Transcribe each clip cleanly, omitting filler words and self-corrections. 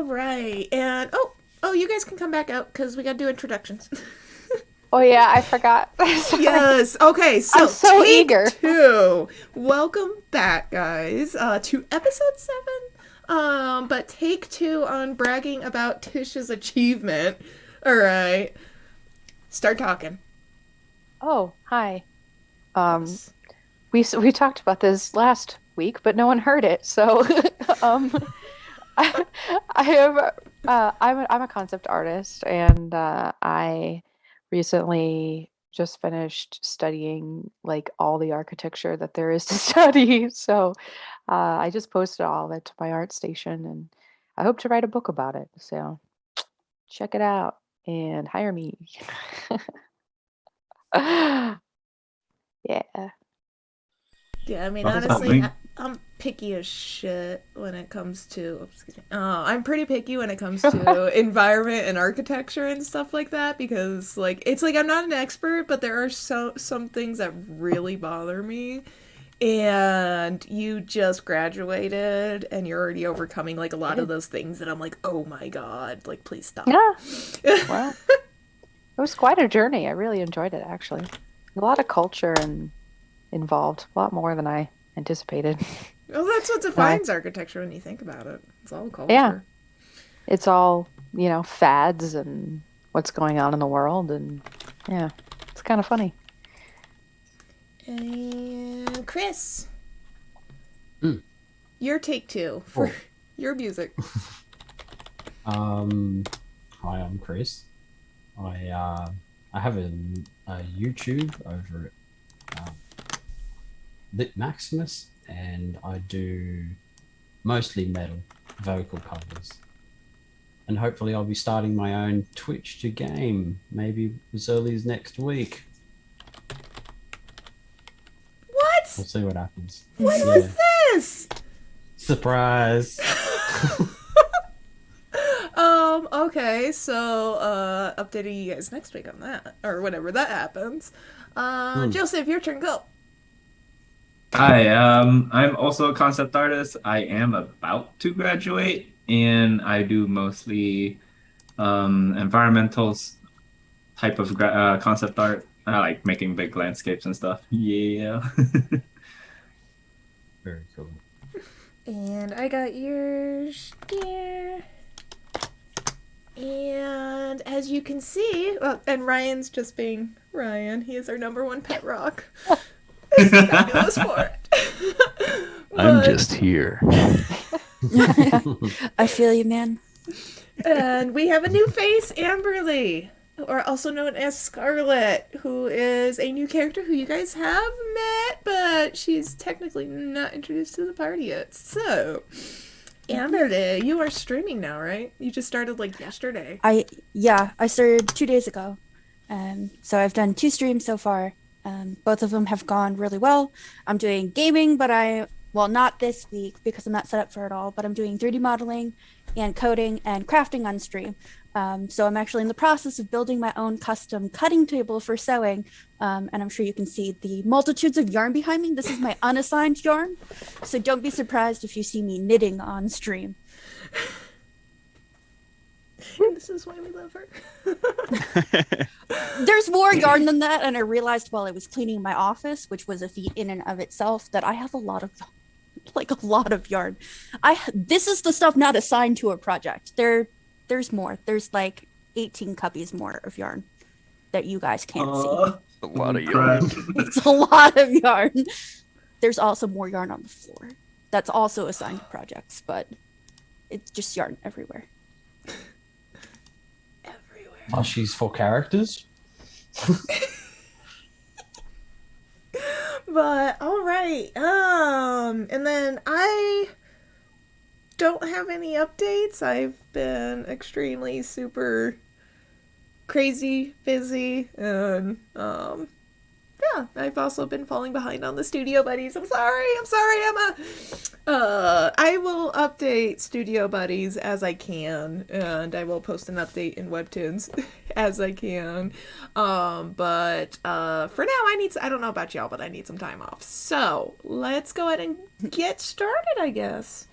All right. And you guys can come back out because we got to do introductions. Oh yeah, I forgot. Sorry. Yes. Okay. I'm So so take eager. two. Welcome back, guys, to episode 7. But take two on bragging about Tish's achievement. All right. Start talking. Oh, hi. Um, Yes. we talked about this last week, but no one heard it. So, um, I, I have I'm a concept artist, and I recently just finished studying like all the architecture that there is to study. So, I just posted all of it to my art station, and I hope to write a book about it. So, check it out and hire me. Yeah. Yeah, I mean, That's honestly, something. I'm picky as shit when it comes to. Oops, excuse me. I'm pretty picky when it comes to environment and architecture and stuff like that because, like, it's like I'm not an expert, but there are some things that really bother me. And you just graduated, and you're already overcoming like a lot of Did. those things that I'm like, oh my god, like please stop. Yeah. Well, it was quite a journey. I really enjoyed it, actually. A lot of culture and involved, a lot more than I anticipated. Well, that's what I, defines architecture when you think about it. It's all yeah, culture. it's all, fads and what's going on in the world. And yeah, it's kind of funny. And Chris, Mm. your take two for Oh, your music. um, hi, I'm Chris. I have a YouTube over at Lit Maximus, and I do mostly metal vocal covers. And hopefully, I'll be starting my own Twitch to game, maybe as early as next week. What? We'll see what happens. What was Yeah, this? surprise. Okay, so updating you guys next week on that. Or whenever that happens. Hmm. Joseph, your turn, go. Hi, I'm also a concept artist. I am about to graduate, and I do mostly environmental type of concept art. I like making big landscapes and stuff. Yeah. Very cool. And I got yours here. And as you can see, well, and Ryan's just being Ryan. He is our number one pet rock. Fabulous for it. I'm but just here. I feel you, man. And we have a new face, Amberly, or also known as Scarlet, who is a new character who you guys have met, but she's technically not introduced to the party yet. So, Amberly, you are streaming now, right? You just started like yesterday. I started 2 days ago. So I've done 2 streams so far. Both of them have gone really well. I'm doing gaming, but not this week because I'm not set up for it all, but I'm doing 3D modeling and coding and crafting on stream. So I'm actually in the process of building my own custom cutting table for sewing. And I'm sure you can see the multitudes of yarn behind me. This is my unassigned yarn. So don't be surprised if you see me knitting on stream. And this is why we love her. There's more yarn than that, and I realized while I was cleaning my office, which was a feat in and of itself, that I have a lot of yarn. This is the stuff not assigned to a project. There's more. There's like 18 cubbies more of yarn that you guys can't see. A lot of Crying. yarn. It's a lot of yarn. There's also more yarn on the floor. That's also assigned to projects, but it's just yarn everywhere. Everywhere. Plushies for characters. But all right. And then I don't have any updates. I've been extremely super crazy busy and yeah, I've also been falling behind on the Studio Buddies. I'm sorry, Emma. I will update Studio Buddies as I can, and I will post an update in Webtoons as I can. But for now, I don't know about y'all, but I need some time off. So let's go ahead and get started, I guess.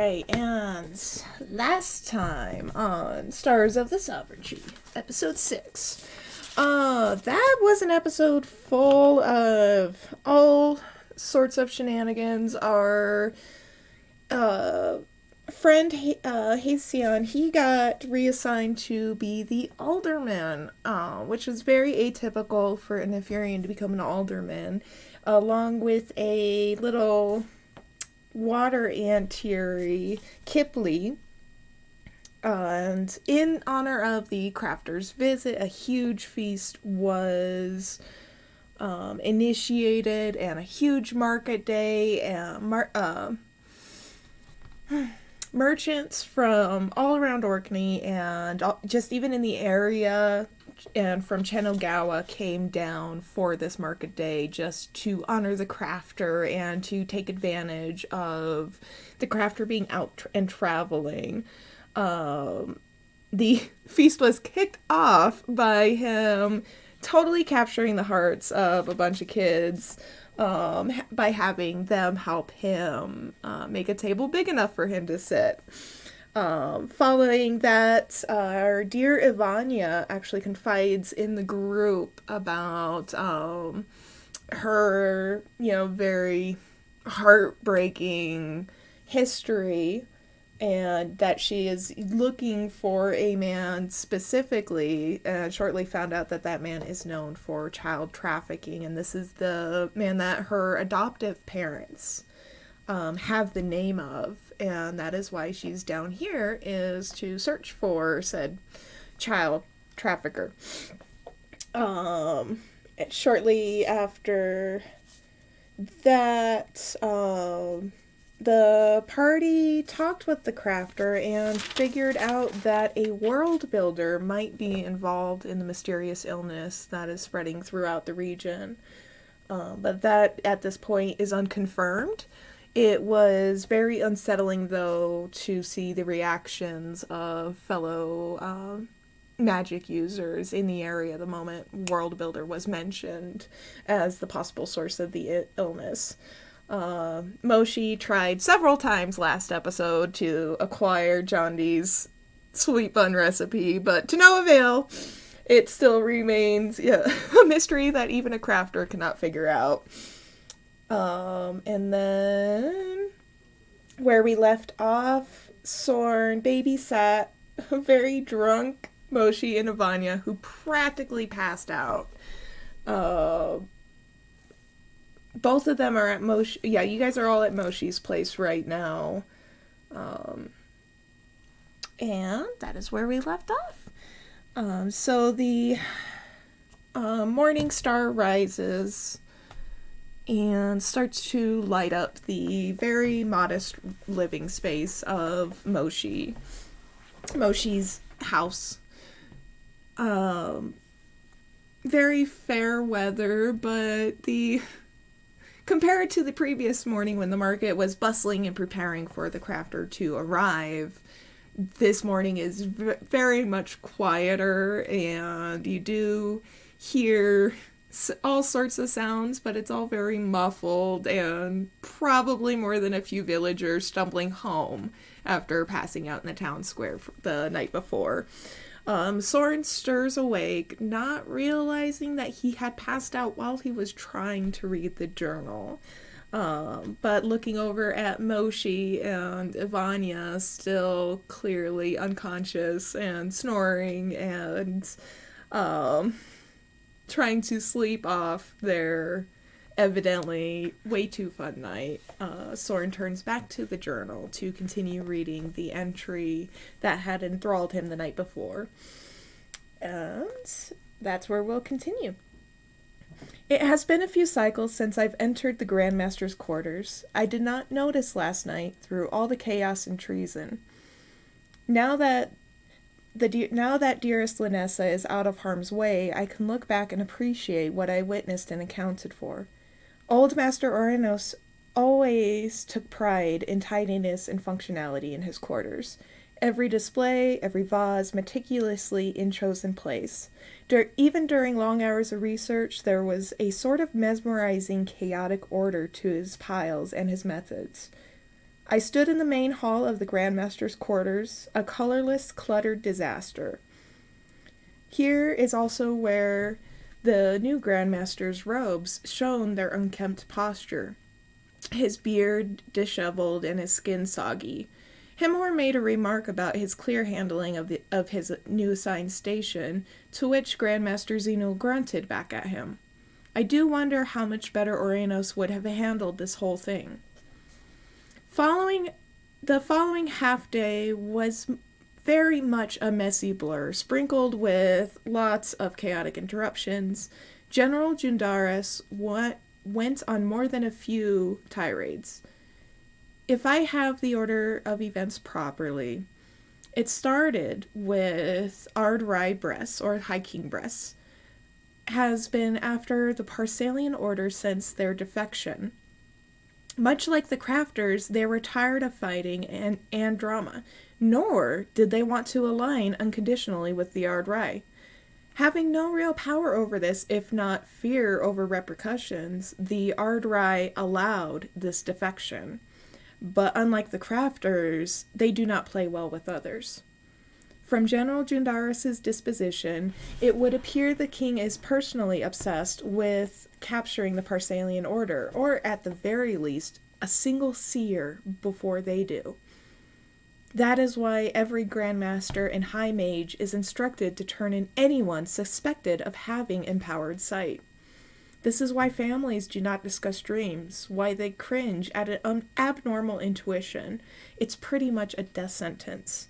right, and last time on Stars of the Sovereignty, episode 6. That was an episode full of all sorts of shenanigans. Our friend Haseon, he got reassigned to be the alderman, which was very atypical for an Inferian to become an alderman, along with a little water antiary, Kipley. And in honor of the crafter's visit, a huge feast was initiated, and a huge market day, and merchants from all around Orkney and just even in the area and from Chenogawa came down for this market day just to honor the crafter and to take advantage of the crafter being out and traveling. The feast was kicked off by him totally capturing the hearts of a bunch of kids by having them help him make a table big enough for him to sit. Following that, our dear Ivania actually confides in the group about her, very heartbreaking history, and that she is looking for a man specifically, and shortly found out that that man is known for child trafficking, and this is the man that her adoptive parents have the name of, and that is why she's down here, is to search for said child trafficker. Shortly after that, the party talked with the crafter and figured out that a world builder might be involved in the mysterious illness that is spreading throughout the region. But that, at this point, is unconfirmed. It was very unsettling, though, to see the reactions of fellow magic users in the area the moment World Builder was mentioned as the possible source of the illness. Moshi tried several times last episode to acquire Jondi's sweet bun recipe, but to no avail. It still remains a mystery that even a crafter cannot figure out. And then where we left off, Sorn babysat a very drunk Moshi and Ivania, who practically passed out. Both of them are at Moshi. Yeah, you guys are all at Moshi's place right now. And that is where we left off. So the morning star rises and starts to light up the very modest living space of Moshi's house. Very fair weather, but compared to the previous morning when the market was bustling and preparing for the crafter to arrive, this morning is very much quieter, and you do hear all sorts of sounds, but it's all very muffled, and probably more than a few villagers stumbling home after passing out in the town square the night before. Soren stirs awake, not realizing that he had passed out while he was trying to read the journal. But looking over at Moshi and Ivania, still clearly unconscious and snoring and trying to sleep off their evidently way too fun night, Soren turns back to the journal to continue reading the entry that had enthralled him the night before. And that's where we'll continue. It has been a few cycles since I've entered the Grandmaster's quarters. I did not notice last night through all the chaos and treason. Now that dearest Linessa is out of harm's way, I can look back and appreciate what I witnessed and accounted for. Old Master Oranos always took pride in tidiness and functionality in his quarters. Every display, every vase, meticulously in chosen place. Even during long hours of research, there was a sort of mesmerizing, chaotic order to his piles and his methods. I stood in the main hall of the Grandmaster's quarters, a colorless, cluttered disaster. Here is also where the new Grandmaster's robes shone their unkempt posture, his beard disheveled and his skin soggy. Himor made a remark about his clear handling of his new assigned station, to which Grandmaster Zeno grunted back at him. I do wonder how much better Orenos would have handled this whole thing. The following half-day was very much a messy blur, sprinkled with lots of chaotic interruptions. General Jundaris went on more than a few tirades. If I have the order of events properly, it started with Ard Rai Bress, or High King Bress, has been after the Parsalian Order since their defection. Much like the Crafters, they were tired of fighting and drama, nor did they want to align unconditionally with the Ard Rai. Having no real power over this, if not fear over repercussions, the Ard Rai allowed this defection. But unlike the Crafters, they do not play well with others. From General Jundaris' disposition, it would appear the king is personally obsessed with capturing the Parsalian Order, or at the very least, a single seer before they do. That is why every Grandmaster and High Mage is instructed to turn in anyone suspected of having empowered sight. This is why families do not discuss dreams, why they cringe at an abnormal intuition. It's pretty much a death sentence.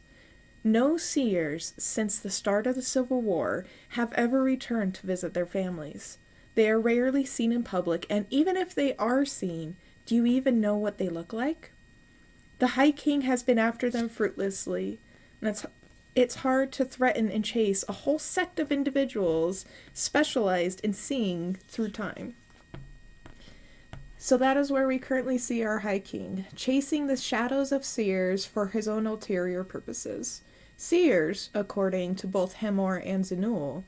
No seers, since the start of the Civil War, have ever returned to visit their families. They are rarely seen in public, and even if they are seen, do you even know what they look like? The High King has been after them fruitlessly, and it's hard to threaten and chase a whole sect of individuals specialized in seeing through time. So that is where we currently see our High King, chasing the shadows of seers for his own ulterior purposes. Seers, according to both Hemor and Zenul,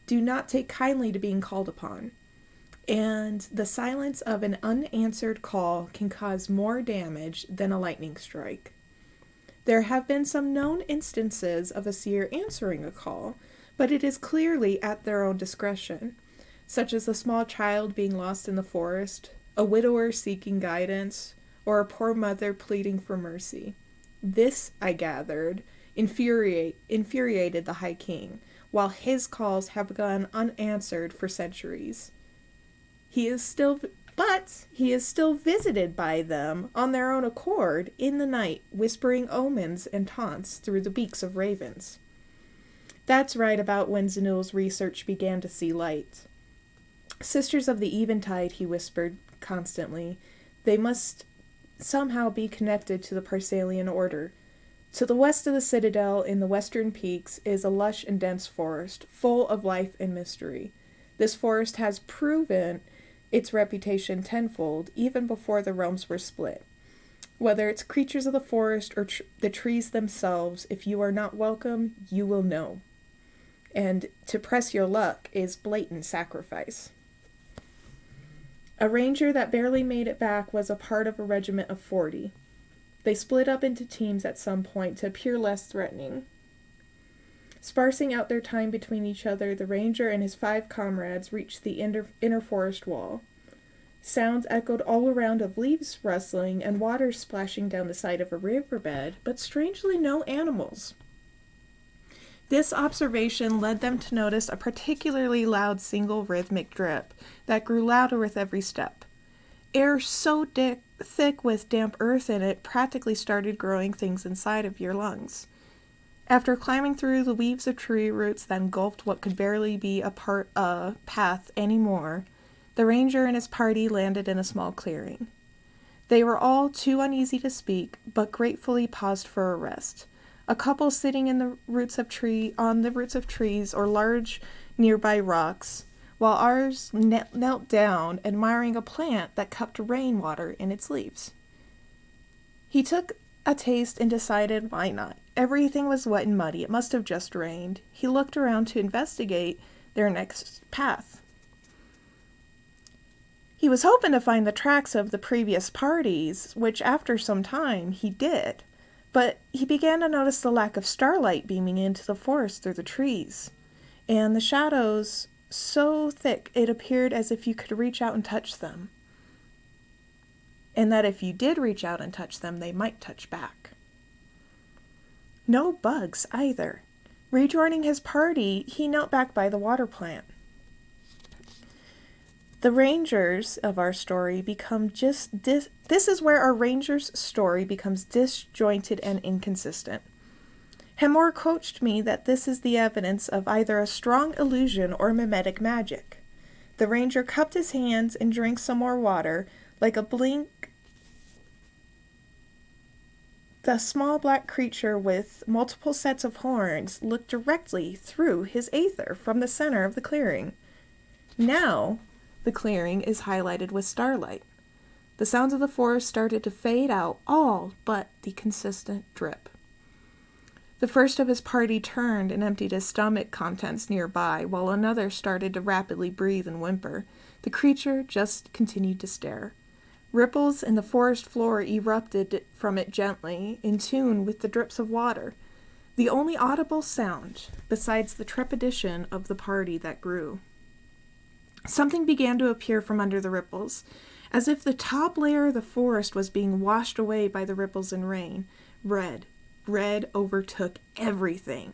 do not take kindly to being called upon, and the silence of an unanswered call can cause more damage than a lightning strike. There have been some known instances of a seer answering a call, but it is clearly at their own discretion, such as a small child being lost in the forest, a widower seeking guidance, or a poor mother pleading for mercy. This, I gathered, infuriated the High King, while his calls have gone unanswered for centuries. He is still visited by them on their own accord in the night, whispering omens and taunts through the beaks of ravens. That's right about when Zenul's research began to see light. Sisters of the Eventide, he whispered constantly. They must somehow be connected to the Parsalian Order. To the west of the Citadel, in the western peaks, is a lush and dense forest, full of life and mystery. This forest has proven its reputation tenfold, even before the realms were split. Whether it's creatures of the forest or the trees themselves, if you are not welcome, you will know. And to press your luck is blatant sacrifice. A ranger that barely made it back was a part of a regiment of 40. They split up into teams at some point to appear less threatening. Sparsing out their time between each other, the ranger and his 5 comrades reached the inner forest wall. Sounds echoed all around of leaves rustling and water splashing down the side of a riverbed, but strangely no animals. This observation led them to notice a particularly loud single rhythmic drip that grew louder with every step. Air so thick with damp earth in it practically started growing things inside of your lungs. After climbing through the weaves of tree roots that engulfed what could barely be a path anymore, the ranger and his party landed in a small clearing. They were all too uneasy to speak, but gratefully paused for a rest. A couple sitting on the roots of trees or large nearby rocks, while ours knelt down, admiring a plant that cupped rainwater in its leaves. He took a taste and decided why not. Everything was wet and muddy. It must have just rained. He looked around to investigate their next path. He was hoping to find the tracks of the previous parties, which after some time he did, but he began to notice the lack of starlight beaming into the forest through the trees, and the shadows so thick it appeared as if you could reach out and touch them, and that if you did reach out and touch them, they might touch back. No bugs either. Rejoining his party, he knelt back by the water plant. The rangers of our story become this is where our rangers' story becomes disjointed and inconsistent. Hemor coached me that this is the evidence of either a strong illusion or mimetic magic. The ranger cupped his hands and drank some more water. Like a blink, the small black creature with multiple sets of horns looked directly through his aether from the center of the clearing. Now, the clearing is highlighted with starlight. The sounds of the forest started to fade out, all but the consistent drip. The first of his party turned and emptied his stomach contents nearby, while another started to rapidly breathe and whimper. The creature just continued to stare. Ripples in the forest floor erupted from it gently, in tune with the drips of water, the only audible sound besides the trepidation of the party that grew. Something began to appear from under the ripples, as if the top layer of the forest was being washed away by the ripples and rain. Red overtook everything.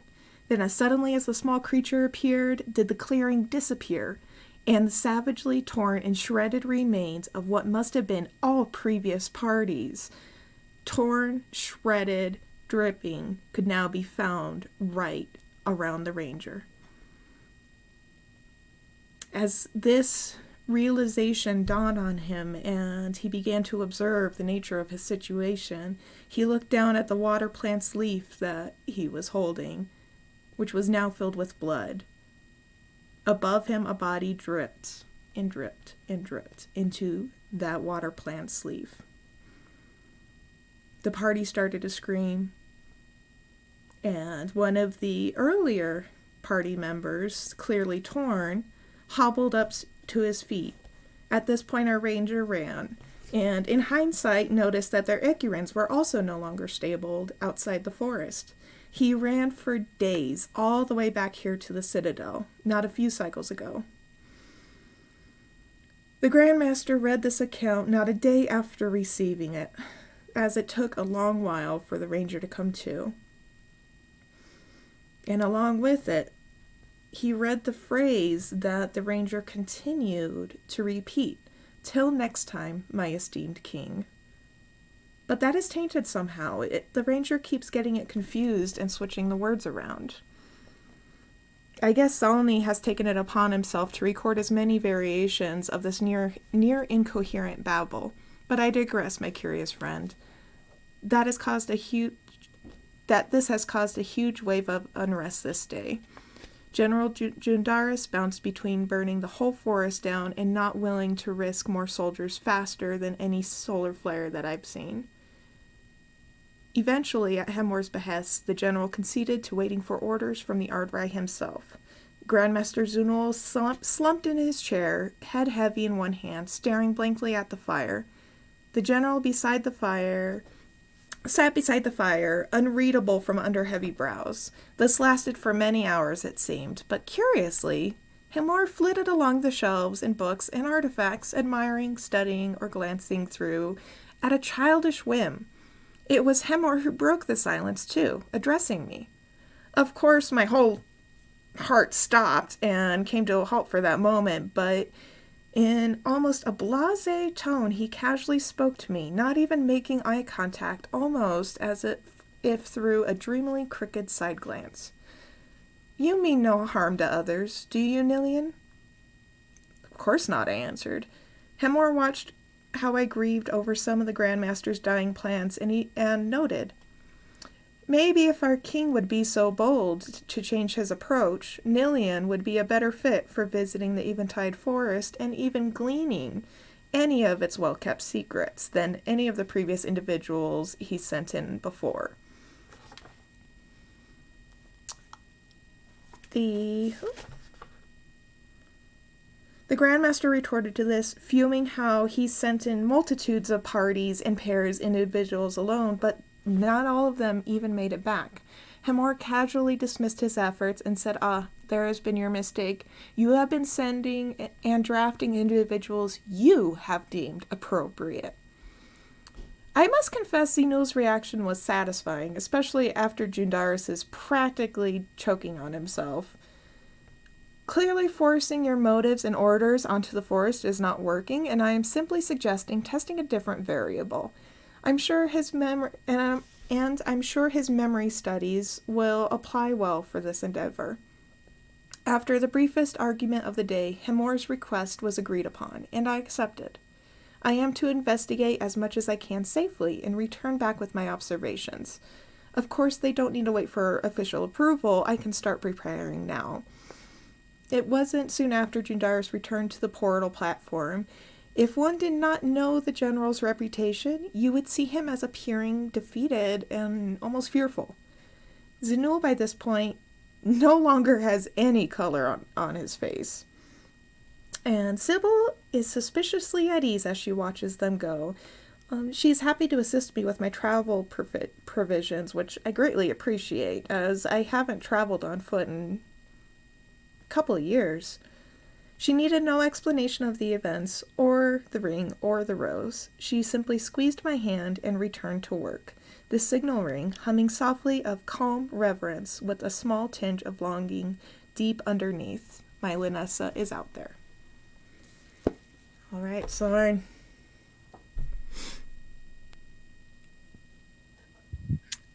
Then as suddenly as the small creature appeared, did the clearing disappear, and the savagely torn and shredded remains of what must have been all previous parties, torn, shredded, dripping, could now be found right around the ranger. As this realization dawned on him and he began to observe the nature of his situation, he looked down at the water plant's leaf that he was holding, which was now filled with blood. Above him, a body dripped and dripped and dripped into that water plant's leaf. The party started to scream, and one of the earlier party members, clearly torn, hobbled up to his feet. At this point, our ranger ran, and in hindsight noticed that their icurans were also no longer stabled outside the forest. He ran for days, all the way back here to the citadel, not a few cycles ago. The Grandmaster read this account not a day after receiving it, as it took a long while for the ranger to come to. And along with it, he read the phrase that the ranger continued to repeat, "Till next time, my esteemed king." But that is tainted somehow. The ranger keeps getting it confused and switching the words around. I guess Solony has taken it upon himself to record as many variations of this near incoherent babble. But I digress, my curious friend. This has caused a huge wave of unrest this day. General Jundaris bounced between burning the whole forest down and not willing to risk more soldiers faster than any solar flare that I've seen. Eventually, at Hemor's behest, the general conceded to waiting for orders from the Ardrai himself. Grandmaster Zunul slumped in his chair, head heavy in one hand, staring blankly at the fire. The general sat beside the fire, unreadable from under heavy brows. This lasted for many hours, it seemed, but curiously, Hemor flitted along the shelves and books and artifacts, admiring, studying, or glancing through at a childish whim. It was Hemor who broke the silence, too, addressing me. Of course, my whole heart stopped and came to a halt for that moment, but in almost a blasé tone, he casually spoke to me, not even making eye contact, almost as if through a dreamily crooked side glance. "You mean no harm to others, do you, Nilian?" "Of course not," I answered. Hemor watched how I grieved over some of the Grandmaster's dying plans, and noted, "Maybe if our king would be so bold to change his approach, Nilian would be a better fit for visiting the Eventide Forest and even gleaning any of its well-kept secrets than any of the previous individuals he sent in before." The Grandmaster retorted to this, fuming how he sent in multitudes of parties in pairs, individuals alone, but not all of them even made it back. Hemor casually dismissed his efforts and said, there has been your mistake. You have been sending and drafting individuals you have deemed appropriate. I must confess Zeno's reaction was satisfying, especially after Jundaris is practically choking on himself. Clearly forcing your motives and orders onto the forest is not working, and I am simply suggesting testing a different variable. I'm sure his memory and I'm sure his memory studies will apply well for this endeavor. After the briefest argument of the day, Hemor's request was agreed upon, and I accepted. I am to investigate as much as I can safely and return back with my observations. Of course, they don't need to wait for official approval. I can start preparing now. It wasn't soon after Jundaris returned to the portal platform. If one did not know the general's reputation, you would see him as appearing defeated and almost fearful. Zeno, by this point, no longer has any color on his face. And Sybil is suspiciously at ease as she watches them go. She's happy to assist me with my travel provisions, which I greatly appreciate, as I haven't traveled on foot in a couple of years. She needed no explanation of the events, or the ring, or the rose. She simply squeezed my hand and returned to work. The signal ring, humming softly of calm reverence with a small tinge of longing deep underneath. My Linessa is out there. All right, Soren.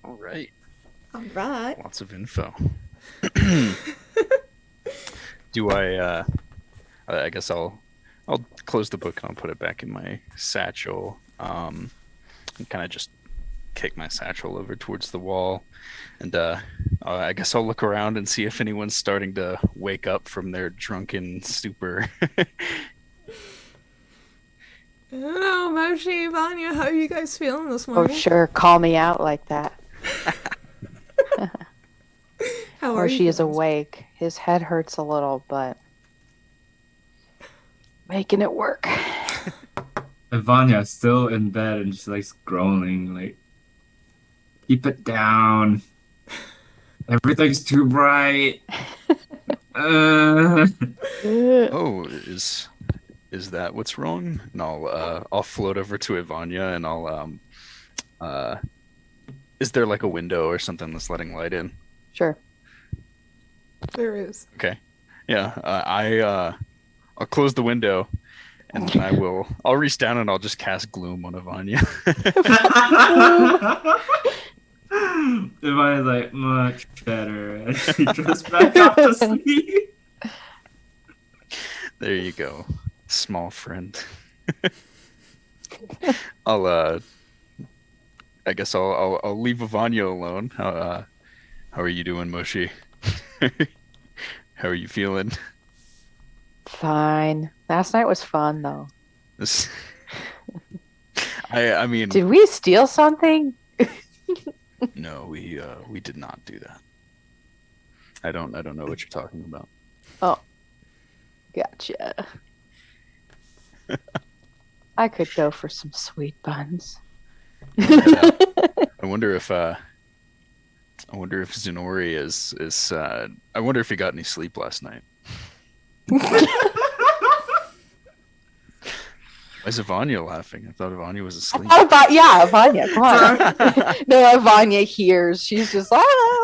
All right. All right. Lots of info. Do I guess I'll close the book and I'll put it back in my satchel. And kind of just kick my satchel over towards the wall, and I guess I'll look around and see if anyone's starting to wake up from their drunken stupor. I don't know, Moshi, Vanya, how are you guys feeling this Oh, morning? sure. Call me out like that. How are you Hershey is feeling? awake. His head hurts a little, but making it work. And Vanya's still in bed and just like groaning, like, keep it down. Everything's too bright. Oh, is that what's wrong? And I'll float over to Ivania and I'll is there like a window or something that's letting light in? Sure. There is. Okay. Yeah. I'll close the window and then I'll reach down and I'll just cast gloom on Ivania. Vanya's like, much better. And she drifts back off to sleep. There you go. Small friend. I guess I'll leave Ivania alone. How are you doing, Moshi? How are you feeling? Fine. Last night was fun, though. I mean, Did we steal something? no, we did not do that. I don't know what you're talking about. Oh, gotcha. I could go for some sweet buns. I wonder if Zenori is I wonder if he got any sleep last night. Why is Ivania laughing? I thought Ivania was asleep. Yeah, Vanya, come on. No, Vanya hears. She's just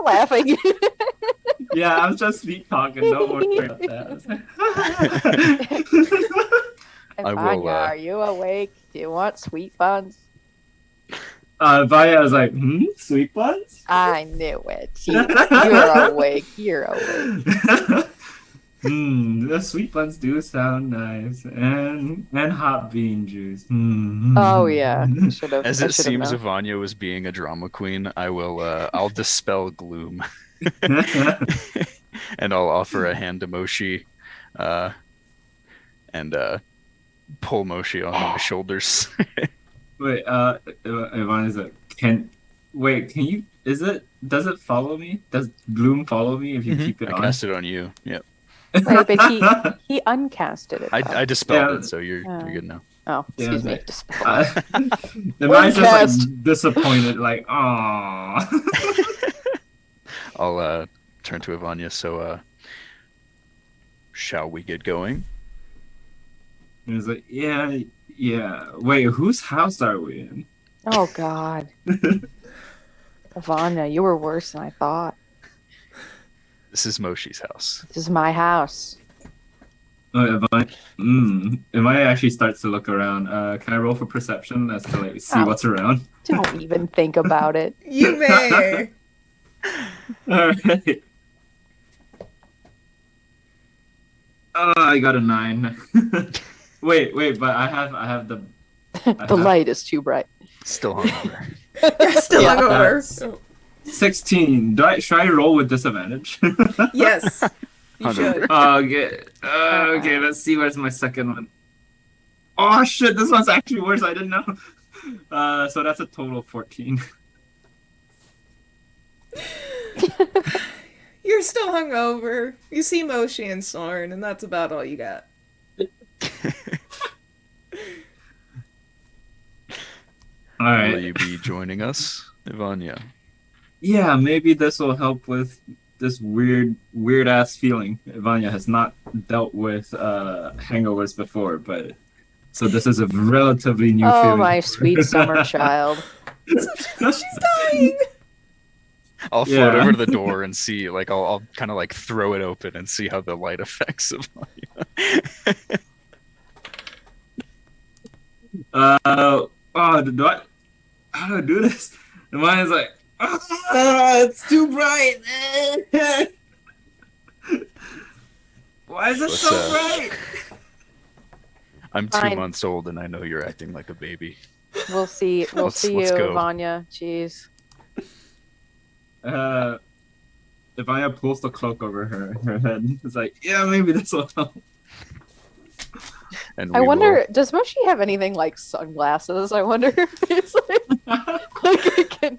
laughing. Yeah, I'm just sleep talking. Don't worry about that. I will, Vanya, are you awake? Do you want sweet buns? Vanya was like, sweet buns? I knew it. You're awake. You're awake. The sweet buns do sound nice, and hot bean juice. Oh yeah, As it seems Ivania was being a drama queen, I'll dispel gloom, and I'll offer a hand to Moshi, and pull Moshi on my shoulders. Wait, Ivania's like, can you? Does it follow me? Does gloom follow me if you keep it I on? cast it on you. Yep. Wait, but he uncasted it. I though. dispelled Yeah. it, so you're good now. Oh, Yeah, excuse me. like- Dispel. The man's just like Uncast. disappointed, like, "Aw." I'll turn to Ivania. So, shall we get going? He was like, yeah. Wait, whose house are we in? Oh God, Ivana, you were worse than I thought. This is Moshi's house. This is my house. Oh, if I actually starts to look around, can I roll for perception as to like see Oh. what's around? Don't even think about it. You may. All right. Oh, I got a 9. wait, but I have the The light is too bright. Still hungover. Yeah, still Yeah. hungover. 16. Should I roll with disadvantage? Yes, you should. Okay, let's see where's my second one. Oh shit, this one's actually worse. I didn't know. So that's a total of 14. You're still hungover. You see Moshi and Sorn, and that's about all you got. All Will right. you be joining us, Ivania? Yeah, maybe this will help with this weird ass feeling. Ivania has not dealt with hangovers before, but so this is a relatively new Oh, feeling. my for her. sweet summer child. She's dying. I'll float Yeah. over to the door and see, like, I'll kind of like throw it open and see how the light affects Ivania. Oh, do I? How do I do this? And mine is like, it's too bright. Why is it Let's, so bright? I'm 2 Fine. months old and I know you're acting like a baby. We'll see. We'll Let's see you, go. Vanya. Jeez. Ivania pulls the cloak over her head. It's like, yeah, maybe this will help. And I we wonder, does Moshi have anything like sunglasses? I wonder if it's like it can.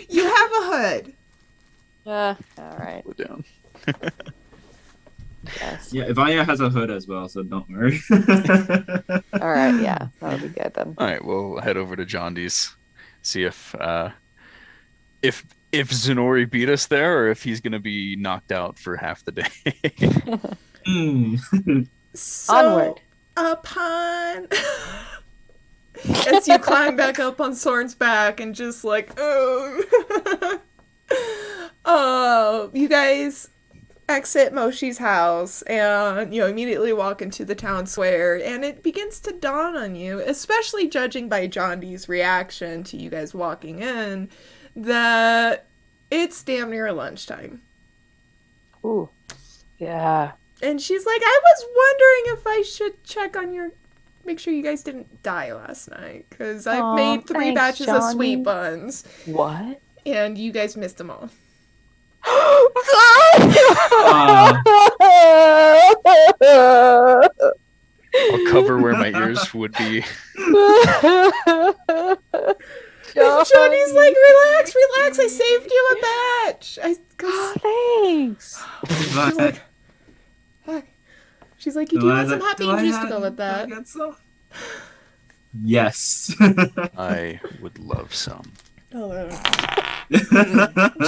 You have a hood. All right. will go down. Yes. Yeah, Ivania has a hood as well, so don't worry. All right. Yeah, that'll be good then. All right, we'll head over to John Dee's, see if Zenori beat us there, or if he's gonna be knocked out for half the day. So, Onward. upon as you climb back up on Sorn's back and just like, oh, you guys exit Moshi's house and immediately walk into the town square, and it begins to dawn on you, especially judging by John Dee's reaction to you guys walking in, that it's damn near lunchtime. Ooh. Yeah. And she's like, I was wondering if I should check on make sure you guys didn't die last night, because I've Aw, made 3 thanks, batches of sweet Johnny. buns, What? and you guys missed them all. I'll cover where my ears would be. Johnny's like, relax, I saved you a batch. Thanks. She's like, fuck. She's like, you do want some hot bean juice to go with that. Yes. I would love some. Hello.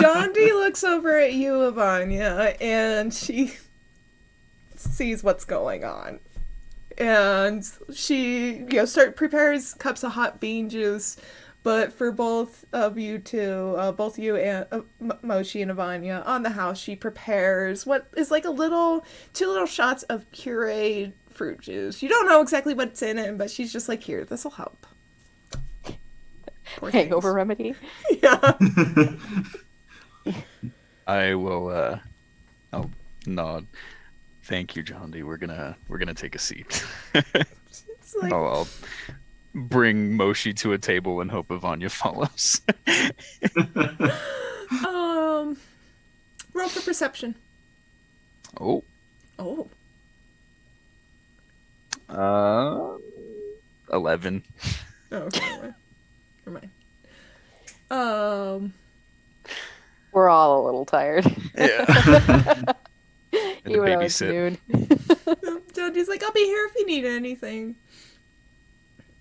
John D looks over at you, Ivania, and she sees what's going on. And she, prepares cups of hot bean juice, but for both of you two, both you and Moshi and Ivania, on the house, she prepares what is like 2 little shots of pureed fruit juice. You don't know exactly what's in it, but she's just like, here, this'll help. Poor Hangover things. remedy. Yeah. I will. I'll nod. Thank you, John D. We're gonna take a seat. It's like, I'll bring Moshi to a table and hope Ivania follows. roll for perception. Oh. Oh. 11. Oh, okay. Never mind. We're all a little tired. Yeah. And Even to though it's babysit. noon. Jody's like, I'll be here if you need anything.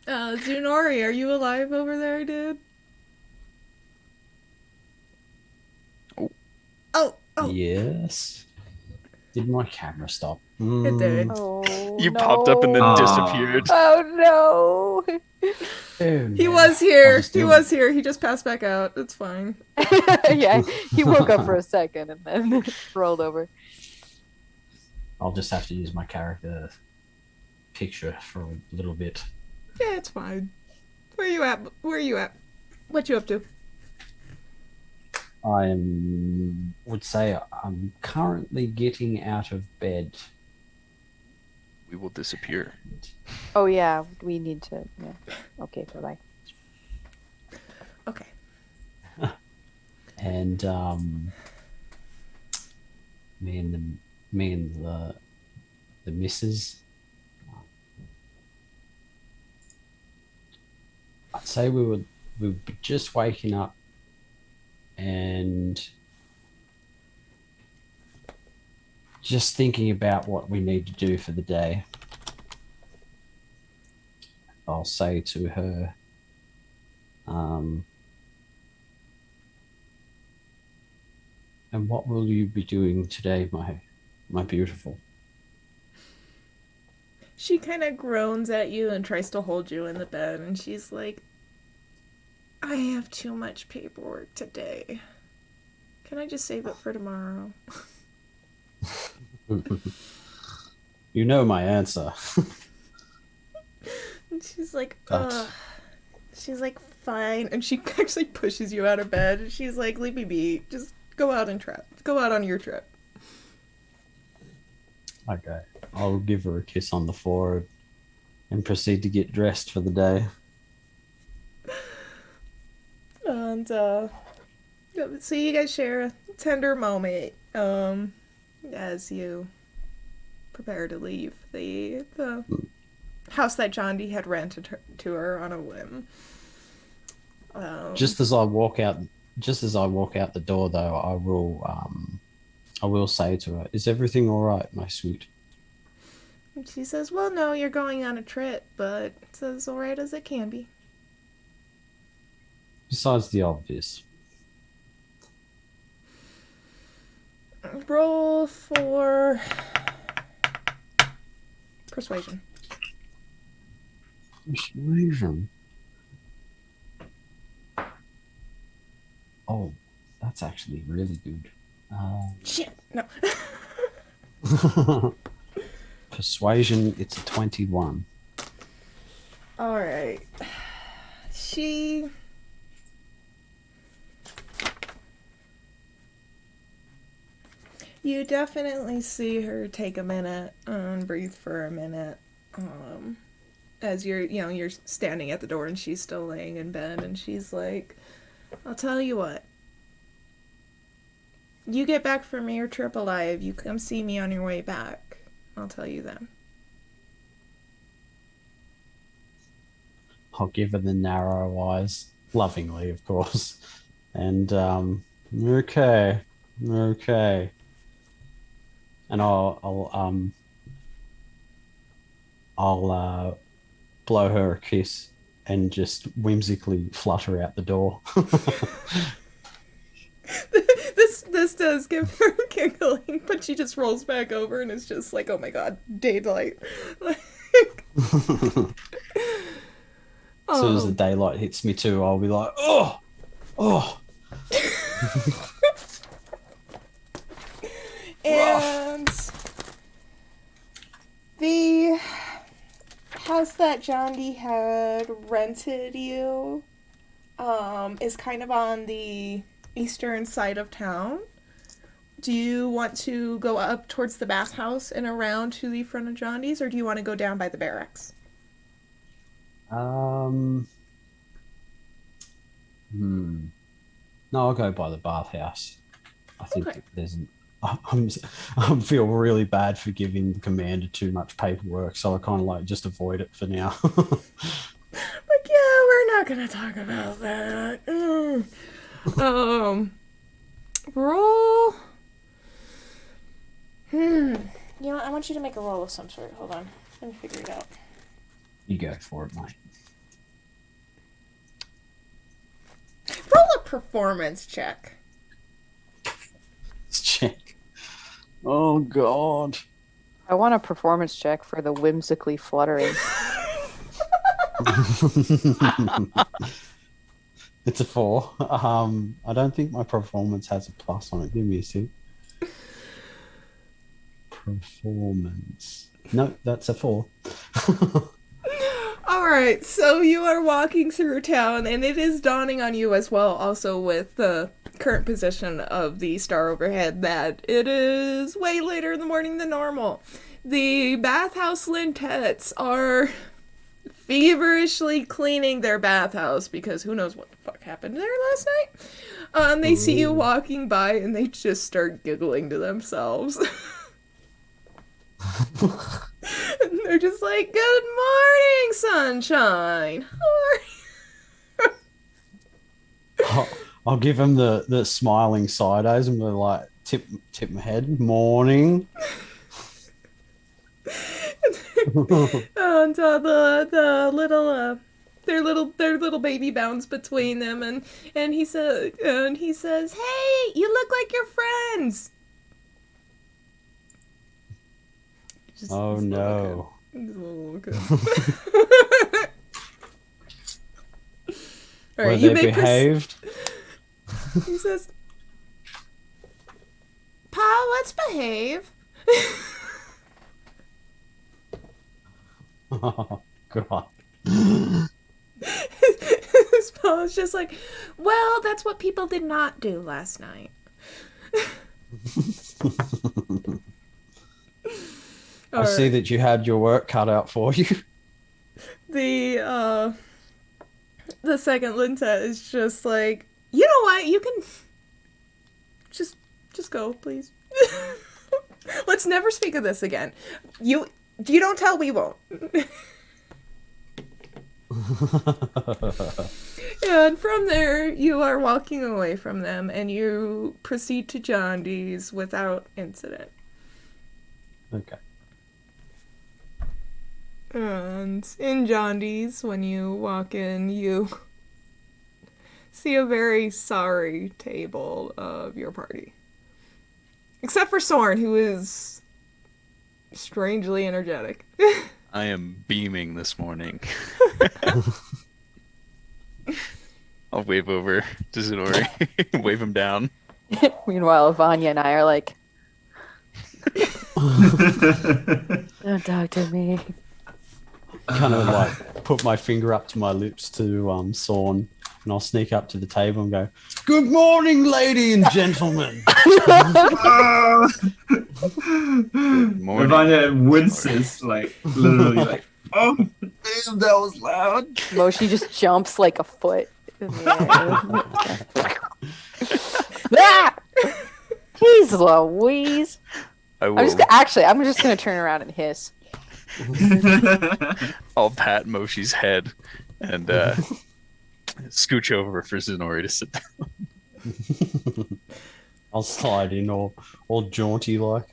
Zunori, are you alive over there, dude? Oh. Yes. Did my camera stop? It did. Oh, You no. popped up and then Aw. disappeared. Oh, no. Oh, He man. was I'll here. just He do was it. here. He just passed back out. It's fine. Yeah, he woke up for a second and then rolled over. I'll just have to use my character picture for a little bit. Yeah, it's fine. Where you at? Where you at? What you up to? Would say I'm currently getting out of bed. We will disappear. Oh, yeah, we need to. Yeah. Okay, bye-bye. Okay. And me and the missus. I'd say we were just waking up and just thinking about what we need to do for the day. I'll say to her, and what will you be doing today, my beautiful? She kind of groans at you and tries to hold you in the bed, and she's like, I have too much paperwork today. Can I just save it for tomorrow? You know my answer. And she's like, But- ugh. She's like, fine. And she actually pushes you out of bed. And she's like, leave me be. Just go out and trip. Go out on your trip. Okay. I'll give her a kiss on the forehead and proceed to get dressed for the day. And, so you guys share a tender moment, as you prepare to leave the house that John D had rented to her on a whim. Just as I walk out the door, though, I will say to her, "Is everything all right, my sweet?" And she says, well, no, you're going on a trip, but it's as all right as it can be. Besides the obvious. Roll for persuasion. Persuasion. Oh, that's actually really good. Shit, no. Persuasion, it's a 21. All right. You definitely see her take a minute and breathe for a minute. As you're standing at the door and she's still laying in bed, and she's like, I'll tell you what. You get back from your trip alive, you come see me on your way back. I'll tell you then. I'll give her the narrow eyes, lovingly, of course. And, okay. And I'll blow her a kiss and just whimsically flutter out the door. This does give her a giggling, but she just rolls back over and is just like, oh my god, daylight. As soon as the daylight hits me too, I'll be like, oh. And the house that John D had rented you is kind of on the eastern side of town. Do you want to go up towards the bathhouse and around to the front of John D's, or do you want to go down by the barracks? No, I'll go by the bathhouse. I think Okay. I feel really bad for giving the commander too much paperwork, so I kind of like just avoid it for now. Like, yeah, we're not gonna talk about that. Roll. You know, I want you to make a roll of some sort. Hold on. Let me figure it out. You go for it, mate. Roll a performance check. Let's check. Oh, God. I want a performance check for the whimsically fluttering. It's a 4. I don't think my performance has a plus on it. Give me a sec. Performance. No, that's a 4. Alright, so you are walking through town, and it is dawning on you as well, also with the current position of the star overhead, that it is way later in the morning than normal. The bathhouse Lintettes are feverishly cleaning their bathhouse because who knows what the fuck happened there last night. They see you walking by and they just start giggling to themselves. And they're just like, "Good morning, sunshine. How are you?" I'll give him the smiling side eyes and be like, tip my head. Morning. And the little their little baby bounds between them, and he says, "Hey, you look like your friends." Just, Oh, no. Just a little kid. All Were right, you they may behaved? He says, "Pa, let's behave." Oh, God. His pa is just like, "Well, that's what people did not do last night." I see that you had your work cut out for you. The second Linta is just like, "You know what? You can just go, please. Let's never speak of this again. You don't tell, we won't." And from there, you are walking away from them, and you proceed to John Dee's without incident. Okay. And in John Dee's, when you walk in, you see a very sorry table of your party. Except for Soren, who is strangely energetic. I am beaming this morning. I'll wave over to Zenori, wave him down. Meanwhile, Vanya and I are like, don't talk to me. Kind of like put my finger up to my lips to Sorn, and I'll sneak up to the table and go, "Good morning, lady and gentlemen." Morning. Vanya winces, like, literally, like, oh, damn, that was loud. Moshi just jumps like a foot in the air. Ah! Jeez Louise. I will. I'm just gonna turn around and hiss. I'll pat Moshi's head and scooch over for Zenori to sit down. I'll slide in all jaunty like.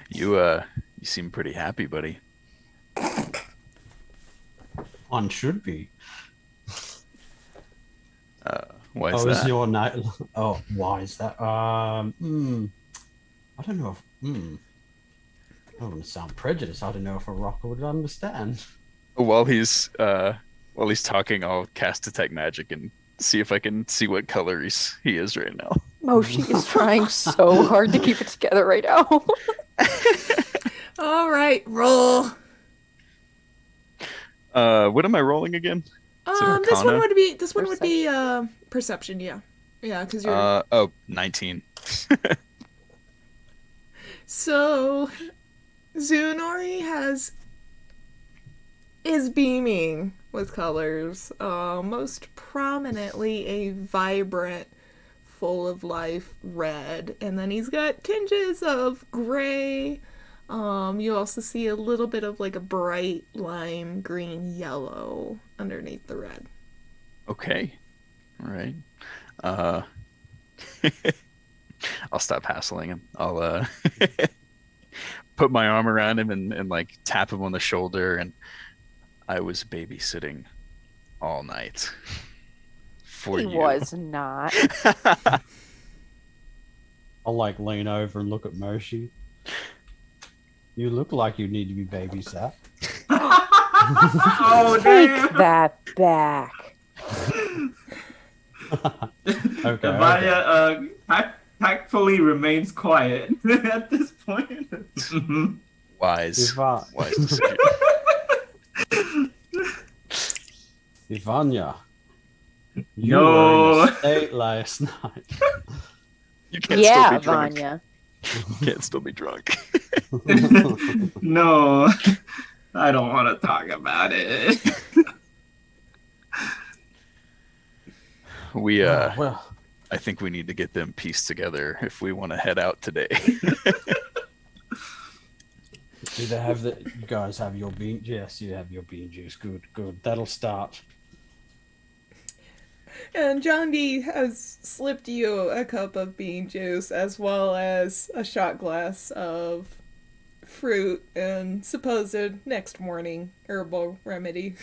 You seem pretty happy, buddy. One should be. Why is Oh, that? is your night? Oh, why is that? I don't know if. I don't want to sound prejudiced. I don't know if a rocker would understand. While he's talking, I'll cast detect magic and see if I can see what color he is right now. Moshi is trying so hard to keep it together right now. All right, roll. What am I rolling again? This Arcana? one would be perception. Yeah, because you're 19. So Zunori is beaming with colors. Most prominently a vibrant, full of life red, and then he's got tinges of gray. You also see a little bit of like a bright lime green yellow underneath the red. Okay. All right. I'll stop hassling him. I'll put my arm around him and like tap him on the shoulder. And I was babysitting all night for He you. was not. I'll like lean over and look at Moshi. You look like you need to be babysat. Oh, Take damn. that back. Okay. Vanya tactfully remains quiet at this point. Wise. Iva- Wise decision. Ivania, you No. were in a state last night. You can't Yeah, still be drunk. Vanya. You can't still be drunk. No, I don't want to talk about it. We Oh, well, I think we need to get them pieced together if we want to head out today. do they have the? You guys have your bean? Yes, you have your bean juice. Good, good. That'll start. And John D has slipped you a cup of bean juice as well as a shot glass of fruit and supposed next morning herbal remedy.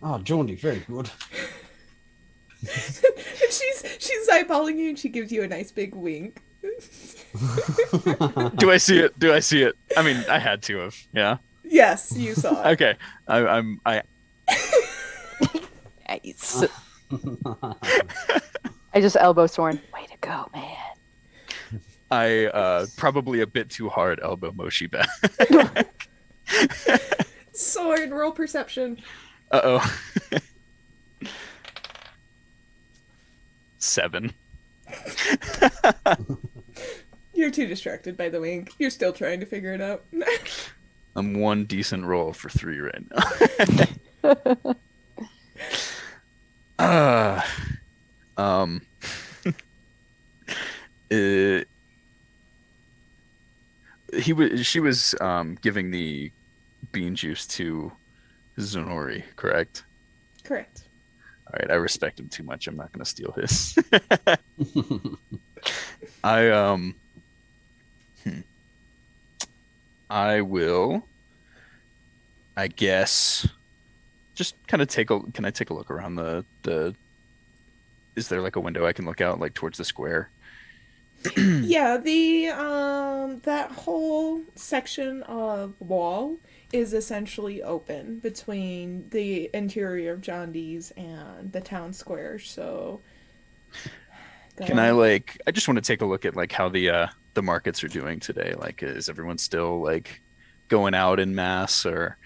Oh, Jaunty, very good. And she's eyeballing you and she gives you a nice big wink. Do I see it? Do I see it? I mean, I had to have. Yeah. Yes, you saw it. Okay. I Nice. I just elbow Soren. Way to go, man. probably a bit too hard elbow Moshi back. Sword, roll perception. Uh-oh. 7. You're too distracted by the wink. You're still trying to figure it out. I'm 1 decent roll for 3 right now. She was giving the bean juice to Zonori, correct? Correct. All right, I respect him too much. I'm not going to steal his. I will, I guess, just kind of can I take a look around the is there like a window I can look out like towards the square? Yeah, the that whole section of wall is essentially open between the interior of John Dee's and the town square. So Can I like I just want to take a look at like how the markets are doing today. Like is everyone still like going out in mass, or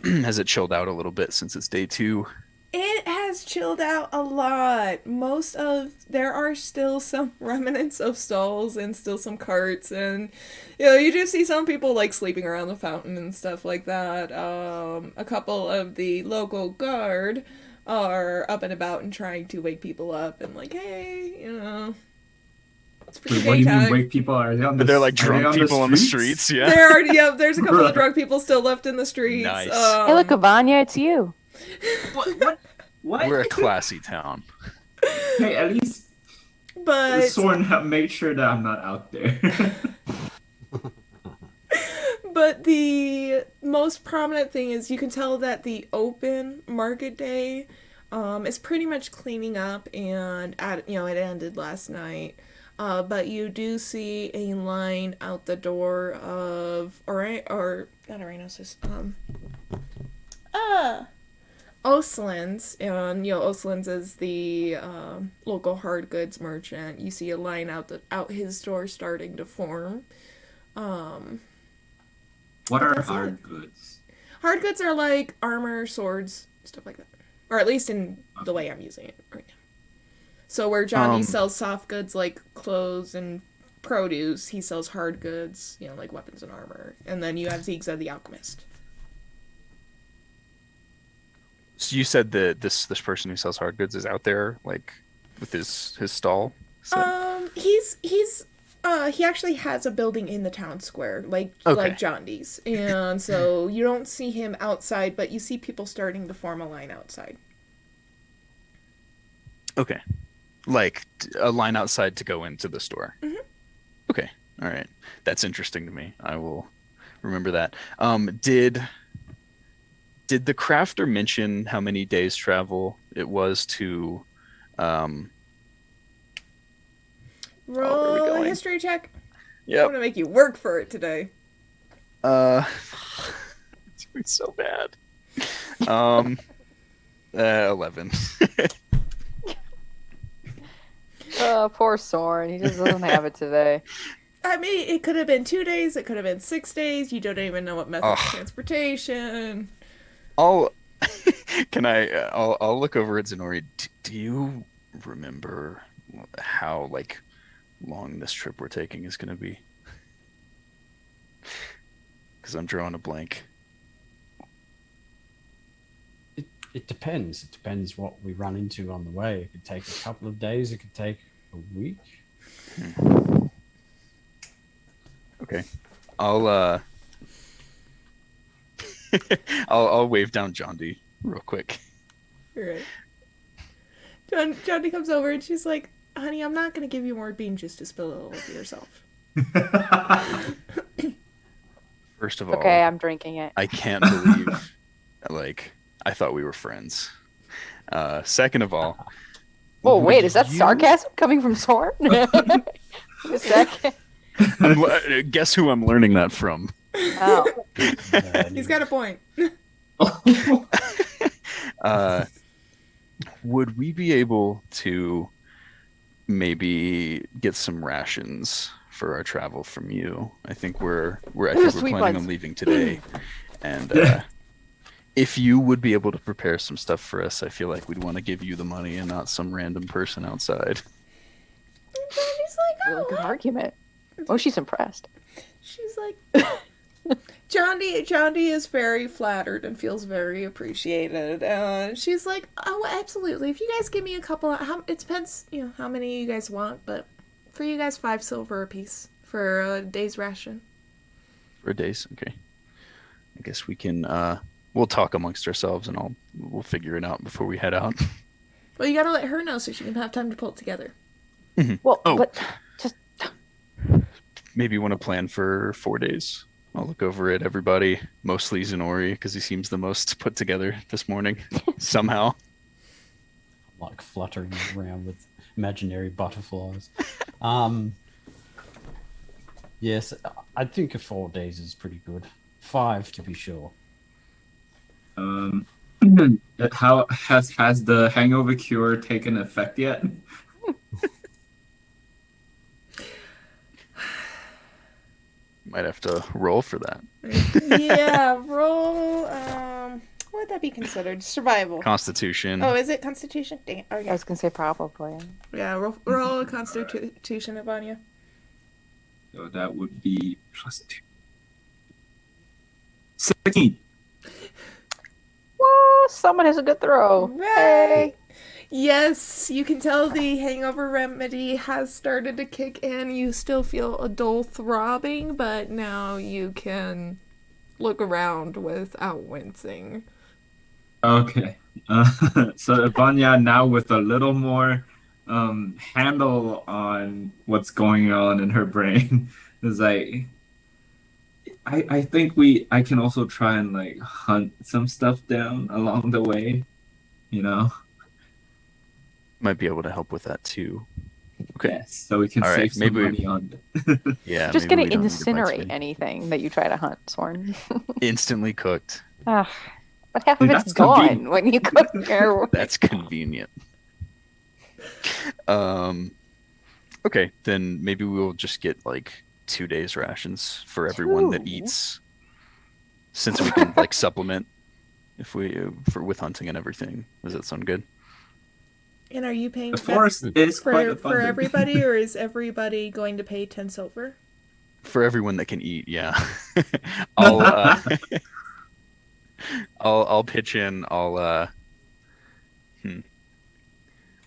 has it chilled out a little bit since it's day 2? It has chilled out a lot. There are still some remnants of stalls and still some carts, and you do see some people like sleeping around the fountain and stuff like that. A couple of the local guard are up and about and trying to wake people up and like, hey, it's pretty Wait, what do you mean daytime. wake people? Are they on the? But they're like are they drunk people on the streets. Yeah. There's a couple of drunk people still left in the streets. Nice. Hey, look, Vanya, it's you. What? We're a classy town. Hey, at least But Soren made sure that I'm not out there. But the most prominent thing is you can tell that the open market day is pretty much cleaning up, and it ended last night. But you do see a line out the door of or not Arenosis, Oslin's, and Oslin's is the local hard goods merchant. You see a line out his door starting to form. What are That's hard it. goods? Hard goods are like armor, swords, stuff like that. Or at least in the way I'm using it right now. So where Johnny sells soft goods like clothes and produce, he sells hard goods, like weapons and armor. And then you have Ziegza the alchemist. So you said that this person who sells hard goods is out there, like with his stall. So. He actually has a building in the town square, like John Dee's. And so you don't see him outside, but you see people starting to form a line outside. Okay. Like a line outside to go into the store. Mhm. Okay. All right. That's interesting to me. I will remember that. Did the crafter mention how many days travel it was to um oh, where are we Roll a going? history check. I'm Yep. gonna make you work for it today. Uh it's doing so bad. 11. Poor Soren. He just doesn't have it today. I mean, it could have been 2 days. It could have been 6 days. You don't even know what method of transportation. I'll I'll look over at Zenori. Do you remember how like long this trip we're taking is going to be? Because I'm drawing a blank. It depends. It depends what we run into on the way. It could take a couple of days. It could take a week. Okay, I'll I'll wave down John D real quick. Right. Johnny comes over and she's like, honey, I'm not going to give you more bean juice to spill all over yourself. First of all, Okay, I'm drinking it. I can't believe like I thought we were friends. Second of all, Oh, wait, is that you- sarcasm coming from Soren? A second. Guess who I'm learning that from? Oh. He's got a point. Would we be able to maybe get some rations for our travel from you? I think we're Sweet planning ones. on leaving today, and if you would be able to prepare some stuff for us, I feel like we'd want to give you the money and not some random person outside. And Johnny's like, Really oh, good argument. Oh, she's impressed. she's like, John D is very flattered and feels very appreciated. She's like, oh, absolutely. If you guys give me a couple, it depends, how many you guys want, but for you guys, 5 silver apiece for a day's ration. For days, okay. I guess we can. We'll talk amongst ourselves, and we'll figure it out before we head out. Well, you gotta let her know so she can have time to pull it together. Well, Oh. but just Maybe you want to plan for 4 days. I'll look over at everybody, mostly Zenori, because he seems the most put together this morning, somehow. Like fluttering around with imaginary butterflies. Yes, I think 4 days is pretty good. 5 to be sure. How has the hangover cure taken effect yet? Might have to roll for that. Yeah, roll. What would that be considered? Survival. Constitution. Oh, is it Constitution? Dang it. I Okay. was gonna say probably. Yeah, roll a Constitution, Ivania. So that would be +2. 16. Whoa, someone has a good throw. Right. Yes, you can tell the hangover remedy has started to kick in. You still feel a dull throbbing, but now you can look around without wincing. Okay. So Vanya now with a little more handle on what's going on in her brain is like I think I can also try and like hunt some stuff down along the way, Might be able to help with that too. Okay. Yes, so we can All right, save some maybe- money on Yeah. Just maybe gonna we don't need to bite incinerate spin. anything that you try to hunt, Soren. Instantly cooked. But half of That's it's gone convenient. when you cook your. That's convenient. Okay, then maybe we'll just get like 2 days rations for everyone that 2? eats, since we can like supplement if we with hunting and everything. Does that sound good? And are you paying the forest is quite for abundant. everybody, or is everybody going to pay 10 silver? For everyone that can eat, yeah. I'll pitch in. I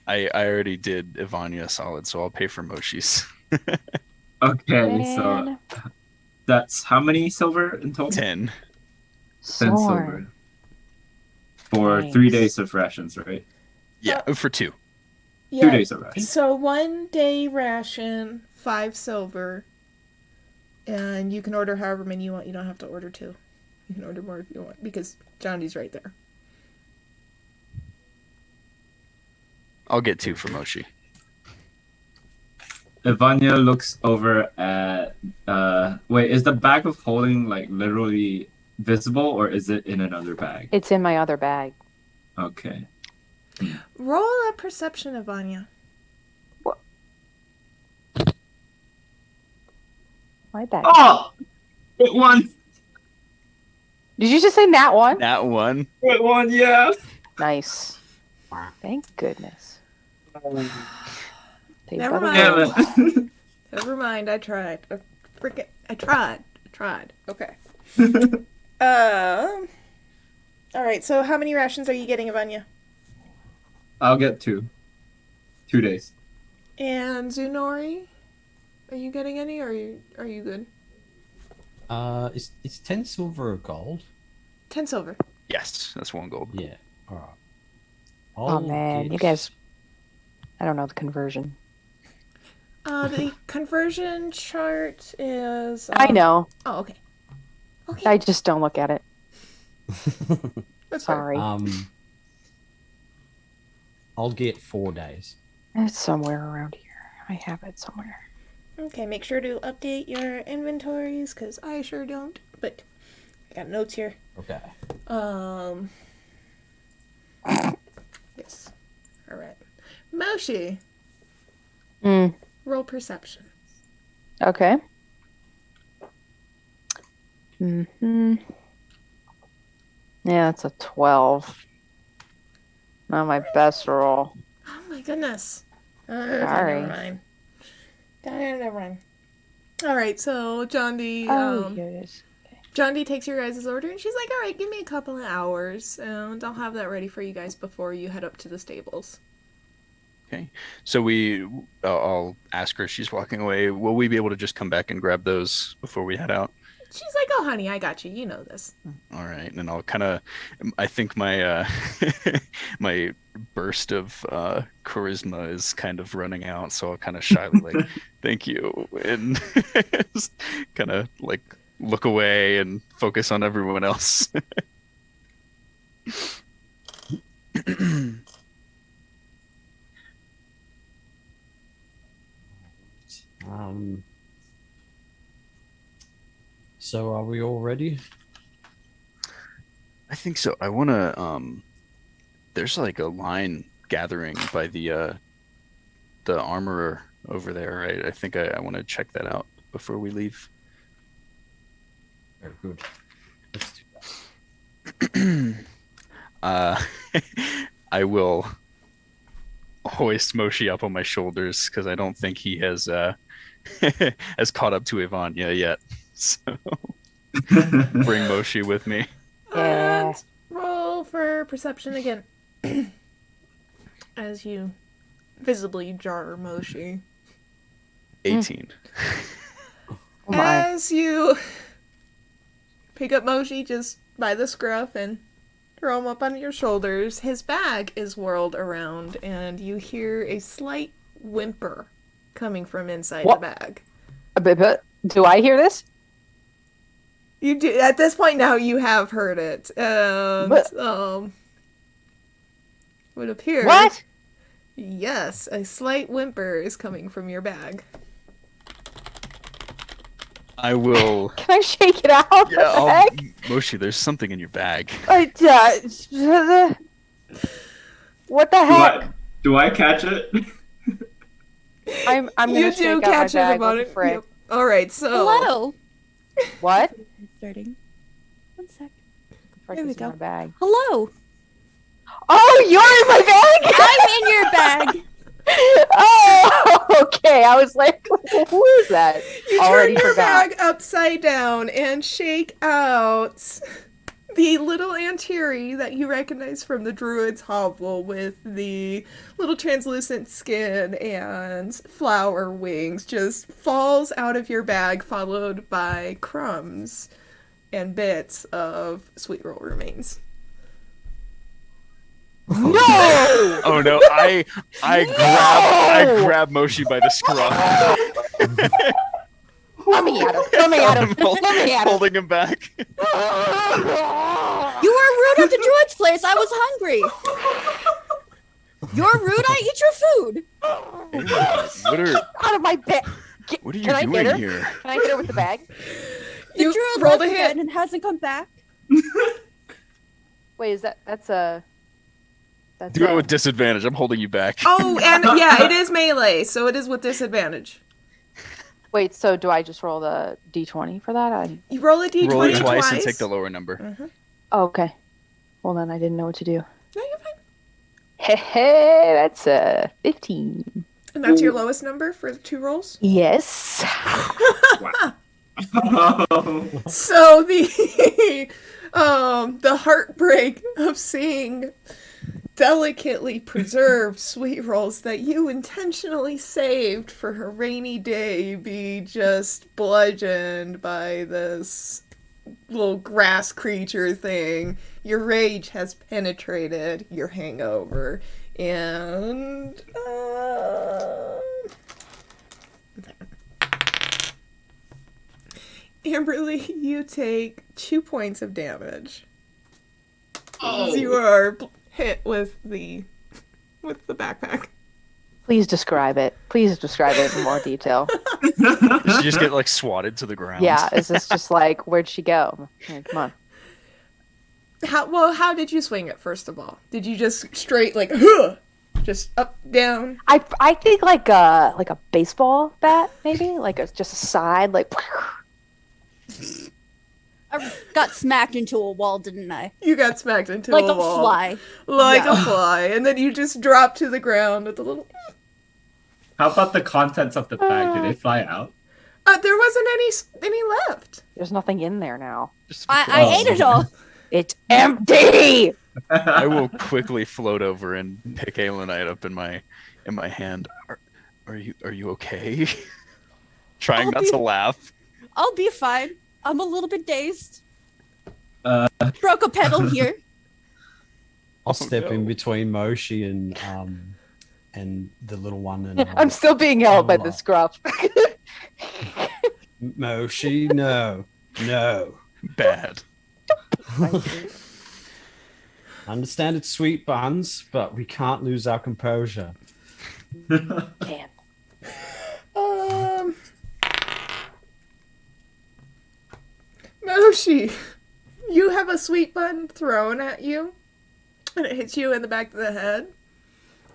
already did Ivania a solid, so I'll pay for Moshi's. Okay, so Man, that's how many silver in total? 10. 10 silver. Soren. For Thanks. 3 days of rations, right? Yeah, for 2. Yeah. 2 days of ration. So 1 day ration, 5 silver, and you can order however many you want. You don't have to order 2. You can order more if you want because Johnny's right there. I'll get 2 for Moshi. Ivania looks over at wait, is the bag of holding like literally visible or is it in another bag? It's in my other bag. Okay. Roll a perception, Ivania. My bag. Oh! It won! Did you just say that one? That one. It won, yeah! Nice. Thank goodness. Saved Never by the mind. world. Damn it. Never mind, I tried. I tried. Okay. Alright, so how many rations are you getting, Ivania? I'll get 2. 2 days. And Zunori? Are you getting any, or are you good? It's 10 silver or gold? 10 silver. Yes, that's 1 gold. Yeah. All right. Oh man, you guys. I don't know the conversion. The conversion chart is... I know. Oh, okay. Okay, I just don't look at it. that's fine. Sorry. I'll get 4 days. It's somewhere around here. I have it somewhere. Okay, make sure to update your inventories, because I sure don't, but I got notes here. Okay. Yes. Alright. Moshi, Mm. roll perception. Okay. Mm-hmm. Yeah, it's a 12. Not my best roll. Oh my goodness. Sorry. Never mind. Never mind. Alright, so John D. Oh, here it is. John D takes your guys' order, and she's like, alright, give me a couple of hours, and I'll have that ready for you guys before you head up to the stables. Okay. So I'll ask her as she's walking away. Will we be able to just come back and grab those before we head out? She's like, oh, honey, I got you. You know this. All right. And I'll kind of, I think my my burst of charisma is kind of running out. So I'll kind of shyly like, thank you. And kind of like look away and focus on everyone else. So are we all ready? I think so. I want to there's like a line gathering by the armorer over there, right? I think I want to check that out before we leave. Very good. Let's do that. I will hoist Moshi up on my shoulders because I don't think he has has caught up to Ivania yet. So bring Moshi with me. Yeah. And roll for perception again. As you visibly jar Moshi. 18. Oh my. As you pick up Moshi just by the scruff and throw him up on your shoulders, his bag is whirled around, and you hear a slight whimper coming from inside What? the bag. But do I hear this? You do at this point now. You have heard it. And, But- would appear. What? Yes, a slight whimper is coming from your bag. I will. Can I shake it out? Yeah, What the heck? Moshi, there's something in your bag. What the heck? Do I catch it? I'm gonna You shake do out catch my it bag. about What the it. frick? Yep. All right, so Hello. What? Starting. 1 sec. Frick There we is in my go. bag. Hello. Oh, you're in my bag. I'm in your bag. Oh, okay. I was like, who is that? you Already turn your forgot. bag upside down and shake out the little Antiri that you recognize from the druid's hovel with the little translucent skin and flower wings just falls out of your bag, followed by crumbs and bits of sweet roll remains. No! Oh no! I grab Moshi by the scruff. Let me at him. Let me at him. I'm Let me at him. holding him back. You were rude at the druid's place. I was hungry. You're rude. I eat your food. What Out of my bed. are you Can I hit her? doing here? Can I hit her with the bag? The You druid rolled left a again hit. and hasn't come back. Wait, that's a... That's Do it with disadvantage. I'm holding you back. Oh, and yeah, it is melee, so it is with disadvantage. Wait, so do I just roll the d20 for that? You roll a d20 Roll it twice. twice and take the lower number. Oh, okay. Well, then I didn't know what to do. No, you're fine. Hey, that's a 15. And that's your lowest number for the 2 rolls? Yes. So the heartbreak of seeing delicately preserved sweet rolls that you intentionally saved for a rainy day be just bludgeoned by this little grass creature thing. Your rage has penetrated your hangover, and Amberly, you take 2 points of damage. As you are hit with the backpack. Please describe it. Please describe it in more detail. Did she just get like swatted to the ground? Yeah, is this just like, where'd she go? Like, come on. How did you swing it, first of all? Did you just straight like, huh, just up, down? I think like a baseball bat, maybe? Like just a side, like... I got smacked into a wall, didn't I? You got smacked into Like a a wall. fly. Like Yeah. a fly. And then you just dropped to the ground with a little... How about the contents of the bag? Did it fly out? There wasn't any left. There's nothing in there now. Just to be I clear, ate it all. It's empty! I will quickly float over and pick Aelinite up in my hand. Are you okay? Trying I'll not be- to laugh. I'll be fine. I'm a little bit dazed. Uh, Broke a pedal here. I'll step no. in between Moshi and the little one. And I'm still being held by the scruff. Moshi, no. Bad. I understand it's sweet buns, but we can't lose our composure. Can't. Moshi, you have a sweet bun thrown at you, and it hits you in the back of the head.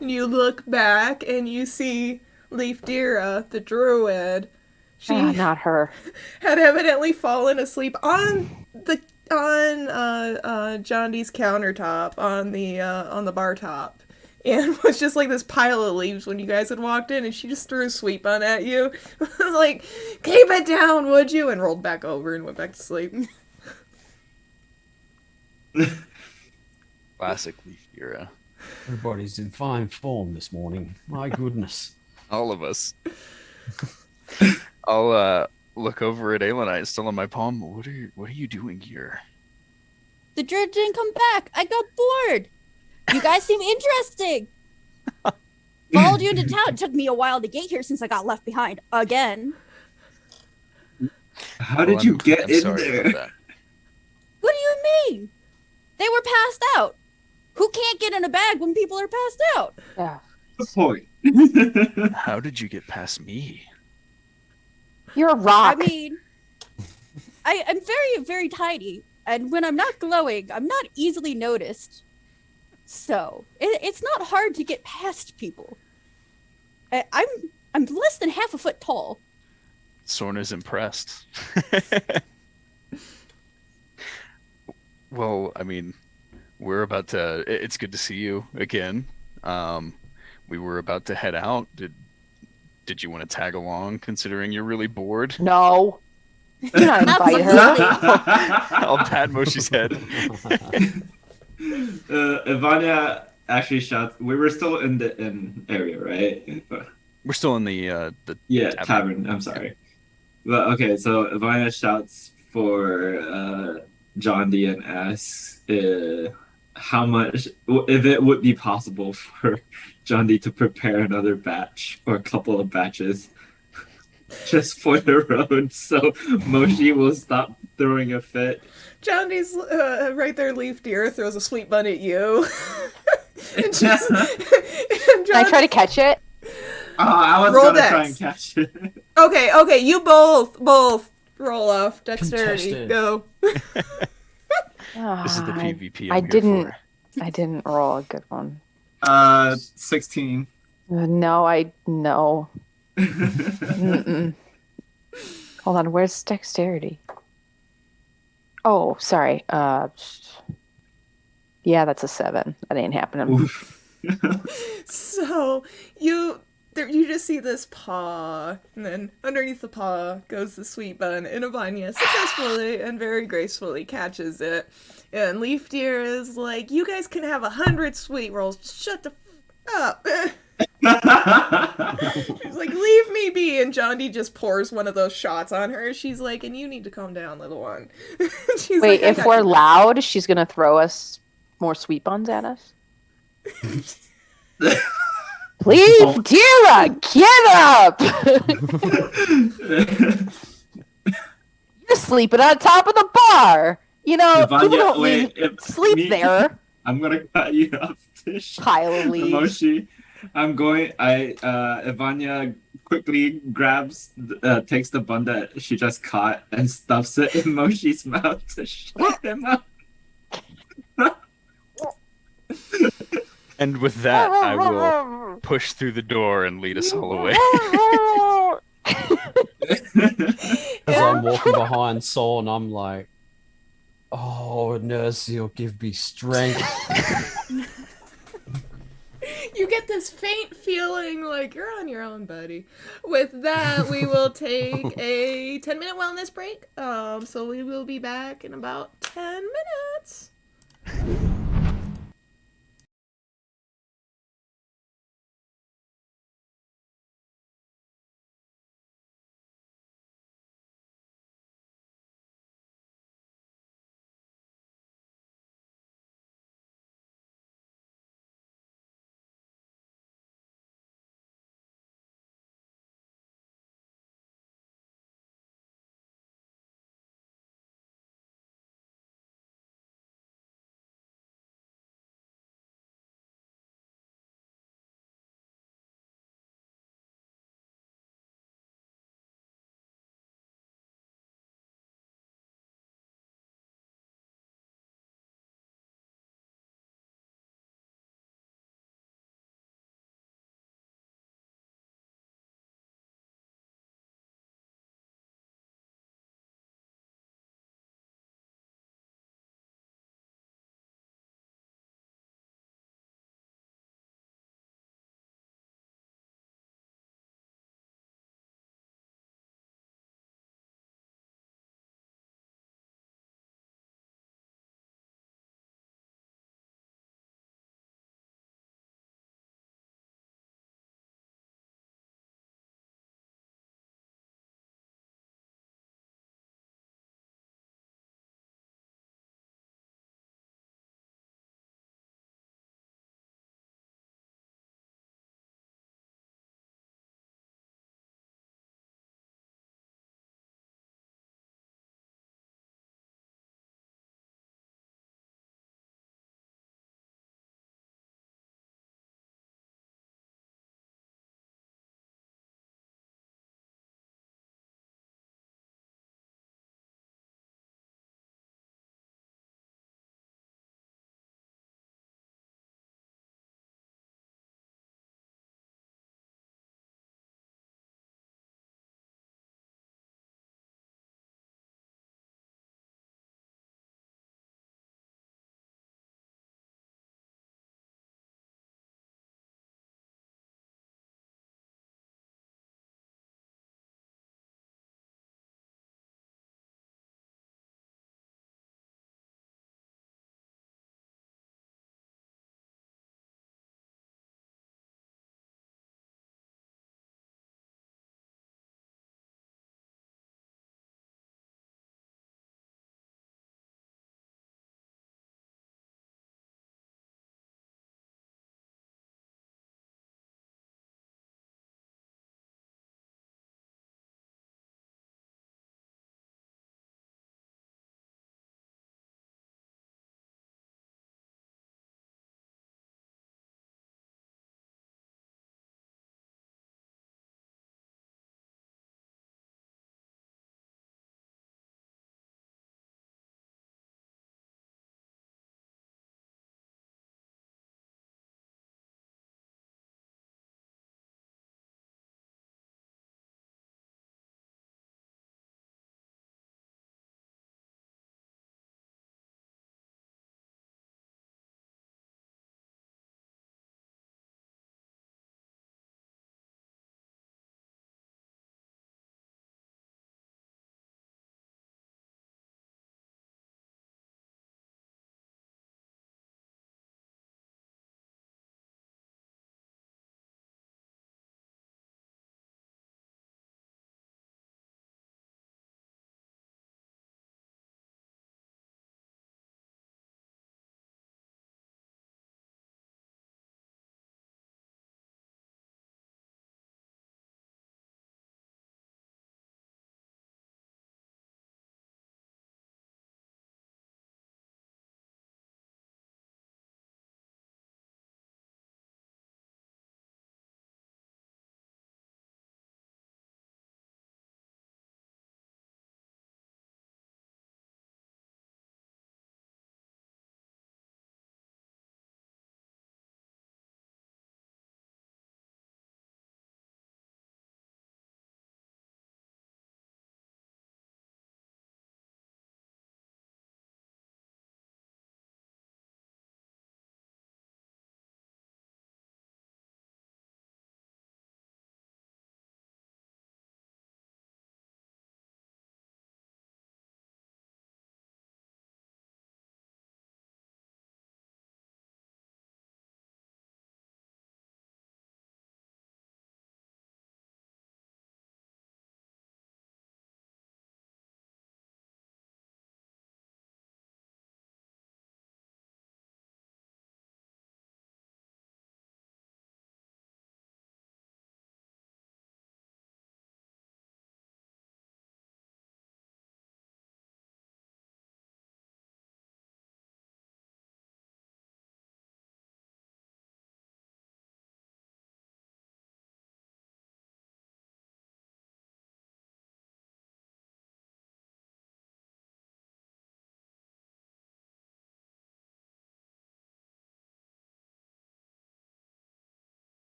And you look back, and you see Leaf Dira, the druid. She Not her. had evidently fallen asleep on John Dee's countertop on the bar top, and was just like this pile of leaves when you guys had walked in, and she just threw a sweet bun at you, like, keep it down, would you? And rolled back over and went back to sleep. Classic Leaf era. Everybody's in fine form this morning. My goodness. All of us. I'll look over at Aelinite, still in my palm. What are you doing here? The druid didn't come back. I got bored. You guys seem interesting. Followed you into town. It took me a while to get here since I got left behind again. How did you get I'm in sorry there? about that. What do you mean? They were passed out. Who can't get in a bag when people are passed out? Yeah. Good point. How did you get past me? You're a I rock. mean, I'm very, very tiny. And when I'm not glowing, I'm not easily noticed. So it's not hard to get past people. I'm less than half a foot tall. Sorna's impressed. Well, I mean, we're about to. It's good to see you again. We were about to head out. Did you want to tag along, considering you're really bored? No. Do not invite her. I'll pat Moshi's head. Ivania actually shouts. We were still in the area, right? We're still in the Yeah, Tavern. tavern. I'm sorry. But okay, so Ivania shouts for John D and asks, how much, if it would be possible for Johnny to prepare another batch or a couple of batches just for the road, so Moshi will stop throwing a fit. Johnny's right there. Leaf Deer throws a sweet bun at you. and she's, and Can I try to catch it? I was Roll gonna try and dex. catch it. Okay, you both roll off dexterity. Contested. Go. This is the I- PvP I I'm here didn't. for. I didn't roll a good one. 16. No. Mm-mm. Hold on, where's dexterity? Oh, sorry. Yeah, that's a 7. That ain't happening. Oof. So you just see this paw, and then underneath the paw goes the sweet bun, and Ivania successfully and very gracefully catches it. And Leaf Deer is like, "You guys can have 100 sweet rolls. Shut the up." She's like, "Leave me be," and Johnny just pours one of those shots on her. She's like, "And you need to calm down, little one." She's Wait, like, "I if got we're you." loud, she's gonna throw us more sweet buns at us? Leaf Deer, get up! You're sleeping on top of the bar. You know, people don't sleep there. I'm gonna cut you off, Tish. Pile of leaves. Moshi, Ivania quickly takes the bun that she just caught and stuffs it in Moshi's mouth to shut him up. And with that, I will push through the door and lead us all away. As I'm walking behind Saul, and I'm like, "Oh, Nercy will give me strength." You get this faint feeling like you're on your own, buddy. With that, we will take a 10-minute wellness break. So we will be back in about 10 minutes.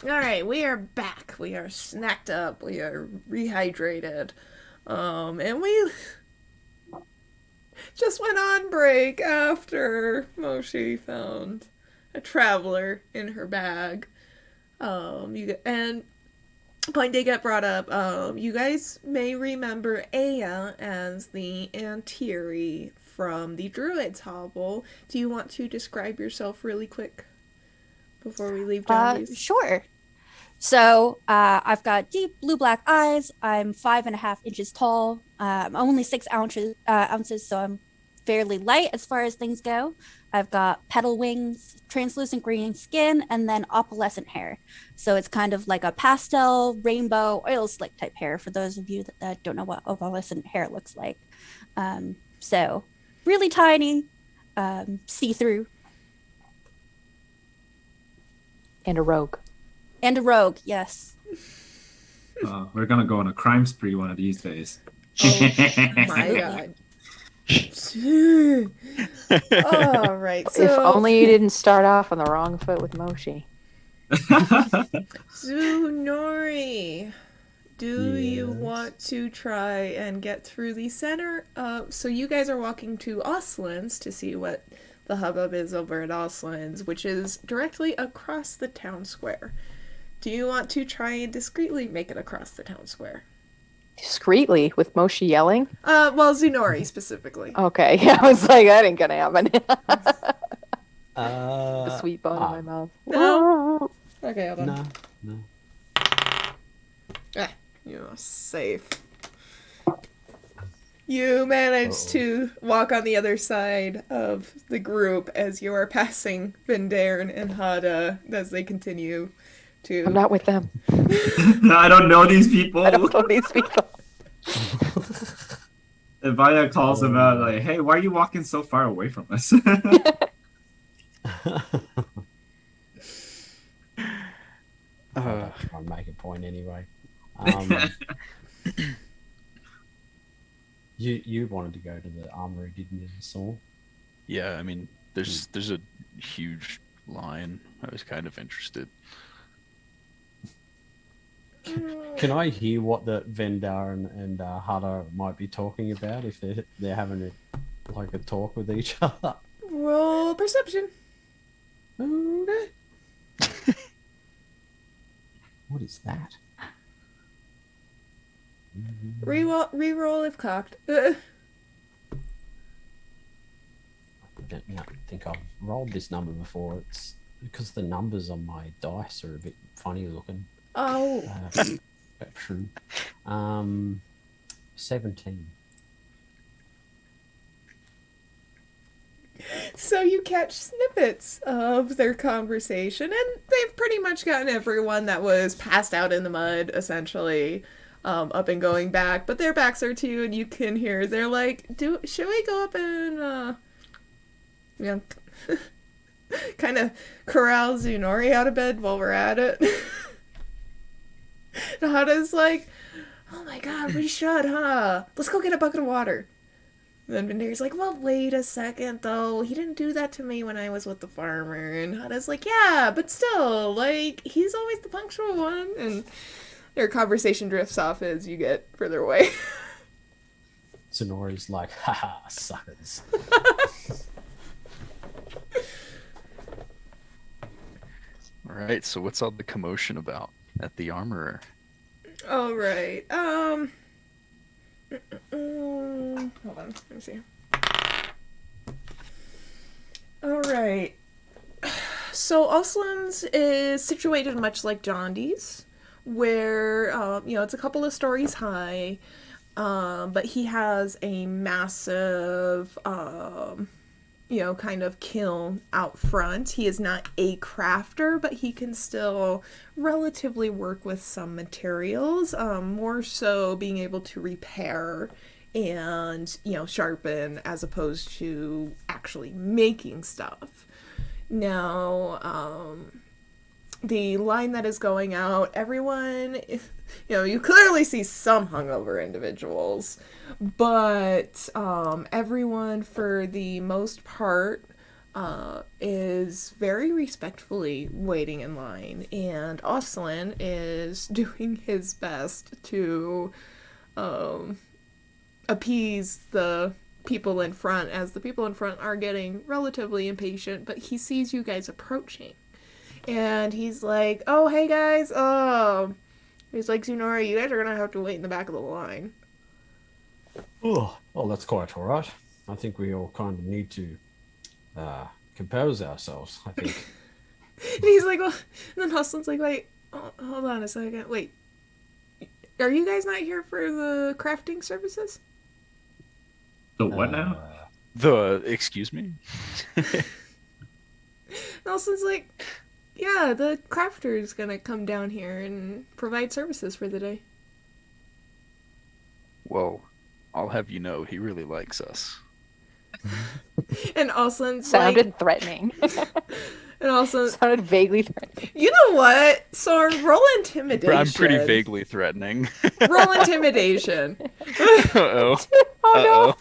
All right, we are back. We are snacked up. We are rehydrated. And we just went on break after Moshi found a traveler in her bag. And point did get brought up. You guys may remember Aya as the Antiri from the Druid's Hovel. Do you want to describe yourself really quick before we leave Johnny's? Sure. So I've got deep blue-black eyes. I'm 5.5 inches tall. I'm only 6 ounces, so I'm fairly light as far as things go. I've got petal wings, translucent green skin, and then opalescent hair. So it's kind of like a pastel, rainbow, oil slick type hair for those of you that don't know what opalescent hair looks like. So really tiny, see-through. And a rogue. And a rogue, yes. We're gonna go on a crime spree one of these days. Oh my god. All right. So If only you didn't start off on the wrong foot with Moshi. Zunori, do you Yes. want to try and get through the center? So you guys are walking to Oslin's to see what the hubbub is over at Oslin's, which is directly across the town square. Do you want to try and discreetly make it across the town square? Discreetly, with Moshi yelling? Well, Zunori specifically. Okay, yeah, I was like, that ain't gonna happen. Uh, The sweet bone in my mouth. No. Okay, hold on. No. You're safe. You managed to walk on the other side of the group as you are passing Vindairn and Hada as they continue to... I'm not with them. I don't know these people. I don't know these people. And Vaya calls him out like, "Hey, why are you walking so far away from us?" I'll make a point anyway. You wanted to go to the armory, didn't you, Saul? Yeah, I mean, there's a huge line. I was kind of interested. Can I hear what the Vendar and Hada might be talking about if they're having a talk with each other? Roll perception. Okay. What is that? Reroll if cocked. I don't think I've rolled this number before. It's because the numbers on my dice are a bit funny looking. Oh. But true. 17. So you catch snippets of their conversation, and they've pretty much gotten everyone that was passed out in the mud, essentially, up and going back. But their backs are to you, and you can hear they're like, should we go up and, kind of corral Zunori out of bed while we're at it? Nahada's like, oh my god, we should, huh? Let's go get a bucket of water. And then Vindair's like, well, wait a second, though. He didn't do that to me when I was with the farmer. And Hada's like, yeah, but still, like, he's always the punctual one. And their conversation drifts off as you get further away. Sonori's like, haha, suckers. All right, so what's all the commotion about at the armorer? All right. Hold on. Let me see. All right. So Oslin's is situated much like Jondy's, where it's a couple of stories high, but he has a massive kind of kiln out front. He is not a crafter, but he can still relatively work with some materials, more so being able to repair and, sharpen as opposed to actually making stuff. Now, the line that is going out, everyone, you clearly see some hungover individuals, but everyone, for the most part, is very respectfully waiting in line, and Oslin is doing his best to appease the people in front, as the people in front are getting relatively impatient, but he sees you guys approaching. And he's like, oh, hey guys, he's like, Zunora, you guys are gonna have to wait in the back of the line. Oh, that's quite all right. I think we all kind of need to compose ourselves, I think. And he's like, well, and then Hustlin's like, wait, hold on a second, wait, are you guys not here for the crafting services? The what now? Excuse me? Nelson's like, yeah, the crafter's gonna come down here and provide services for the day. Well, I'll have you know, he really likes us. And Oslin's Sounded threatening. and also Sounded vaguely threatening. You know what? So roll intimidation. I'm pretty vaguely threatening. Roll intimidation. Uh-oh. Oh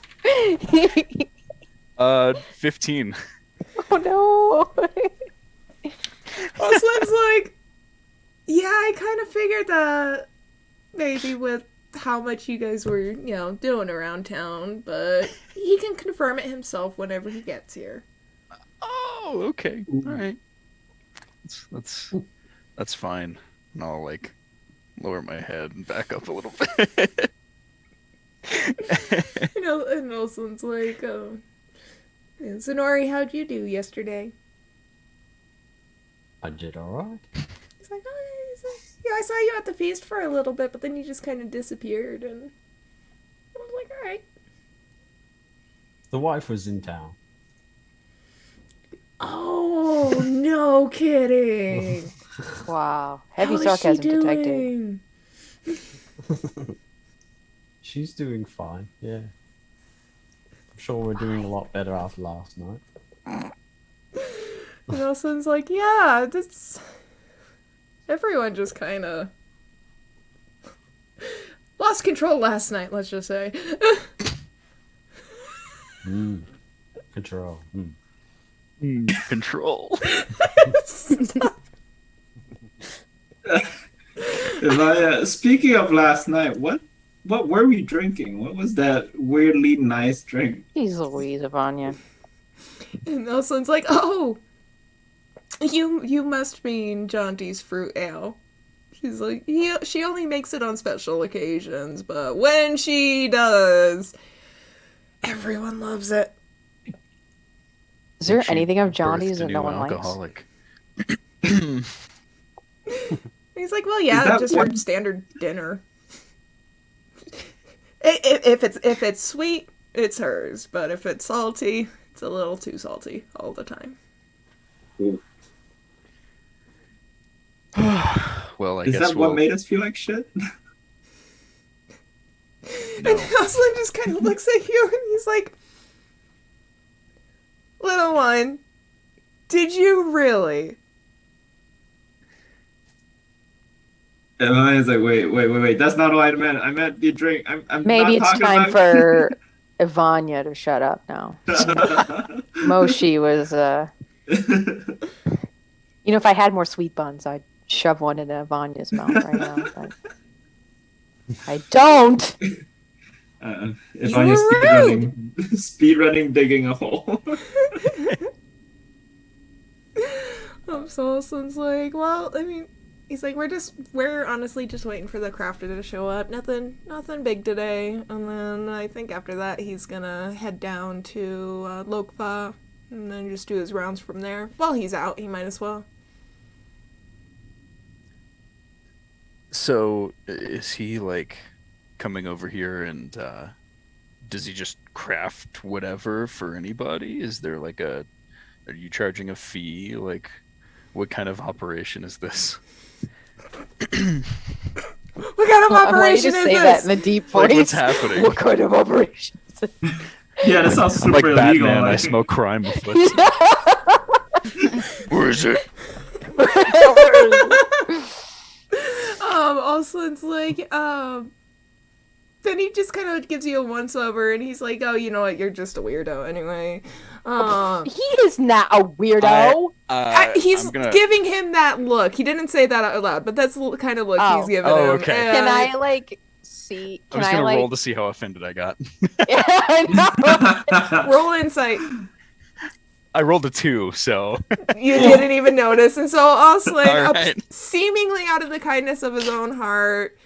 Uh-oh. 15. no. Oh Oslin's like, yeah, I kind of figured that maybe with how much you guys were, doing around town, but he can confirm it himself whenever he gets here. Oh, okay. All right. That's fine. And I'll lower my head and back up a little bit. And Oslin's like, Zenori, how'd you do yesterday? I did all right. He's like, yeah, I saw you at the feast for a little bit, but then you just kind of disappeared, and I was like, all right. The wife was in town. Oh, no kidding. Wow. Heavy How is sarcasm she detected. doing? She's doing fine, yeah. I'm sure we're doing a lot better after last night. Nelson's like, yeah, everyone just kind of lost control last night, let's just say. Control. Control. Speaking of last night, what were we drinking? What was that weirdly nice drink? Jeez Louise, Ivania. And Nelson's like, oh, you must mean Jaunty's fruit ale. She's like, yeah, she only makes it on special occasions, but when she does, everyone loves it. Is there She anything of birthed Johnny's a that no new one likes? alcoholic. He's like, well, yeah, that just what- her standard dinner. If it's sweet, it's hers, but if it's salty, it's a little too salty all the time. Well, I Is guess that we'll... what made us feel like shit? And Jocelyn just kind of looks at you and he's like, little one, did you really? And I was like, wait, that's not what I meant. I meant the drink. I'm Maybe not it's talking time about... for Ivania to shut up now. Moshi was, if I had more sweet buns, I'd shove one into Ivania's mouth right now. But I don't. If I'm speedrunning, digging a hole. So Jocelyn's like, well, I mean, he's like, we're honestly just waiting for the crafter to show up. Nothing big today. And then I think after that he's gonna head down to Lokpa and then just do his rounds from there. While he's out, he might as well. So, is he coming over here and does he just craft whatever for anybody? Is there are you charging a fee? What kind of operation is this? What kind of I want you operation to is say this? that in the deep voice. What's happening? What kind of operation is it? Yeah, that sounds I'm super like illegal. Batman, I like- smell crime afoot. Where is it? Jocelyn's like, then he just kind of gives you a once over, and he's like, oh, you know what, you're just a weirdo anyway. He is not a weirdo. He's I'm gonna... giving him that look. He didn't say that out loud, but that's the kind of look he's giving him. Okay. Can I like see? I was gonna roll to see how offended I got. Yeah, I know. Roll insight. I rolled a 2, so You didn't even notice, and so Oslin, All right. seemingly out of the kindness of his own heart,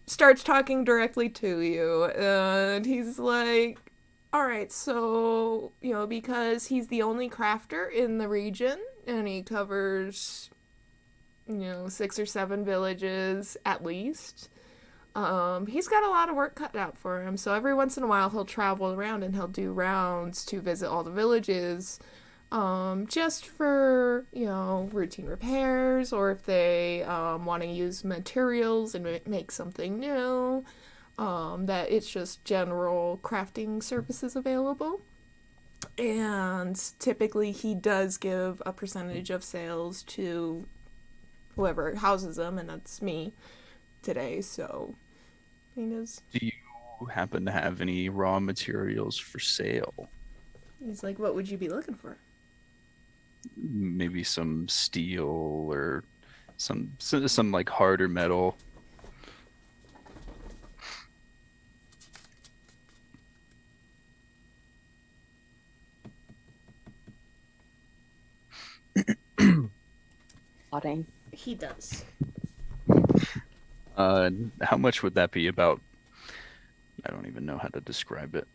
starts talking directly to you, and he's like, all right, so, because he's the only crafter in the region, and he covers, 6 or 7 villages at least, he's got a lot of work cut out for him, so every once in a while he'll travel around and he'll do rounds to visit all the villages, just for, routine repairs, or if they want to use materials and make something new, that it's just general crafting services available. And typically he does give a percentage of sales to whoever houses them, and that's me today, so he does. do you happen to have any raw materials for sale? He's like, what would you be looking for? Maybe some steel or some like harder metal. Plotting. He does. How much would that be? About, I don't even know how to describe it.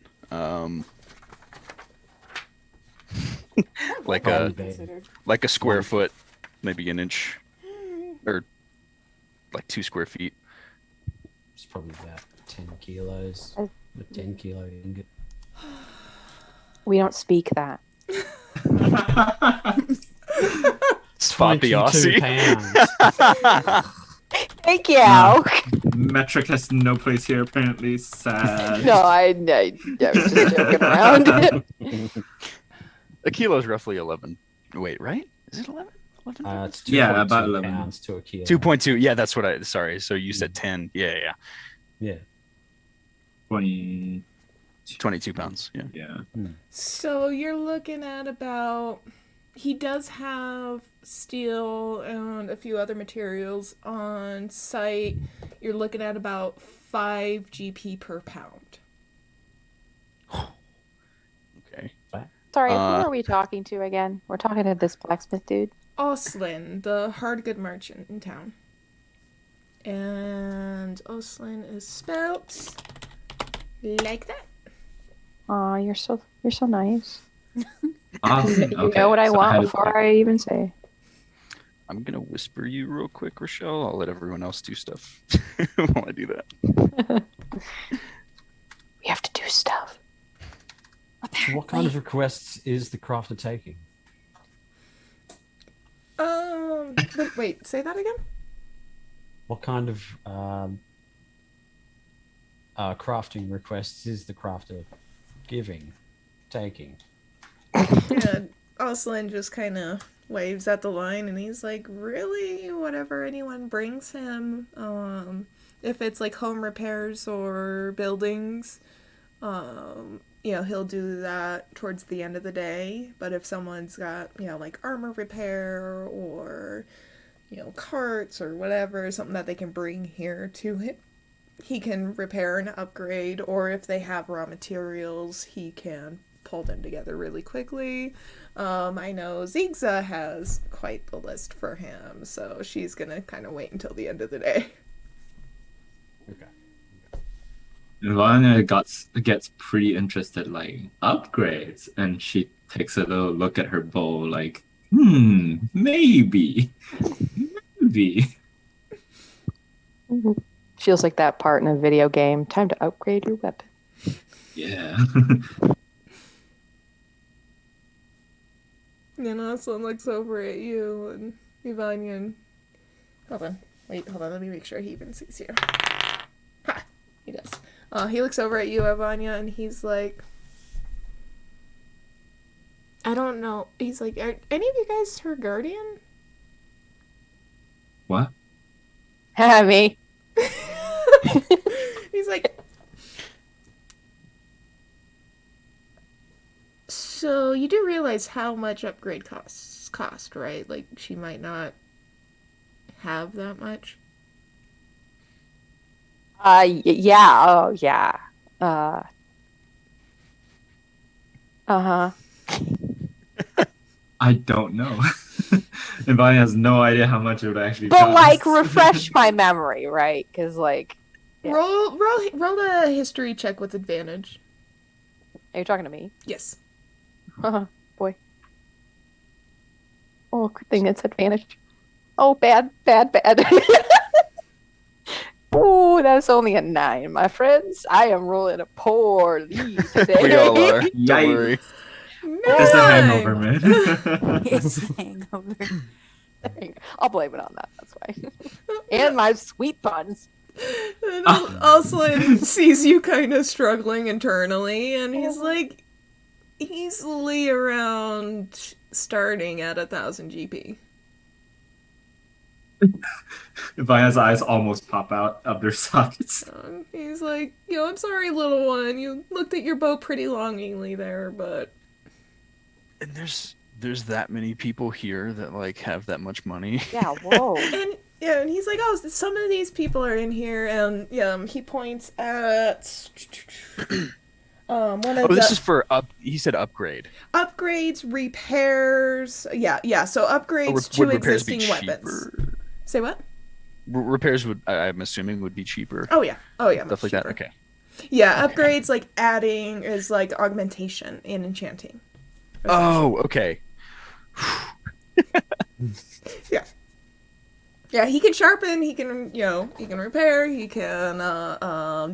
Like a square foot, maybe an inch, or like 2 square feet. It's probably about 10 kilos. A 10 kilo ingot. We don't speak that. Spot the 22 Aussie. pounds. Thank you. Metric has no place here, apparently. Sad. No, I'm just joking around. A kilo is roughly 11. Wait, right? Is it 11? 11? It's 2.2 Yeah, about 11 pounds to a kilo. 2.2. Yeah, that's what I. Sorry. So you said 10. Yeah. Yeah. 20. 22 pounds. Yeah. Yeah. So you're looking at about... He does have steel and a few other materials on site. You're looking at about 5 GP per pound. Okay. Sorry, who are we talking to again? We're talking to this blacksmith dude. Oslin, the hard good merchant in town. And Oslin is spelt like that. Aw, you're so nice. Awesome. You know what I want before I even say. I'm gonna whisper you real quick, Richelle. I'll let everyone else do stuff while I do that. We have to do stuff. So what kind of requests is the crafter taking? Wait, say that again? What kind of crafting requests is the crafter giving, taking? Yeah, Oslin just kind of waves at the line, and he's like, really? Whatever anyone brings him. If it's like home repairs or buildings, he'll do that towards the end of the day. But if someone's got, like armor repair or, carts or whatever, something that they can bring here to him, he can repair and upgrade. Or if they have raw materials, he can pull them together really quickly. I know Zigza has quite the list for him, so she's gonna kind of wait until the end of the day. Okay. Vanya gets pretty interested, like, upgrades, and she takes a little look at her bow, like, maybe. Feels like that part in a video game. Time to upgrade your weapon. Yeah. And Oslin looks over at you and Ivania and... Hold on, let me make sure he even sees you. Ha! He does. He looks over at you, Ivania, and he's like... I don't know. He's like, are any of you guys her guardian? What? Me. He's like... So you do realize how much upgrade cost, right? Like she might not have that much. Yeah. Oh, yeah. Uh-huh. I don't know. And Bonnie has no idea how much it would actually But cost. like, refresh my memory, right? Because like, yeah. Roll a history check with advantage. Are you talking to me? Yes. Boy. Oh, good thing it's advantage. Oh, bad. Oh, that's only a 9, my friends. I am rolling a poor lead today. We all are. Don't Yikes. worry. It's the hangover, man. It's the hangover. I'll blame it on that. That's why. And my sweet puns. And Oslin sees you kind of struggling internally, and he's like, easily around starting at 1,000 GP. Bonnie's eyes almost pop out of their sockets. He's like, I'm sorry, little one. You looked at your bow pretty longingly there, but And there's that many people here that like have that much money. Yeah, whoa. and he's like, oh, some of these people are in here, and he points at one of This is for he said upgrade. upgrades, repairs. Yeah. So upgrades to Would repairs be existing weapons. cheaper? Say what? Repairs I'm assuming would be cheaper. Oh yeah, Stuff much like cheaper. that. Okay. Yeah, upgrades like adding is like augmentation in enchanting. Oh, okay. Yeah, he can sharpen, he can repair, he can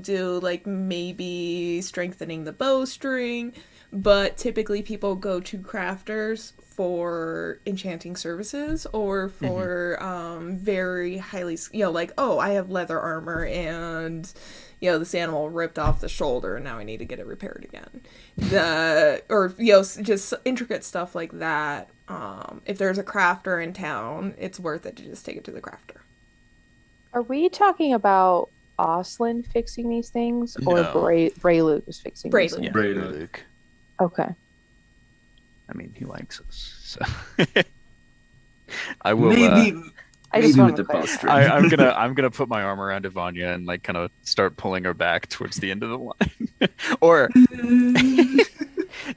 do like maybe strengthening the bowstring, but typically people go to crafters for enchanting services or for very highly, like, oh, I have leather armor and this animal ripped off the shoulder and now I need to get it repaired again. Just intricate stuff like that. If there's a crafter in town, it's worth it to just take it to the crafter. Are we talking about Oslin fixing these things, or No. Brayluke is fixing these Brayluke. things? Yeah, Brayluke. Luke. Okay. I mean, he likes us, so I will. Maybe I just maybe want with to the clarify. bowstring. I'm gonna put my arm around Ivania and like kind of start pulling her back towards the end of the line. Or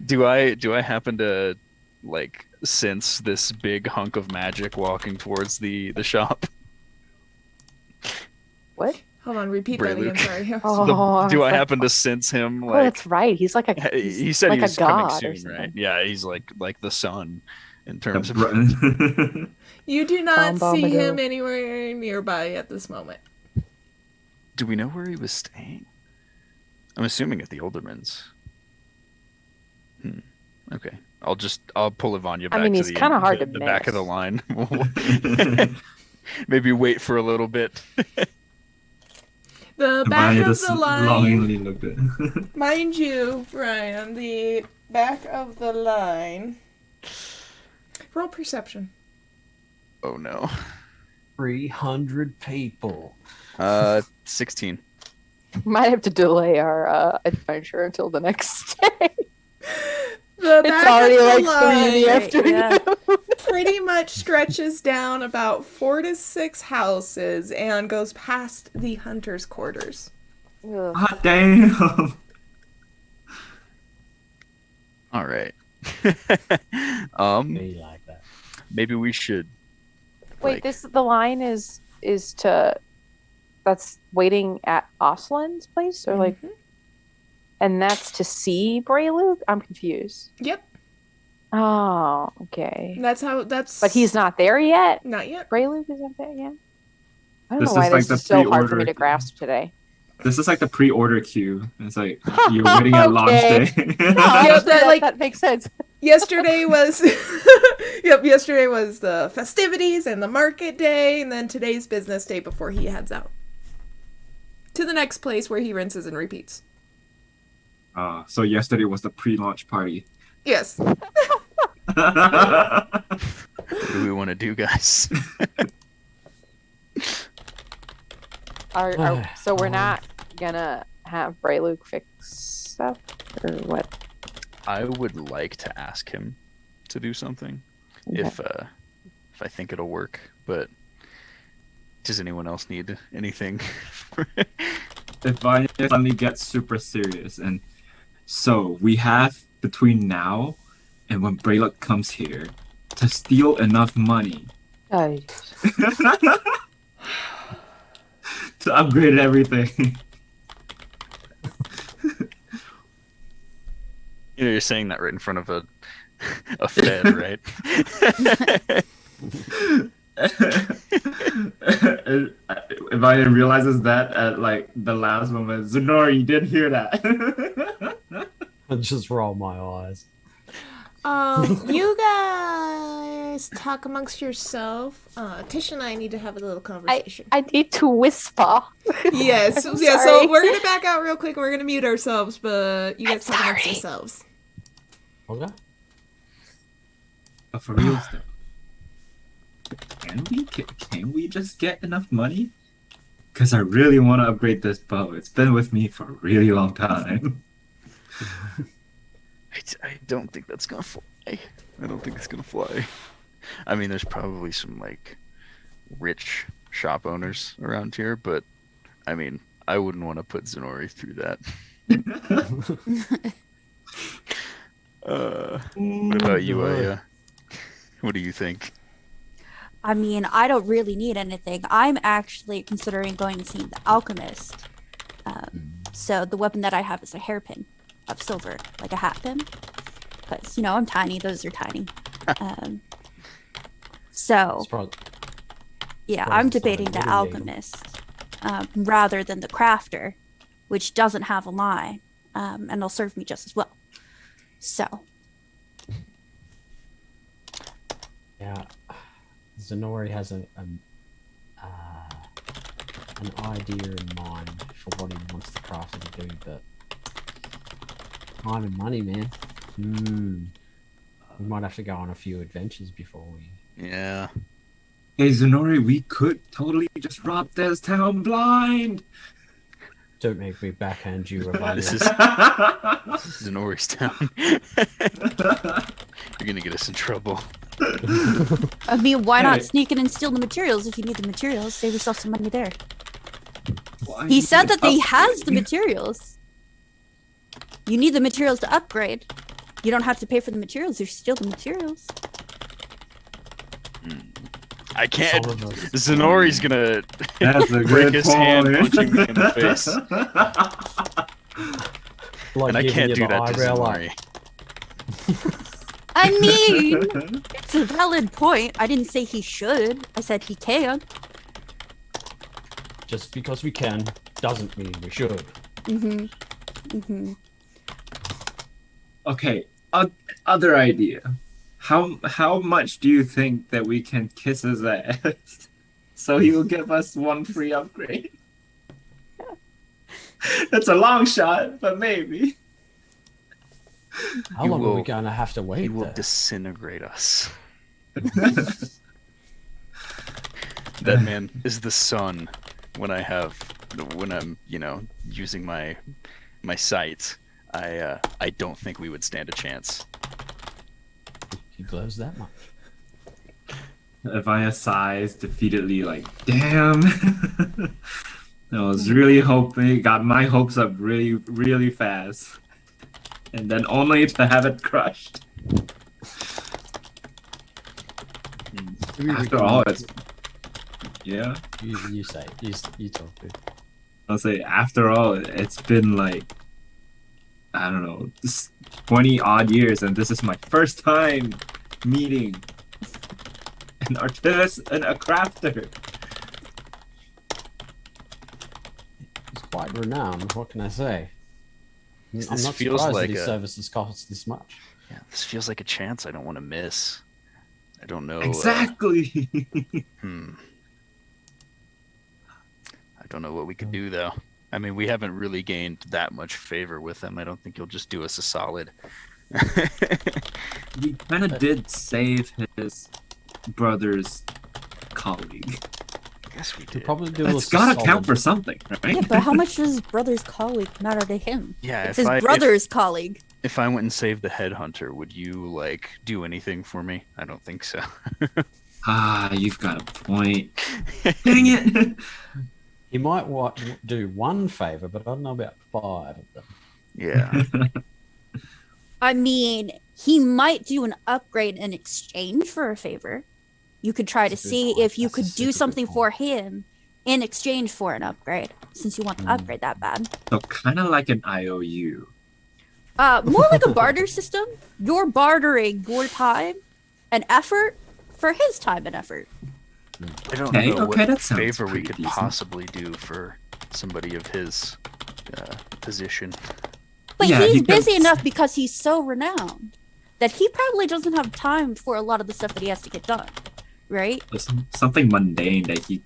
do I happen to like sense this big hunk of magic walking towards the shop? What? Hold on, repeat that again, sorry. Oh, Do I like, happen to sense him oh, like? that's right. He's like a. He said like he was a god coming or soon, right? something. Yeah, he's like the sun in terms of. You do not Tom see him Bombadil. anywhere nearby at this moment. Do we know where he was staying? I'm assuming at the Alderman's. Okay, I'll pull Ivania back. I mean, to he's the kinda end- hard the, to the back of the miss. line. Maybe wait for a little bit. The back Bonnie of just the line, longingly looked at. mind you, Ryan, the back of the line. Roll perception. Oh no. 300 people. 16. Might have to delay our adventure until the next day. The It's back already of the like 3 in the line afternoon. pretty much stretches down about 4 to 6 houses and goes past the hunter's quarters. Ugh. Hot damn. All right. Be like that. Maybe we should. Wait, like, the line is to that's waiting at Oslin's place, or like, and that's to see Brayluke? I'm confused. Yep. Oh, okay. That's But he's not there yet. not yet. Brayluke isn't there yet. I don't This know why is like this the is so hard for me pre-order- to grasp today. This is like the pre-order queue. It's like you're waiting at launch Okay. day. No, Yeah, actually, that, like- that makes sense. Yesterday was yesterday was the festivities and the market day, and then today's business day before he heads out to the next place where he rinses and repeats. So yesterday was the pre-launch party. Yes. what do we want to do, guys? So we're not gonna have Brayluke fix stuff, or what? I would like to ask him to do something if I think it'll work. But does anyone else need anything? If I suddenly get super serious, and so we have between now and when Braylock comes here to steal enough money Oh, to upgrade everything. You're saying that right in front of a Fed, right? If I realizes that at like the last moment, Zenori, you did hear that. I just roll my eyes. You guys talk amongst yourself. Tish and I need to have a little conversation. I need to whisper. Yes, I'm yeah. So sorry. we're gonna back out real quick. And we're gonna mute ourselves, but you guys I'm talk amongst sorry. yourselves. Okay. But for real though, can we just get enough money? Because I really want to upgrade this bow. It's been with me for a really long time. I don't think that's gonna fly. I don't think it's gonna fly. I mean, there's probably some like rich shop owners around here, but I mean, I wouldn't want to put Zenori through that. What about you, Aya? What do you think? I mean, I don't really need anything. I'm actually considering going and seeing the alchemist. So the weapon that I have is a hairpin of silver, like a hat pin. Because, I'm tiny. Those are tiny. So, It's probably, yeah, well, I'm it's not debating a the video game. alchemist rather than the crafter, which doesn't have a line, and it'll serve me just as well. So, yeah, Zenori has an idea in mind for what he wants the crafter to do, but time and money, man. We might have to go on a few adventures before we. Yeah. Hey Zenori, we could totally just rob this town blind. Don't make me backhand you, Ravana. This is Zenori's town. You're gonna get us in trouble. I mean, why not Hey. sneak in and steal the materials if you need the materials? Save yourself some money there. Why He you said need that he upgrade? has the materials. You need the materials to upgrade. You don't have to pay for the materials. You steal the materials. I can't. Some of us- Zenori's gonna That's a break good his hand point. punching me in the face. Like And I giving can't you do the that to eyebrow, Zenori. I mean, it's a valid point. I didn't say he should. I said he can. Just because we can doesn't mean we should. Okay, other idea. How much do you think that we can kiss his ass so he will give us one free upgrade? That's a long shot, but maybe. How He long are we will- going to have to wait He will there? disintegrate us. That man is the sun when I'm, using my sight. I don't think we would stand a chance. He glows that much. Avaya sighs defeatedly, like, damn. I was really hoping, got my hopes up really, really fast. And then only to have it crushed. Maybe we After can- all, it's. Yeah. You say it. You talk, dude. I'll say, after all, it's been like, I don't know, 20 odd years, and this is my first time meeting an artist and a crafter. He's quite renowned. What can I say? I'm This not feels surprised like that his a- services cost this much. Yeah, this feels like a chance I don't want to miss. I don't know. Exactly. I don't know what we could do though. I mean, we haven't really gained that much favor with him. I don't think he'll just do us a solid. We kind of did save his brother's colleague. I guess we He'll did. probably do That's us a gotta solid. count for something, right? Yeah, but how much does his brother's colleague matter to him? Yeah, It's if his I- if- brother's colleague. if I went and saved the headhunter, would you like do anything for me? I don't think so. You've got a point. Dang it! He might do one favor, but I don't know about 5 of them. Yeah. I mean, he might do an upgrade in exchange for a favor. You could try That's to a good see point. if you That's a could super do good something point. for him in exchange for an upgrade, since you want the upgrade that bad. So kind of like an IOU. More like a barter system. You're bartering your time and effort for his time and effort. I don't Okay, know okay, what that sounds favor we pretty could decent. possibly do for somebody of his position. But Yeah, he's he busy could- enough because he's so renowned that he probably doesn't have time for a lot of the stuff that he has to get done, right? Something mundane that he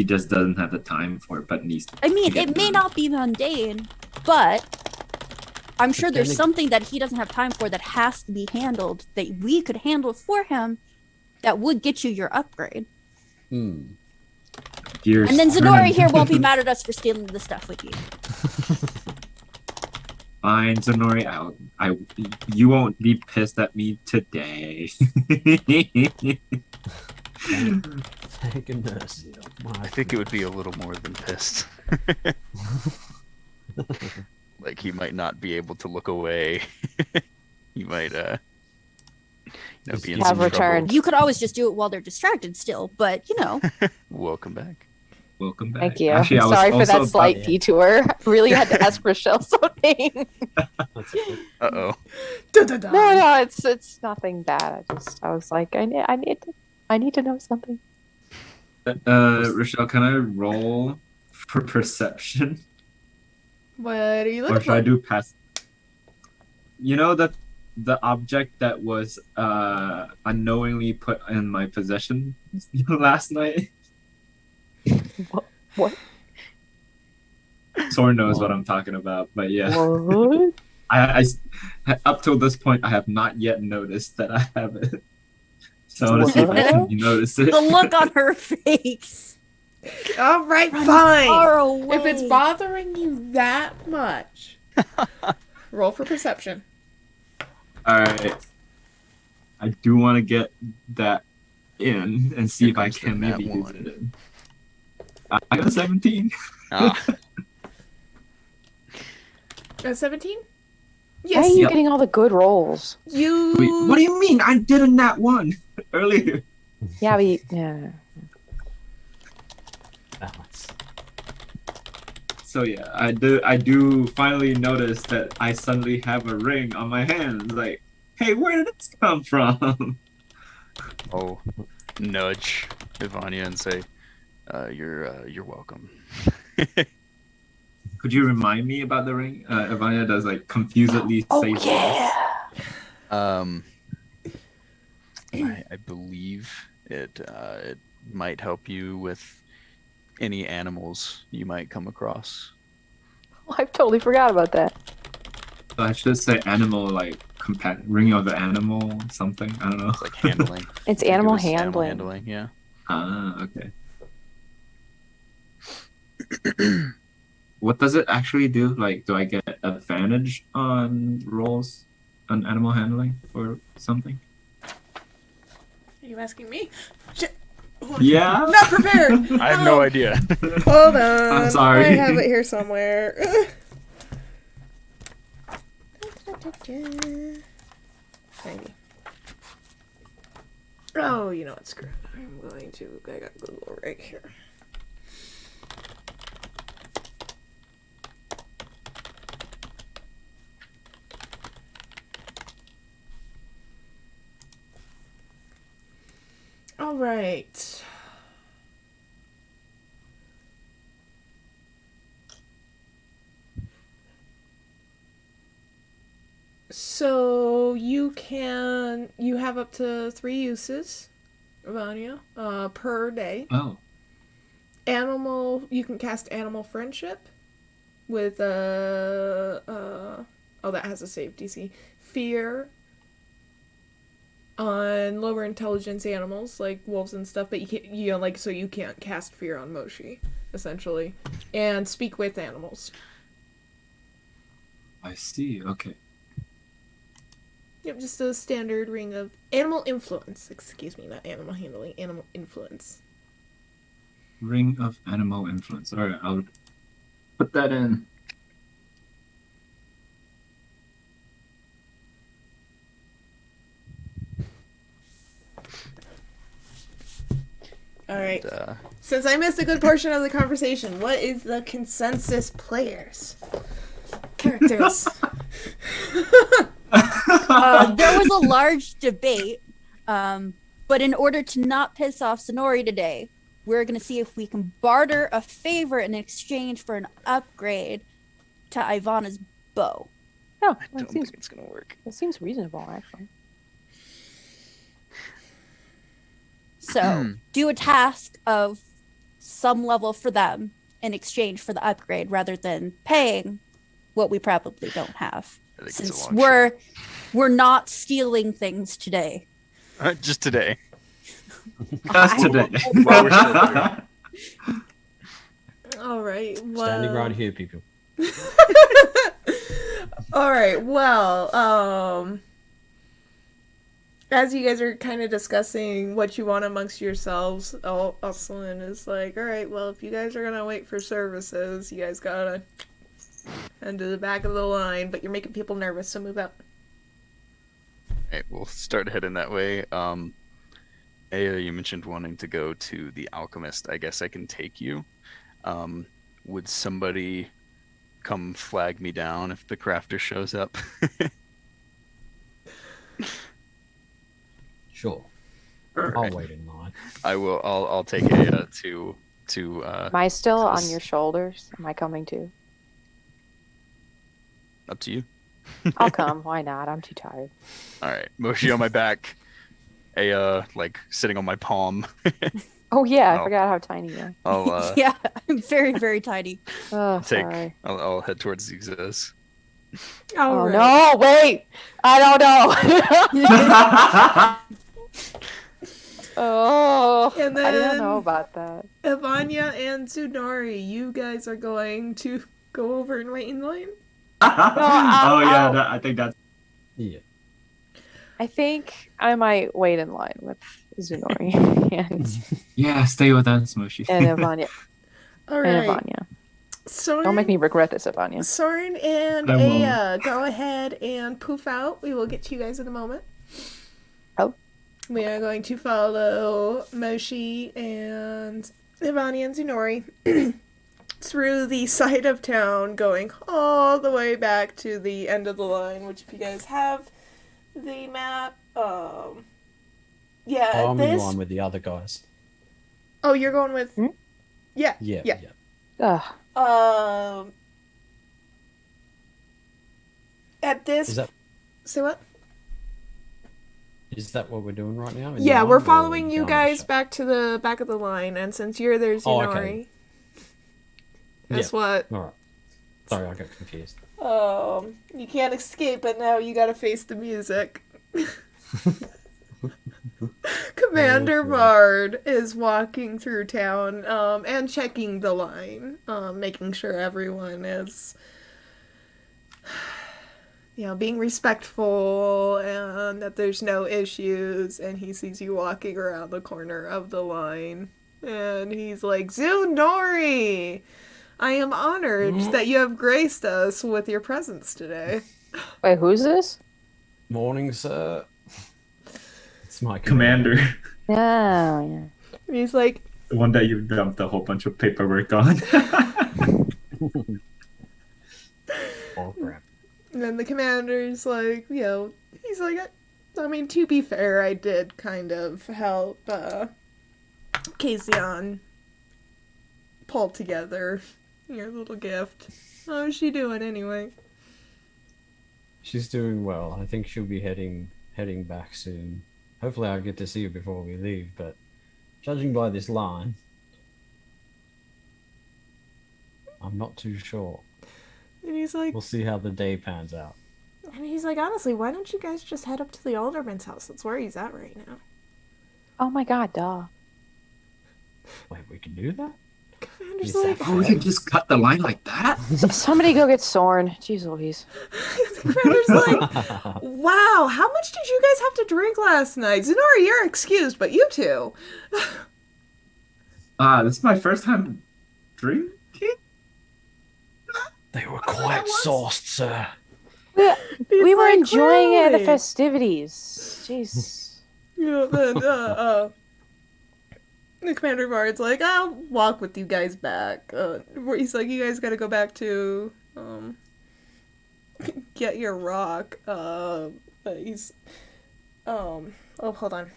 just doesn't have the time for, but needs. I mean, to get it may done. not be mundane, but I'm sure But there's then something that he doesn't have time for that has to be handled that we could handle for him that would get you your upgrade. Gears And then turning. Zenori here won't be mad at us for stealing the stuff with you. Fine, Zenori. You won't be pissed at me today. Take a mercy on my I think it would be a little more than pissed. Like he might not be able to look away. He might be in Have some returned. trouble. You could always just do it while they're distracted still, but you know. Welcome back. Welcome back. Thank you. Actually, I was Sorry for also that slight about- detour. Really had to ask Richelle something. That's it. Uh-oh. Da-da-da. No, it's nothing bad. I was like, I need to know something. Richelle, can I roll for perception? What are you Or looking should I for? do pass? You know that the object that was unknowingly put in my possession last night? What? Soren knows what I'm talking about, but yeah. What? I up till this point I have not yet noticed that I have it. So I want to see if I can notice it. The look on her face. All right, Run fine. far away. If it's bothering you that much, roll for perception. Alright. I do want to get that in and see Here if I comes the can nat maybe use one. it. I got a 17. Ah, 17? Why Yes, are you Yep. getting all the good rolls? you. Wait, what do you mean? I did a nat 1 earlier. Yeah, yeah. Balance. So yeah, I do finally notice that I suddenly have a ring on my hand. Like, hey, where did this come from? I'll nudge Ivania and say, you're welcome. Could you remind me about the ring? Ivania does like confusedly Oh say yeah. I believe it might help you with any animals you might come across. I totally forgot about that. I should say animal, like ring of the animal, something. I don't know. It's like handling. It's I think it animal was handling. handling, yeah. Okay. What does it actually do? Like, do I get advantage on rolls on animal handling or something? Are you asking me? Shit. Yeah. Not prepared. I have no idea. Hold on. I'm sorry. I have it here somewhere. Maybe. Oh, you know what? Screw it. I'm going to. I got Google right here. All right. So you have up to 3 uses, Vanya, per day. Oh. You can cast animal friendship with that has a save DC. Fear on lower intelligence animals like wolves and stuff, but you can't cast fear on Moshi, essentially. And speak with animals. I see. Okay. Yep, just a standard ring of animal influence. Excuse me, not animal handling, animal influence. Ring of animal influence. All right, I'll put that in. All right. And, Since I missed a good portion of the conversation, what is the consensus players? Characters. There was a large debate, but in order to not piss off Sonori today, we're going to see if we can barter a favor in exchange for an upgrade to Ivana's bow. Oh, I don't think it's gonna work. it seems reasonable, actually. So do a task of some level for them in exchange for the upgrade rather than paying what we probably don't have. I think it's a Since long we're not stealing things today. shot. Just today. Just today. While we're still here. All right. Well. Standing right here, people. All right. Well, as you guys are kind of discussing what you want amongst yourselves, Uslan is like, all right, well, if you guys are going to wait for services, you guys got to head to the back of the line, but you're making people nervous, so move out. Alright, we'll start heading that way. Aya, you mentioned wanting to go to the alchemist. I guess I can take you. Would somebody come flag me down if the crafter shows up? Sure. Alright. I'll wait in line. I will. I'll take Aya to. Am I still on this- your shoulders? Am I coming too? Up to you. I'll come. Why not? I'm too tired. All right, Moshi on my back. Aya like sitting on my palm. Oh yeah, I No. forgot how tiny you are. I'll Yeah, I'm very, very tiny. Oh, take. sorry. I'll head towards the Exos. All Oh right. no! Wait, I don't know. Oh, And I then don't know about that. Ivania and Tsunori, you guys are going to go over and wait in line? Oh yeah, I think that's. Yeah. I think I might wait in line with Zunori and Yeah, stay with us, Moshi. Ivania. All And right. Ivania. Soren, Don't make me regret this, Ivania. Soren and I won't. Aya, go ahead and poof out. We will get to you guys in a moment. Oh. We are going to follow Moshi and Ivani and Zunori through the side of town, going all the way back to the end of the line, which if you guys have the map, yeah, Oh, I'm in this... line with the other guys. Oh, you're going with... Hmm? Yeah, Yeah. yeah. Ugh. At this... Is that Say what? what we're doing right now? In Yeah, line, we're or following you down the guys shop? back to the back of the line, and since you're there, Oh, Zunori, okay. guess what? All right. Sorry, I got confused. You can't escape it now. You gotta face the music. Commander Okay. Bard is walking through town, and checking the line, making sure everyone is, being respectful and that there's no issues, and he sees you walking around the corner of the line, and he's like, Zunori! I am honored that you have graced us with your presence today. Wait, who's this? Morning, sir. It's my Commander, Oh, yeah. And he's like, the one that you've dumped a whole bunch of paperwork on. Oh, crap. and then the commander's like, he's like, I mean, to be fair, I did kind of help, Kazian pull together your little gift. How's she doing anyway? She's doing well. I think she'll be heading back soon. Hopefully I'll get to see her before we leave, but judging by this line, I'm not too sure. And he's like, We'll see how the day pans out. honestly, why don't you guys just head up to the alderman's house? That's where he's at right now. Oh my god, duh. Wait, we can do that? Commander's Is like, that Oh, we can just cut the line like that? Somebody go get Soren. Jeez Louise. Commander's like, wow, how much did you guys have to drink last night? Zenora, you're excused, but you two. This is my first time drinking. They were quite sauced, sir. We were like, enjoying it at the clearly. festivities. Jeez. Yeah, then, the Commander Bard's like, I'll walk with you guys back. He's like, you guys gotta go back to, get your rock. But he's, oh, hold on.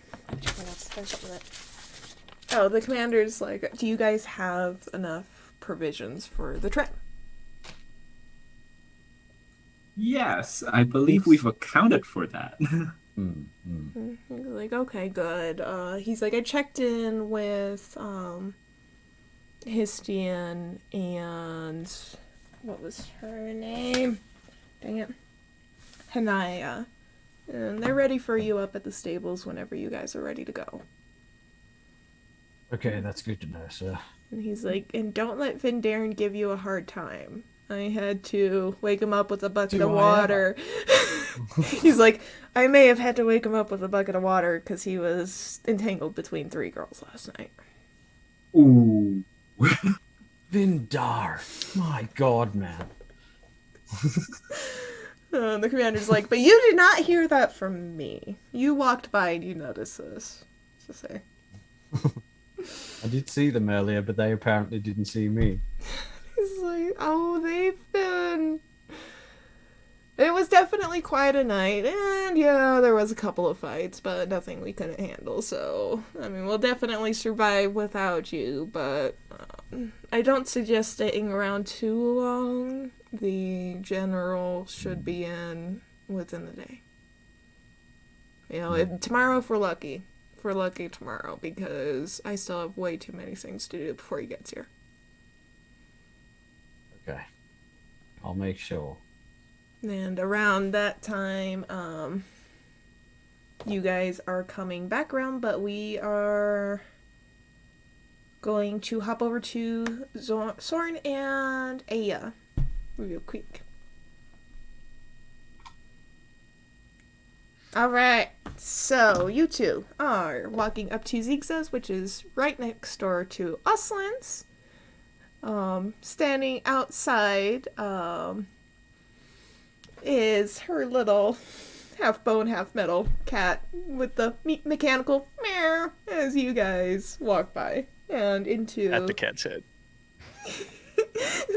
Oh, the Commander's like, do you guys have enough provisions for the trip? Yes, I believe we've accounted for that. He's like, okay, good. He's like, I checked in with, Histian and, what was her name? Dang it. Hanaya. And they're ready for you up at the stables whenever you guys are ready to go. Okay, that's good to know, sir. And he's like, and don't let Vindaren give you a hard time. I had to wake him up with a bucket of water. He's like, I may have had to wake him up with a bucket of water because he was entangled between 3 girls last night. Ooh. Vindar. My god, man. The Commander's like, but you did not hear that from me. You walked by and you noticed this. To say. I did see them earlier, but they apparently didn't see me. He's like, oh, they've been... It was definitely quite a night, and yeah, there was a couple of fights, but nothing we couldn't handle, so, I mean, we'll definitely survive without you, but I don't suggest staying around too long. The general should be in within the day. You know, tomorrow if we're lucky. If we're lucky tomorrow, because I still have way too many things to do before he gets here. Okay. I'll make sure. And around that time, you guys are coming back around, but we are going to hop over to Soren and Aya real quick. Alright, so you two are walking up to Zigza's, which is right next door to Uslin's. Standing outside, is her little half bone, half metal cat with the mechanical meow as you guys walk by and into... At the cat's head.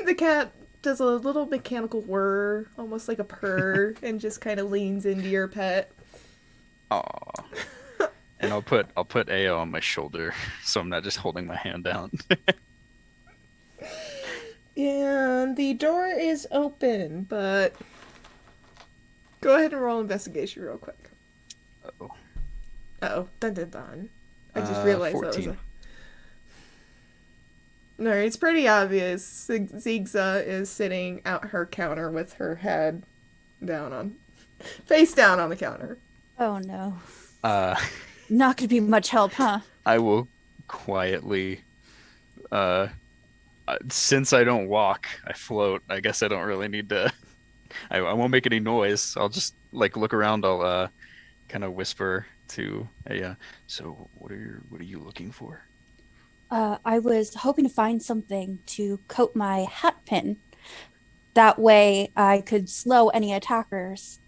The cat does a little mechanical whir, almost like a purr, and just kind of leans into your pet. Aw. And I'll put AO on my shoulder, so I'm not just holding my hand down. And the door is open, but go ahead and roll investigation real quick. Uh-oh. Uh-oh. Dun dun dun. I just realized 14. that was a... No, it's pretty obvious. Zigza is sitting at her counter with her head down on... face down on the counter. Oh no. Uh, Not gonna be much help, huh? I will quietly... since I don't walk, I float. I guess I don't really need to... I won't make any noise. I'll just, like, look around. I'll kind of whisper to Aya. So, what are you looking for? I was hoping to find something to coat my hat pin. That way I could slow any attackers,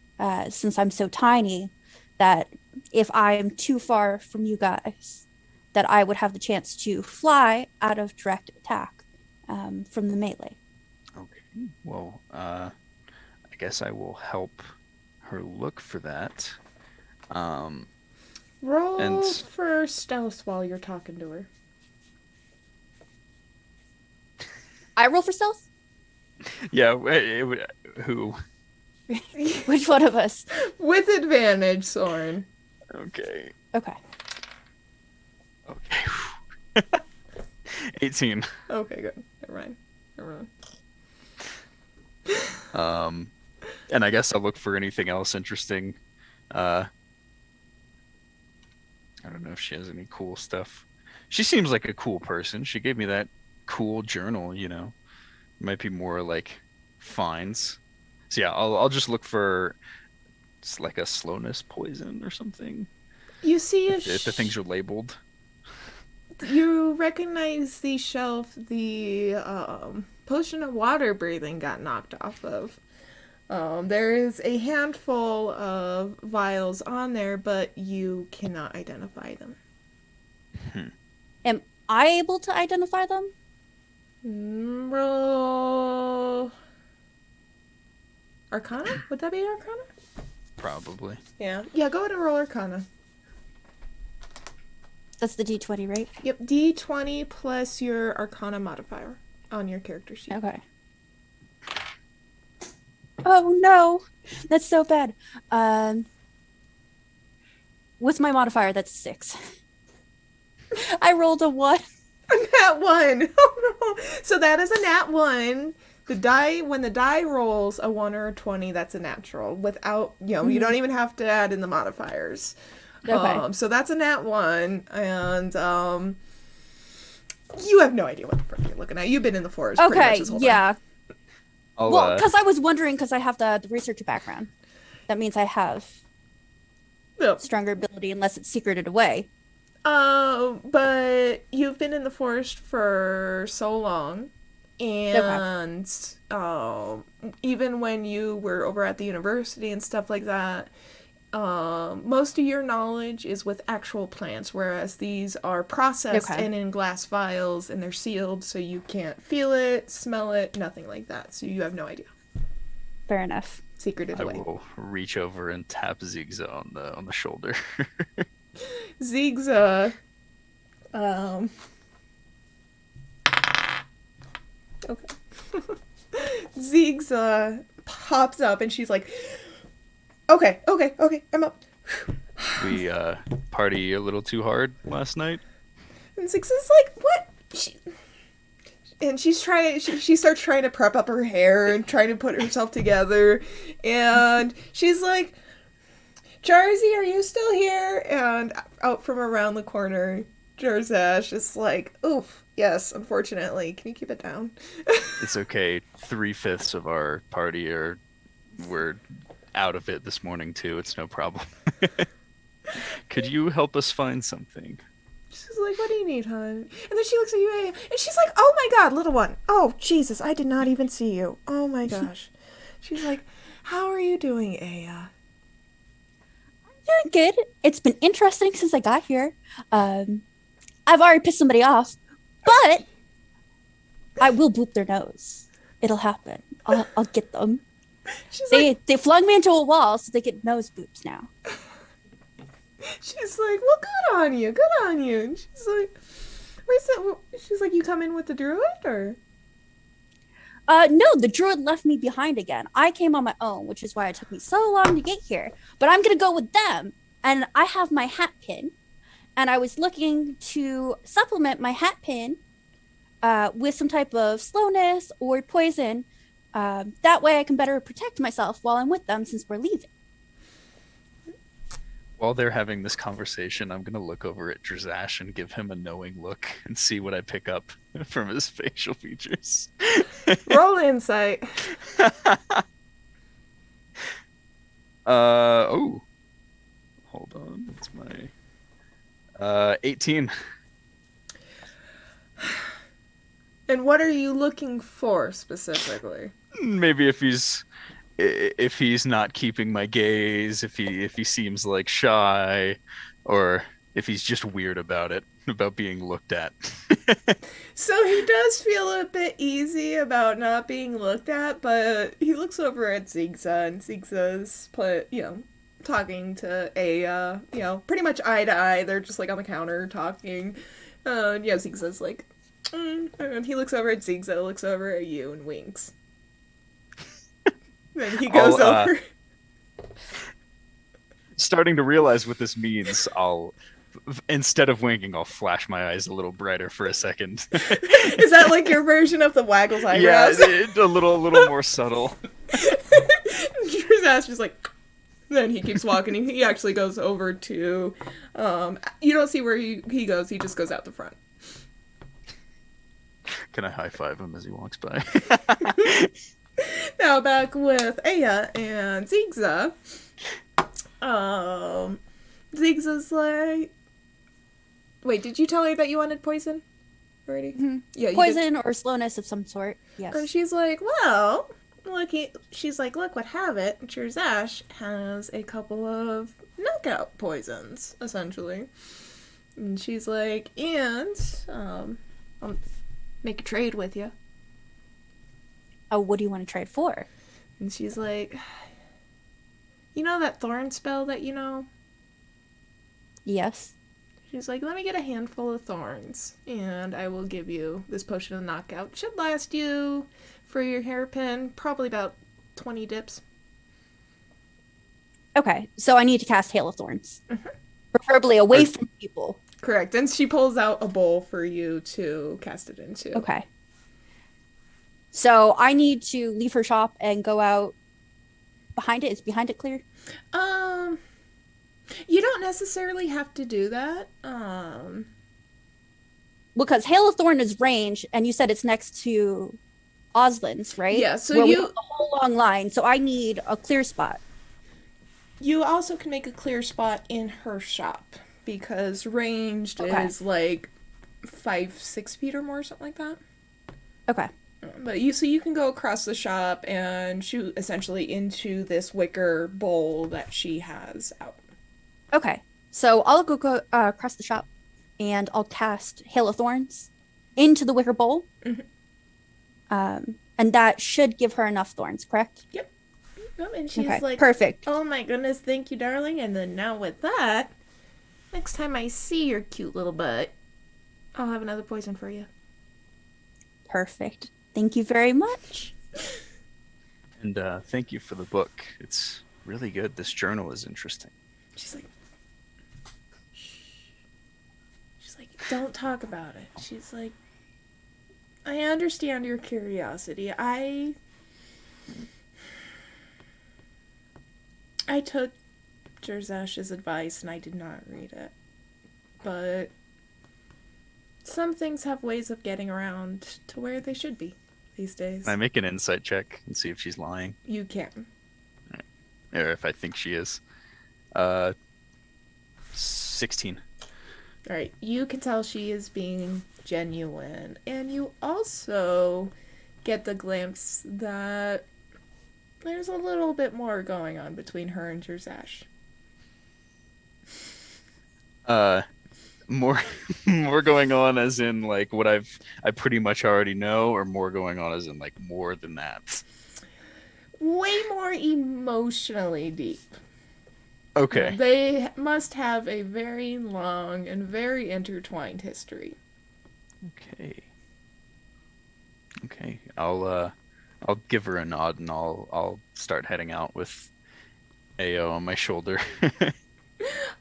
since I'm so tiny, that if I'm too far from you guys, that I would have the chance to fly out of direct attack from the melee. Okay. Well, I guess I will help her look for that. Roll for stealth while you're talking to her. I roll for stealth? Yeah, who? Which one of us? With advantage, Soren. Okay. Okay. Okay. 18. Okay, good. Never mind. And I guess I'll look for anything else interesting. I don't know if she has any cool stuff. She seems like a cool person. She gave me that cool journal, you know. Might be more like finds. So yeah, I'll just look for like a slowness poison or something. You see If the things are labeled. You recognize the shelf the potion of water breathing got knocked off of. There is a handful of vials on there, but you cannot identify them. Am I able to identify them? Roll Arcana? Would that be Arcana? Probably. Yeah. Yeah, go ahead and roll Arcana. That's the D20, right? Yep, D20 plus your Arcana modifier on your character sheet. Okay. Oh no, that's so bad. With my modifier, that's 6. I rolled a 1. A nat 1. Oh no. So that is a nat 1. When the die rolls a 1 or a 20, that's a natural. Without, you don't even have to add in the modifiers. Okay. So that's a nat 1, and you have no idea what the frick you're looking at. You've been in the forest pretty much Okay, this whole yeah. time. Well, because I was wondering, because I have the researcher background. That means I have Yep. stronger ability unless it's secreted away. But you've been in the forest for so long, and even when you were over at the university and stuff like that, most of your knowledge is with actual plants, whereas these are processed and in glass vials, and they're sealed, so you can't feel it, smell it, nothing like that. So you have no idea. Fair enough. Secreted I away. will reach over and tap Zigza on the shoulder. Zigza, okay. Zigza pops up and she's like, okay, I'm up. We party a little too hard last night. And Zigza's like, what? She starts trying to prep up her hair and trying to put herself together. And she's like, Jarzy, are you still here? And out from around the corner, Jarzash is like, oof, yes, unfortunately. Can you keep it down? It's okay. 3/5 of our party we're out of it this morning too. It's no problem. Could you help us find something? She's like, what do you need, hon? And then she looks at you, Aya, and she's like, oh my god, little one. Oh, Jesus, I did not even see you. Oh my gosh. She's like, how are you doing, Aya? Doing good. It's been interesting since I got here. I've already pissed somebody off, but I will boop their nose. It'll happen. I'll get them. They flung me into a wall, so they get nose boops now. She's like, well, good on you. And she's like, she's like, you come in with the druid, or? No, the druid left me behind again. I came on my own, which is why it took me so long to get here. But I'm going to go with them. And I have my hat pin. And I was looking to supplement my hat pin with some type of slowness or poison. That way I can better protect myself while I'm with them since we're leaving. While they're having this conversation, I'm going to look over at Drazash and give him a knowing look and see what I pick up from his facial features. Roll insight. Hold on. That's my 18. And what are you looking for specifically? Maybe if he's not keeping my gaze, if he seems like shy, or if he's just weird about being looked at. So he does feel a bit easy about not being looked at, but he looks over at Zigza, and Zigza's talking to Aya, pretty much eye to eye. They're just like on the counter talking. Zigza's like, and he looks over at Zigza, looks over at you, and winks. Then he goes over. Starting to realize what this means, instead of winking, I'll flash my eyes a little brighter for a second. Is that like your version of the waggles eyebrows? Yeah, a little more subtle. Drew's ass just like. Then he keeps walking. He actually goes over to. You don't see where he goes. He just goes out the front. Can I high five him as he walks by? Now back with Aya and Zigza. Zigza's like, wait, did you tell her that you wanted poison already? Mhm. Yeah, you did. Poison or slowness of some sort. Yes. And she's like, well, she's like, look what have it. Jerzash has a couple of knockout poisons, essentially. And she's like, and I'll make a trade with you. Oh, what do you want to trade for? And she's like, you know that thorn spell that you know? Yes. She's like, let me get a handful of thorns, and I will give you this potion of knockout. Should last you, for your hairpin, probably about 20 dips. Okay, so I need to cast Hail of Thorns. Preferably away from people. Correct. And she pulls out a bowl for you to cast it into. Okay. So I need to leave her shop and go out behind it. Is behind it clear? You don't necessarily have to do that. Because Hail of Thorn is range, and you said it's next to Oslin's, right? Yeah, so where we you- have a whole long line, so I need a clear spot. You also can make a clear spot in her shop, because ranged is like 5-6 feet or more, something like that. Okay. But you can go across the shop and shoot essentially into this wicker bowl that she has out. Okay. So I'll go across the shop, and I'll cast Hail of Thorns into the wicker bowl. Mhm. And that should give her enough thorns, correct? Yep. And she's Okay, like, perfect. oh my goodness, thank you, darling. And then now with that, next time I see your cute little butt, I'll have another poison for you. Perfect. Thank you very much. And thank you for the book. It's really good. This journal is interesting. She's like, shh. She's like, don't talk about it. She's like, I understand your curiosity. I took Jerzash's advice and I did not read it. But some things have ways of getting around to where they should be these days. Can I make an insight check and see if she's lying? You can. Or if I think she is. 16. Alright, you can tell she is being genuine. And you also get the glimpse that there's a little bit more going on between her and Jerzash. More more going on as in like what I pretty much already know, or more going on as in like more than that? Way more emotionally deep. Okay. They must have a very long and very intertwined history. Okay. I'll give her a nod and I'll start heading out with AO on my shoulder.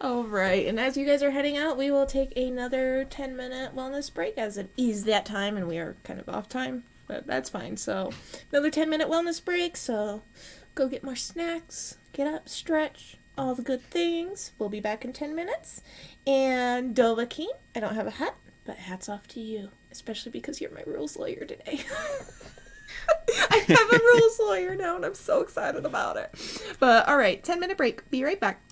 Alright, and as you guys are heading out, we will take another 10-minute wellness break, as it is that time and we are kind of off time, but that's fine. So, another 10-minute wellness break, so go get more snacks, get up, stretch, all the good things. We'll be back in 10 minutes. And Dovahkiin, I don't have a hat, but hats off to you, especially because you're my rules lawyer today. I have a rules lawyer now and I'm so excited about it. But alright, 10-minute break. Be right back.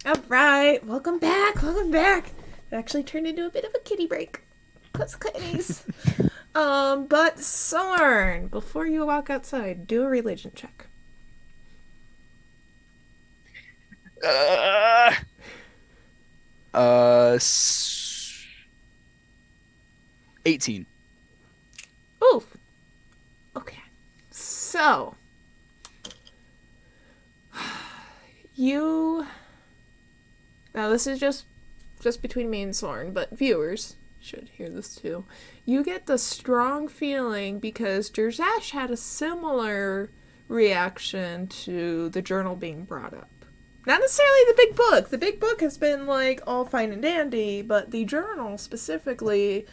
All right, welcome back. Welcome back. It actually turned into a bit of a kitty break. Cause kitties. But Sorn, before you walk outside, do a religion check. Uh, 18. Ooh. Okay. So you now this is just between me and Sorn, but viewers should hear this too. You get the strong feeling because Jerzash had a similar reaction to the journal being brought up. Not necessarily the big book. The big book has been like all fine and dandy, but the journal specifically,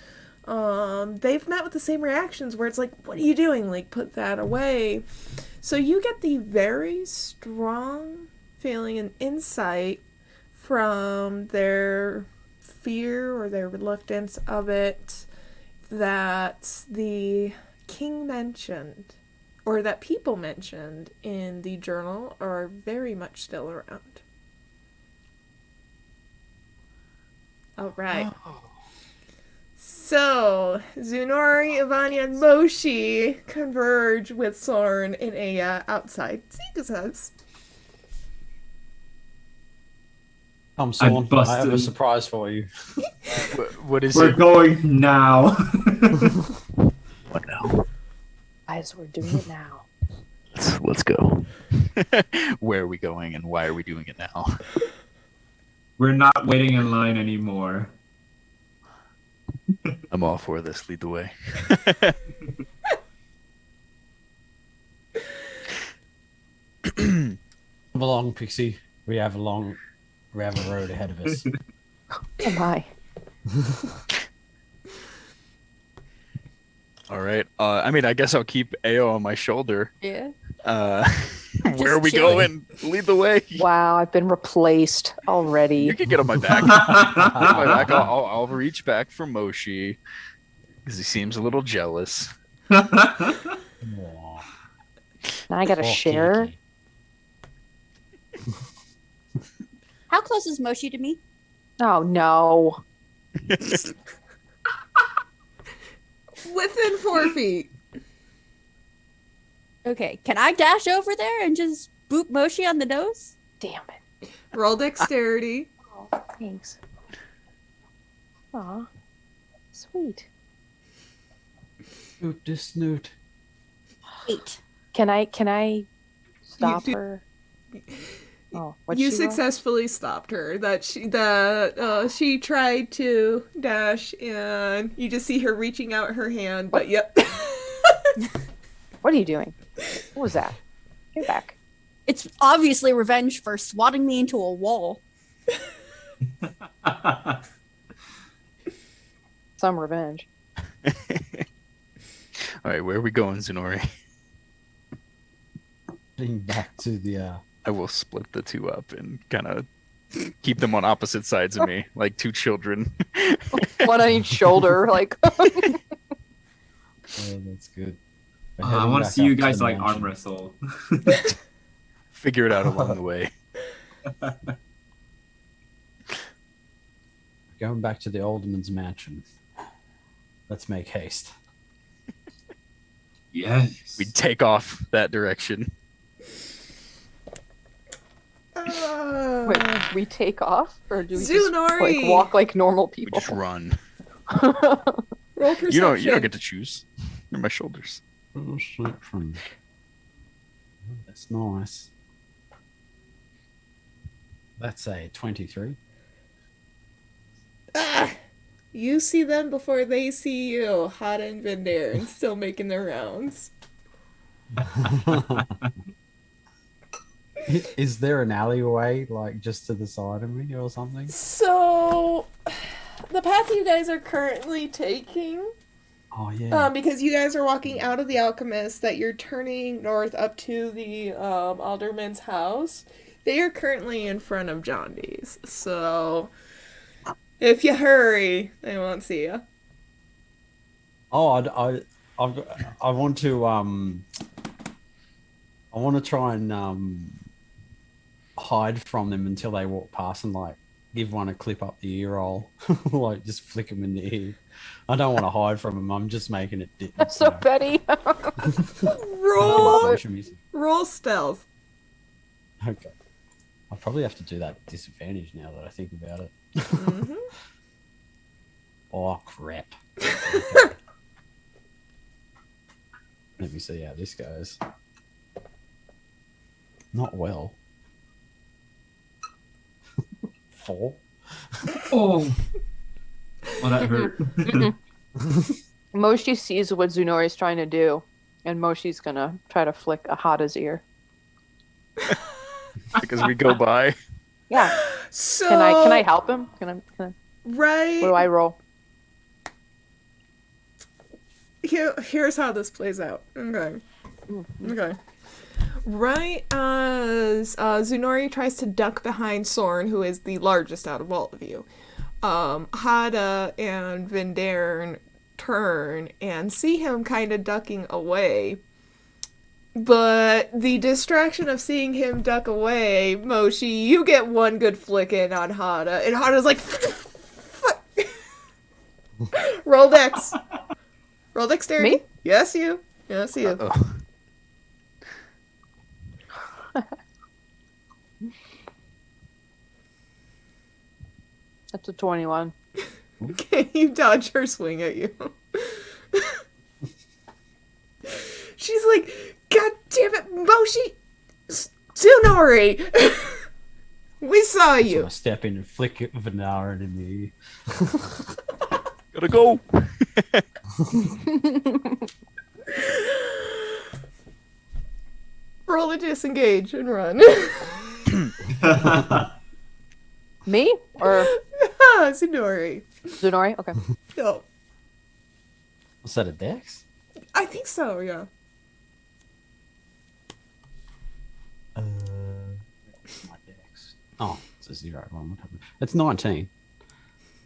they've met with the same reactions where it's like, what are you doing? Like, put that away. So you get the very strong feeling and insight from their fear or their reluctance of it that the king mentioned, or that people mentioned in the journal, are very much still around. All right. So, Zunori, Ivania, and Moshi converge with Sorn in a outside Seekers. Sorn, I have a busted. surprise for you. What is We're it? going now. What now? Guys, we're doing it now. Let's go. Where are we going and why are we doing it now? We're not waiting in line anymore. I'm all for this. Lead the way. Come along, Pixie. We have a road ahead of us. Oh my. All right. I mean, I guess I'll keep Ao on my shoulder. Yeah. Where are we chilling. going? Lead the way. Wow, I've been replaced already. You can get on my back. Get on my back. I'll reach back for Moshi because he seems a little jealous. Aw. Now I gotta Poor share. Kiki. How close is Moshi to me? Oh no. Within 4 feet. Okay, can I dash over there and just boop Moshi on the nose? Damn it. Roll dexterity. Oh, thanks. Aw. Sweet. Snoot to snoot. 8. Can I stop You- her? Oh, what You successfully stopped her. She tried to dash, and you just see her reaching out her hand. But yep. What are you doing? What was that? Get back. It's obviously revenge for swatting me into a wall. Some revenge. All right, where are we going, Zunori? Heading back to the I will split the two up and kind of keep them on opposite sides of me, like two children. One on each shoulder, like. oh, that's good. We're I heading want to back see you up to guys the like mansion. arm wrestle. Figure it out along the way. Going back to the Alderman's mansion. Let's make haste. Yes. We take off that direction. Wait, we take off, or do we just Zunori! like walk like normal We people? just run. Roll perception. You don't get to choose. They're my shoulders. Oh, shit from... Oh, that's nice. That's a 23. You see them before they see you. Hot and been there and still making their rounds. Is there an alleyway like just to the side of me or something? So, the path you guys are currently taking, Oh yeah. because you guys are walking out of the alchemist, that you're turning north up to the alderman's house. They are currently in front of John Dee's. So, if you hurry, they won't see you. Oh, I want to try and hide from them until they walk past and like give one a clip up the ear roll, like just flick them in the ear. I don't want to hide from them. I'm just making it. That's so petty. Roll stealth. Okay. I'll probably have to do that at disadvantage now that I think about it. Mm-hmm. Oh, crap. Okay. Let me see how this goes. Not well. 4. Oh, well, that hurt. Moshi sees what Zunori's trying to do, and Moshi's gonna try to flick Ahata's ear. Because we go by. Yeah. So Can I help him? Can I right. What do I roll? Here's how this plays out. Okay. Okay. Right as Zunori tries to duck behind Soren, who is the largest out of all of you, Hada and Vindairn turn and see him kind of ducking away. But the distraction of seeing him duck away, Moshi, you get one good flick in on Hada, and Hada's like, fuck. Roll dex. Roll dexterity. Me? Yes, you. Yes, you. Uh-oh. That's a 21. Okay, you dodge her swing at you. She's like, God damn it, Moshi! Tsunori! We saw So you. I step in and flick it with an arrow in the ear. Gotta go. Roll a disengage and run. Me? Or Tsunori. Zunori? Okay. Oh, Was that a dex? I think so, yeah. My dex. Oh, it's a 0. What happened? It's 19.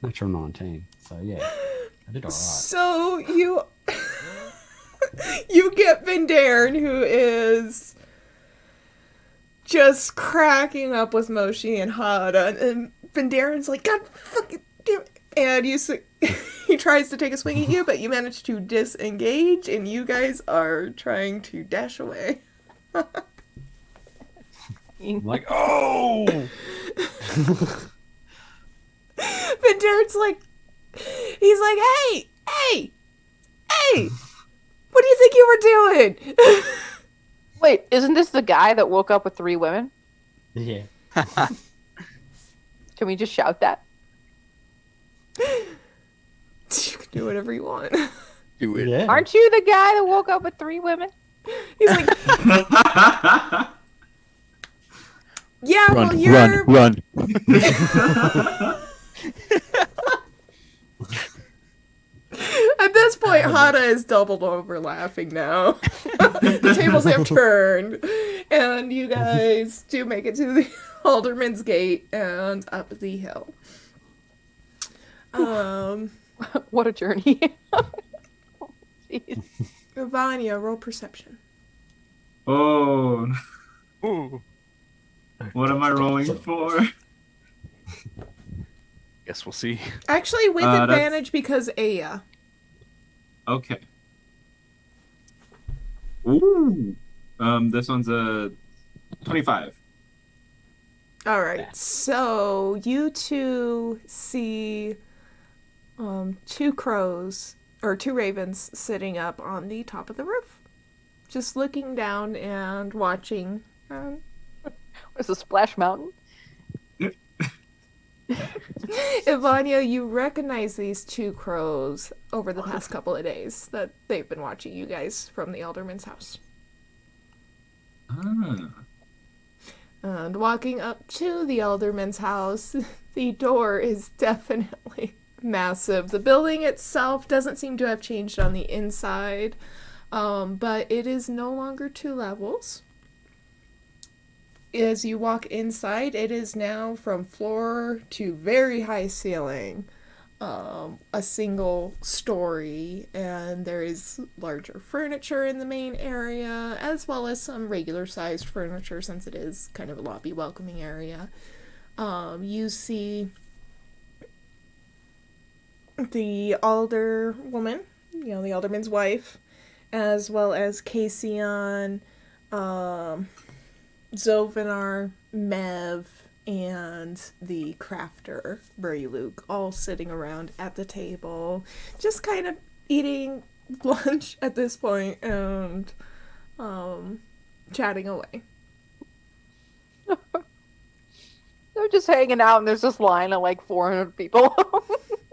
Natural 19. So yeah, I did alright. So you you get Vindairn, who is just cracking up with Moshi and Hada, and Vindairn's like, God fucking damn it. And he tries to take a swing at you, but you manage to disengage, and you guys are trying to dash away. I'm like, oh! Vindairn's like, he's like, hey! What do you think you were doing? Wait, isn't this the guy that woke up with 3 women? Yeah. Can we just shout that? You can do whatever you want. Do it. Yeah. Aren't you the guy that woke up with 3 women? He's like, yeah, well, Run, you're... run. At this point, Hada is doubled over laughing now. The tables have turned, and you guys do make it to the Alderman's Gate and up the hill. What a journey. Jeez. Vanya, roll perception. Oh, Ooh. what am I rolling for? Guess we'll see. Actually, with That's- advantage because Aya. Okay. Ooh. This one's a 25. All right, so you two see 2 crows, or 2 ravens, sitting up on the top of the roof. Just looking down and watching. Where's the Splash Mountain? Ivania, you recognize these 2 crows over the past couple of days that they've been watching you guys from the Alderman's house. Ah. And walking up to the Alderman's house, the door is definitely massive. The building itself doesn't seem to have changed on the inside, but it is no longer 2 levels. As you walk inside, it is now from floor to very high ceiling. a single story, and there is larger furniture in the main area, as well as some regular sized furniture since it is kind of a lobby welcoming area. You see the alder woman, the alderman's wife, as well as Casion, Zovinar, Mev, and the crafter, Luke, all sitting around at the table, just kind of eating lunch at this point and chatting away. They're just hanging out, and there's this line of like 400 people.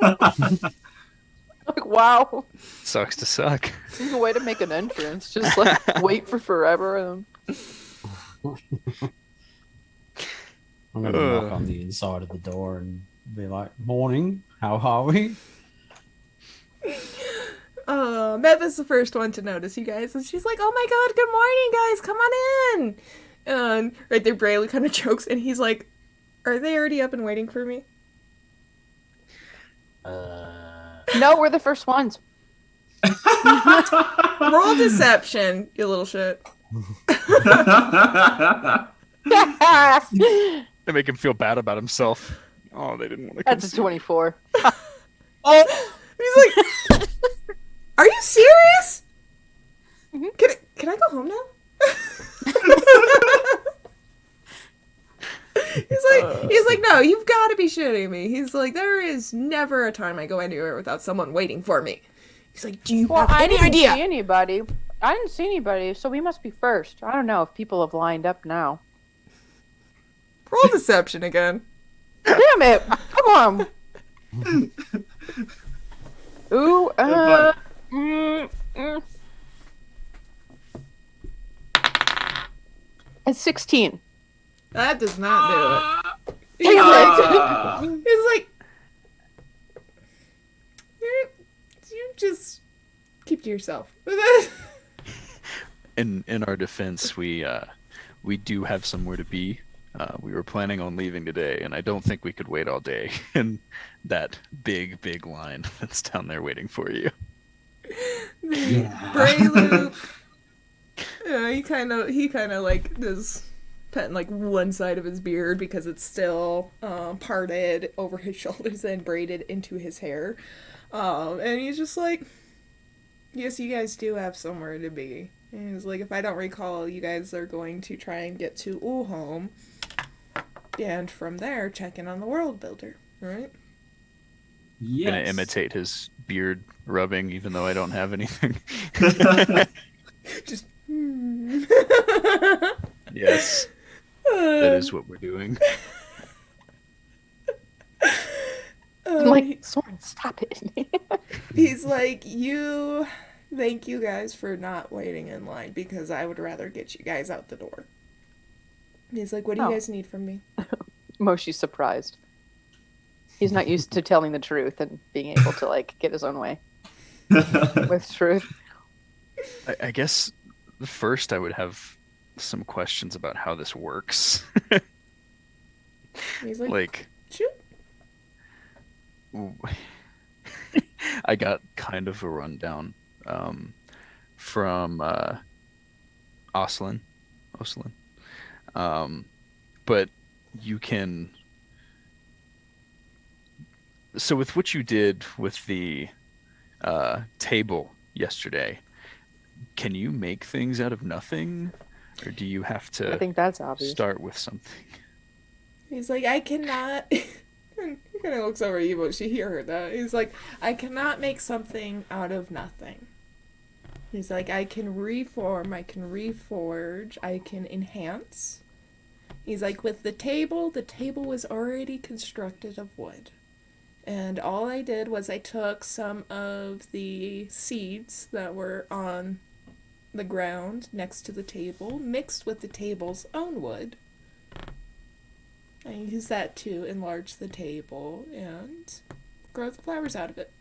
Like, wow. Sucks to suck. Seems a way to make an entrance. Just like wait for forever. And... I'm going to knock on the inside of the door and be like, morning, how are we? Mev is the first one to notice you guys, and she's like, oh my god, good morning, guys, come on in! And right there, Brayley kind of chokes, and he's like, are they already up and waiting for me? No, we're the first ones. Roll deception, you little shit. They make him feel bad about himself. Oh, they didn't want to come. That's a 24. Oh, he's like, are you serious? Can I go home now? He's like, no, you've got to be shitting me. He's like, there is never a time I go anywhere without someone waiting for me. He's like, do you have any idea? I didn't see anybody, so we must be first. I don't know if people have lined up now. Roll deception again. Damn it! Come on. Ooh, It's 16. That does not do it. Damn it! He's like, you just keep to yourself. In our defense, we do have somewhere to be. We were planning on leaving today, and I don't think we could wait all day in that big line that's down there waiting for you. Luke, he kind of like does petting like one side of his beard because it's still parted over his shoulders and braided into his hair, and he's just like, yes, you guys do have somewhere to be. And he's like, if I don't recall, you guys are going to try and get to Ulholm, and from there check in on the world builder, right? Yes. Gonna imitate his beard rubbing, even though I don't have anything. Just Yes, that is what we're doing. I'm like, Soren, stop it. He's like, thank you guys for not waiting in line because I would rather get you guys out the door. He's like, what do you guys need from me? Moshi's surprised. He's not used to telling the truth and being able to like get his own way with truth. I guess first I would have some questions about how this works. He's like, shoot. I got kind of a rundown from Oslin. But you can... So with what you did with the table yesterday, can you make things out of nothing? Or do you have to I think that's obvious. Start with something? He's like, I cannot... And he kind of looks over at you, but she heard that. He's like, I cannot make something out of nothing. He's like, I can reform, I can reforge, I can enhance. He's like, with the table was already constructed of wood. And all I did was I took some of the seeds that were on the ground next to the table, mixed with the table's own wood. I use that to enlarge the table and grow the flowers out of it.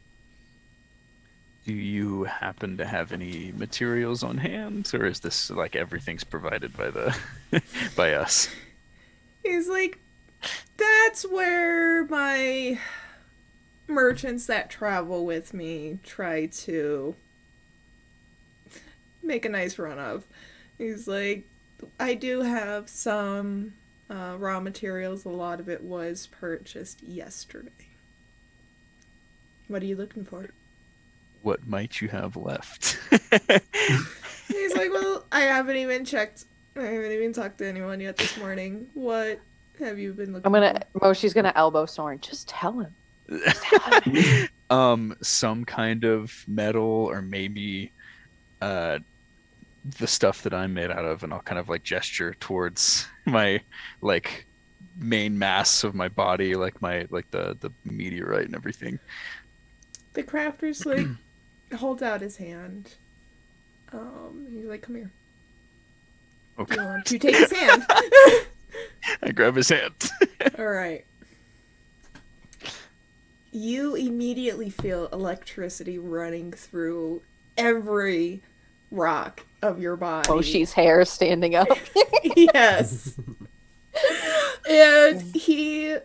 Do you happen to have any materials on hand, or is this like everything's provided by by us? He's like, that's where my merchants that travel with me try to make a nice run of. He's like, I do have some raw materials. A lot of it was purchased yesterday. What are you looking for? What might you have left? He's like, well, I haven't even checked. I haven't even talked to anyone yet this morning. What have you been looking Moshi's gonna elbow Soren. Just tell him. Some kind of metal, or maybe the stuff that I'm made out of, and I'll kind of like gesture towards my like main mass of my body, like the meteorite and everything. The crafter's like holds out his hand. He's like, come here. Okay. You want to take his hand? I grab his hand. All right. You immediately feel electricity running through every rock of your body. Moshi's hair standing up. Yes. And he,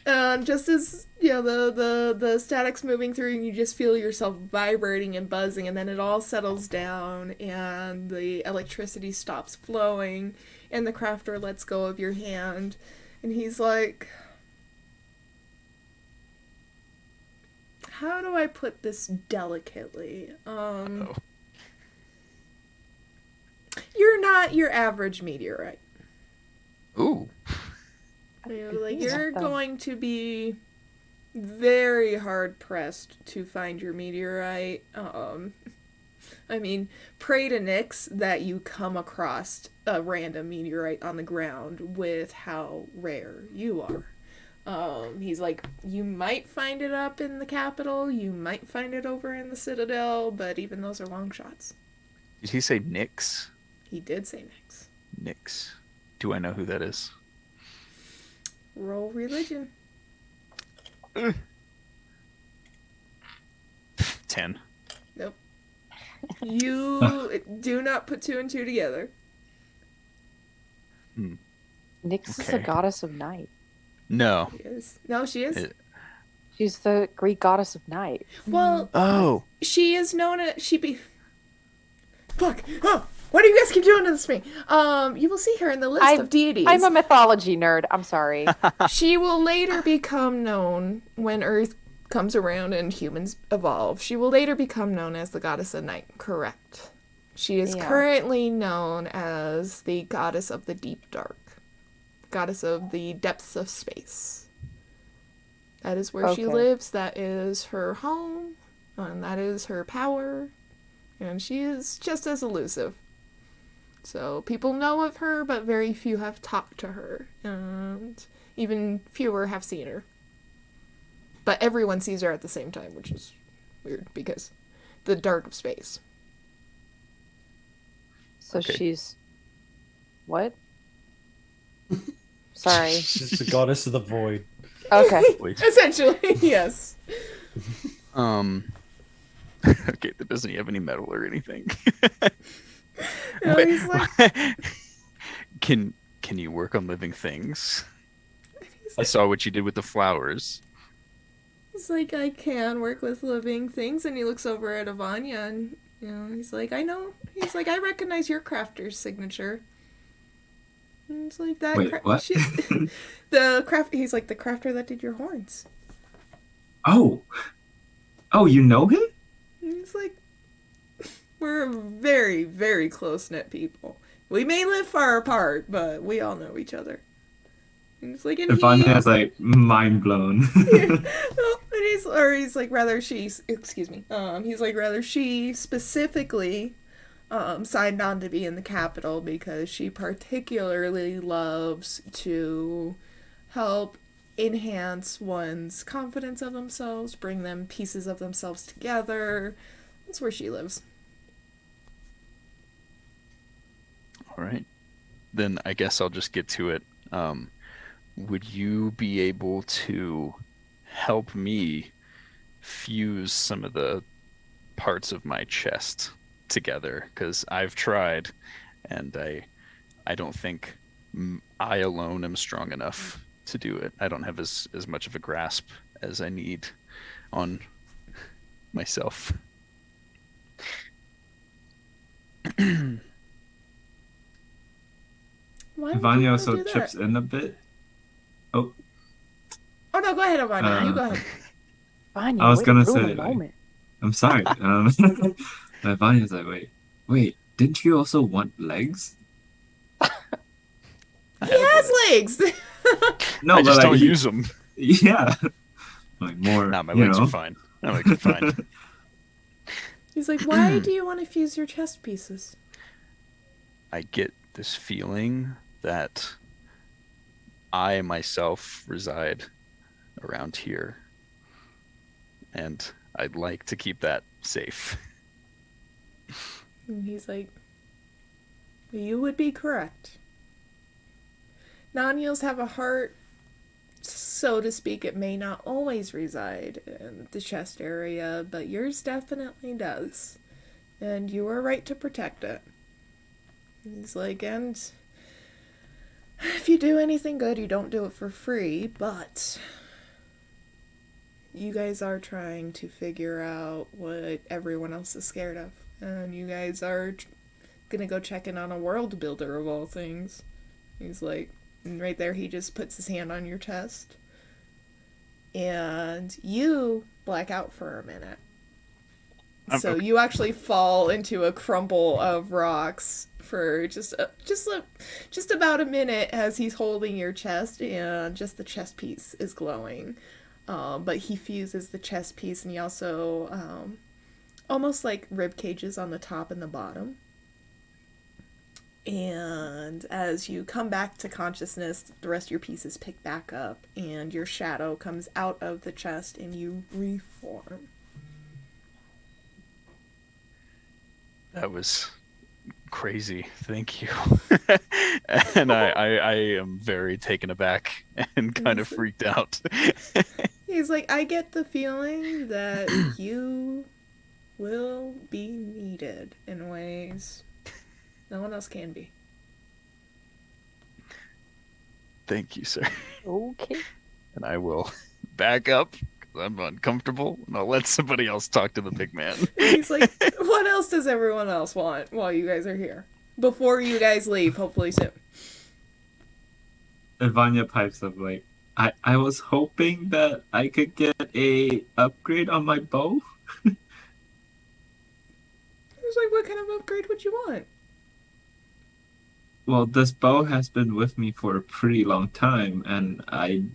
just as the static's moving through, and you just feel yourself vibrating and buzzing, and then it all settles down, and the electricity stops flowing, and the crafter lets go of your hand, and he's like, how do I put this delicately? You're not your average meteorite. Ooh. You're going to be very hard pressed to find your meteorite. I mean, pray to Nyx that you come across a random meteorite on the ground with how rare you are. He's like, you might find it up in the capital, you might find it over in the Citadel, but even those are long shots. Did he say Nyx? He did say Nyx. Nyx. Do I know who that is? Roll religion. 10. Nope. You do not put two and two together. Nyx is the Okay. goddess of night. No. She is. No, she is. She's the Greek goddess of night. Well, Oh. she is known as Fuck! Oh, why do you guys keep doing this to me? You will see her in the list of deities. I'm a mythology nerd. I'm sorry. She will later become known when Earth comes around and humans evolve. She will later become known as the goddess of night. Correct. She is currently known as the goddess of the deep dark, goddess of the depths of space. That is where she lives. That is her home, and that is her power. And she is just as elusive. So people know of her, but very few have talked to her. And even fewer have seen her. But everyone sees her at the same time, which is weird because the dark of space. So Okay. she's... What? Sorry. She's the goddess of the void. Okay. Wait. Essentially, yes. Okay, that doesn't have any metal or anything. No, Wait, he's like, can you work on living things? I saw what you did with the flowers. I can work with living things. And he looks over at Avanya and, he's like, I know. He's like, I recognize your crafter's signature. And it's like that. Wait, what? He's like, the crafter that did your horns. Oh, you know him? And he's like, we're very, very close-knit people. We may live far apart, but we all know each other. And it's like, and Vanya is like mind blown. he's like, rather she specifically signed on to be in the capital because she particularly loves to help enhance one's confidence of themselves, bring them pieces of themselves together. That's where she lives. All right. Then I guess I'll just get to it. Would you be able to help me fuse some of the parts of my chest together? Because I've tried, and I don't think I alone am strong enough to do it. I don't have as much of a grasp as I need. on myself. Why would you Vanya want also to do chips that? in a bit. Oh, Oh no, go ahead, Avanya. You go ahead. Vanya, I was way to gonna ruin say, the like, moment. I'm sorry. Vanya's like, wait, didn't you also want legs? I He have has legs. legs. No, I but just like don't use them. yeah, like more, Nah, my you legs are know. fine. My legs are fine. He's like, why do you want to fuse your chest pieces? I get this feeling that I myself reside around here, and I'd like to keep that safe. And he's like, you would be correct. Non-Yields have a heart, so to speak. It may not always reside in the chest area, but yours definitely does. And you are right to protect it. He's like, and if you do anything good, you don't do it for free, but you guys are trying to figure out what everyone else is scared of. And you guys are gonna go check in on a world builder of all things. He's like, and right there, he just puts his hand on your chest. And you black out for a minute. So okay. you actually fall into a crumple of rocks for just about a minute as he's holding your chest, and just the chest piece is glowing. But he fuses the chest piece, and he also almost like rib cages on the top and the bottom. And as you come back to consciousness, the rest of your pieces pick back up, and your shadow comes out of the chest, and you reform. That was crazy. Thank you. And I am very taken aback and kind of freaked out. He's like, I get the feeling that you will be needed in ways no one else can be. Thank you, sir. Okay. And I will back up because I'm uncomfortable, and I'll let somebody else talk to the big man. And he's like, what else does everyone else want while you guys are here? Before you guys leave, hopefully soon. And Vanya pipes up like, I was hoping that I could get a upgrade on my bow. He's like, what kind of upgrade would you want? Well, this bow has been with me for a pretty long time, and I'd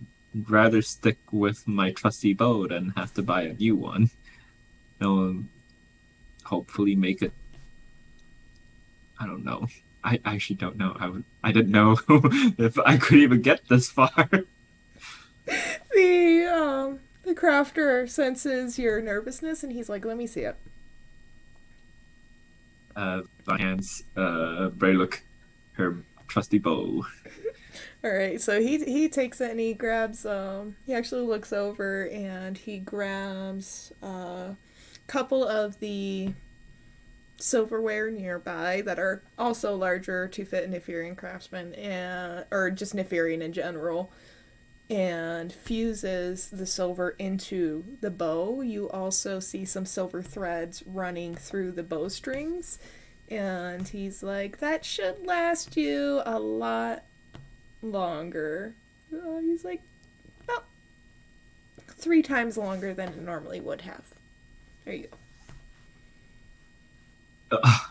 rather stick with my trusty bow than have to buy a new one. Hopefully make it. I don't know. I actually don't know. I didn't know if I could even get this far. The crafter senses your nervousness, and he's like, let me see it. My hands, Braylook, her trusty bow. Alright, so he takes it and he grabs, he actually looks over and he grabs a couple of the silverware nearby that are also larger to fit Nefarian craftsmen, or just Nefarian in general, and fuses the silver into the bow. You also see some silver threads running through the bowstrings, and he's like, that should last you a lot longer. He's like, about 3 times longer than it normally would have. There you go.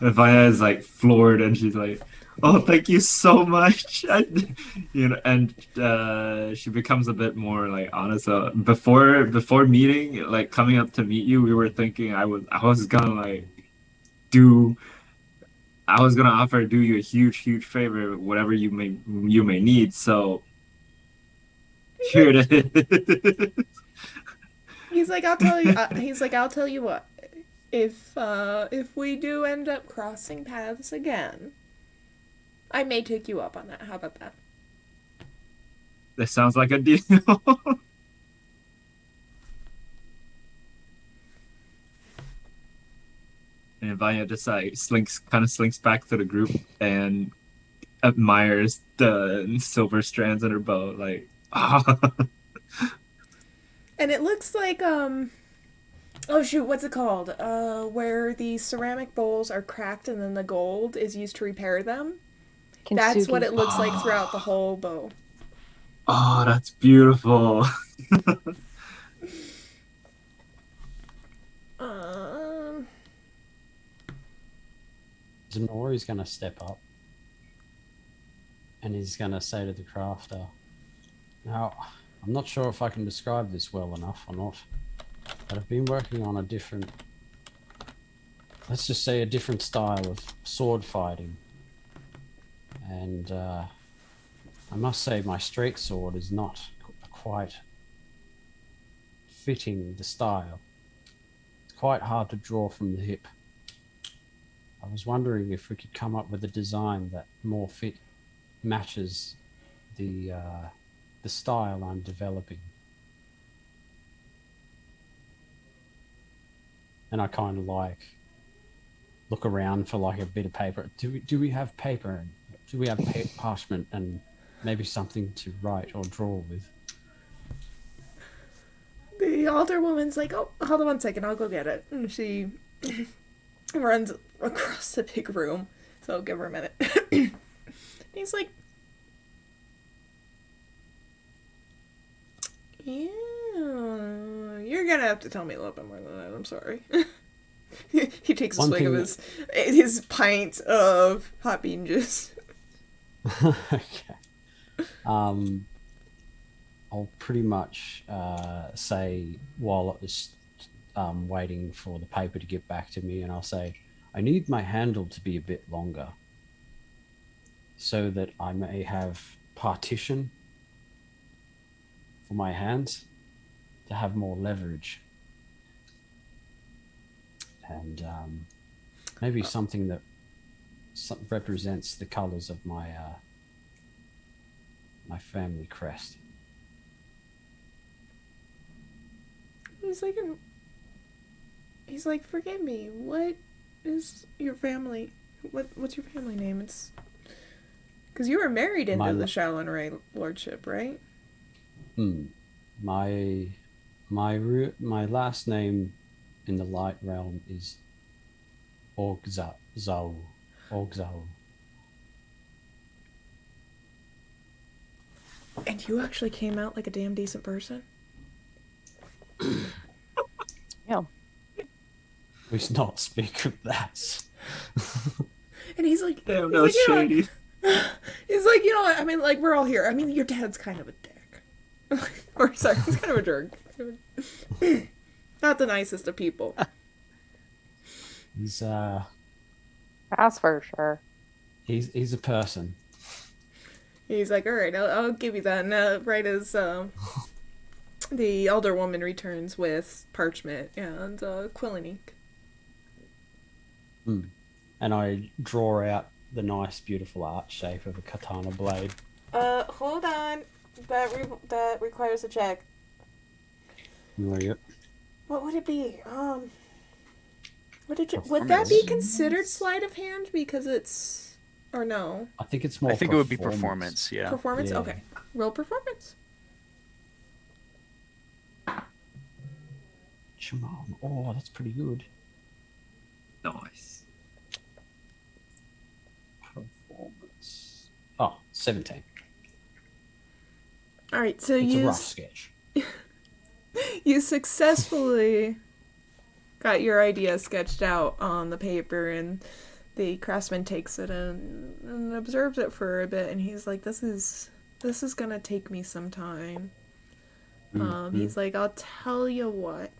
Vanya is like floored, and she's like, "Oh, thank you so much." And she becomes a bit more like honest. Before meeting, like coming up to meet you, we were thinking I was gonna like do. I was gonna offer to do you a huge favor, whatever you may need. So here it is. He's like, I'll tell you. I'll tell you what. If we do end up crossing paths again, I may take you up on that. How about that? This sounds like a deal. And Vanya just like slinks back to the group and admires the silver strands in her bow. Like, ah. And it looks like Oh shoot, what's it called? Where the ceramic bowls are cracked and then the gold is used to repair them. That's what Kintsugi. it looks like throughout the whole bow. Oh, that's beautiful. Um, Zanori's going to step up and he's going to say to the crafter, now, I'm not sure if I can describe this well enough or not, but I've been working on a different, let's just say a different style of sword fighting. And I must say my straight sword is not quite fitting the style. It's quite hard to draw from the hip. I was wondering if we could come up with a design that more matches the style I'm developing. And I kind of like look around for like a bit of paper. Do we have paper? Do we have parchment and maybe something to write or draw with? the alder woman's like, oh, hold on one second, I'll go get it. And she runs across the big room. So I'll give her a minute. He's like, yeah, you're gonna have to tell me a little bit more than that. I'm sorry. He takes a One swig of thing his pint of hot bean juice. Okay. I'll pretty much say while it's waiting for the paper to get back to me, and I'll say, I need my handle to be a bit longer so that I may have partition for my hands to have more leverage. And maybe something that represents the colors of my my family crest. He's like, forgive me. What is your family? What's your family name? It's because you were married into the Shallow lordship, right? My last name in the light realm is Ogzao. And you actually came out like a damn decent person. Yeah. We should not speak of that. And he's like, Damn, that was shady. He's like, you know what? I mean, like, we're all here. I mean, your dad's kind of a dick. Or, sorry, he's kind of a jerk. Not the nicest of people. He's That's for sure. he's a person. He's like, all right, I'll give you that. And right as the elder woman returns with parchment and quill and ink. And I draw out the nice, beautiful art shape of a katana blade. Hold on. That requires a check. Yep. What would it be? Would that be considered sleight of hand because it's, or no? I think it's more. I think it would be performance. Yeah. Performance? Yeah. Okay. Roll performance. Shimon. Oh, that's pretty good. Nice. Performance. Oh, 17. All right, so It's a rough sketch. you successfully got your idea sketched out on the paper, and the craftsman takes it and observes it for a bit, and he's like, this is gonna take me some time. He's like, I'll tell you what.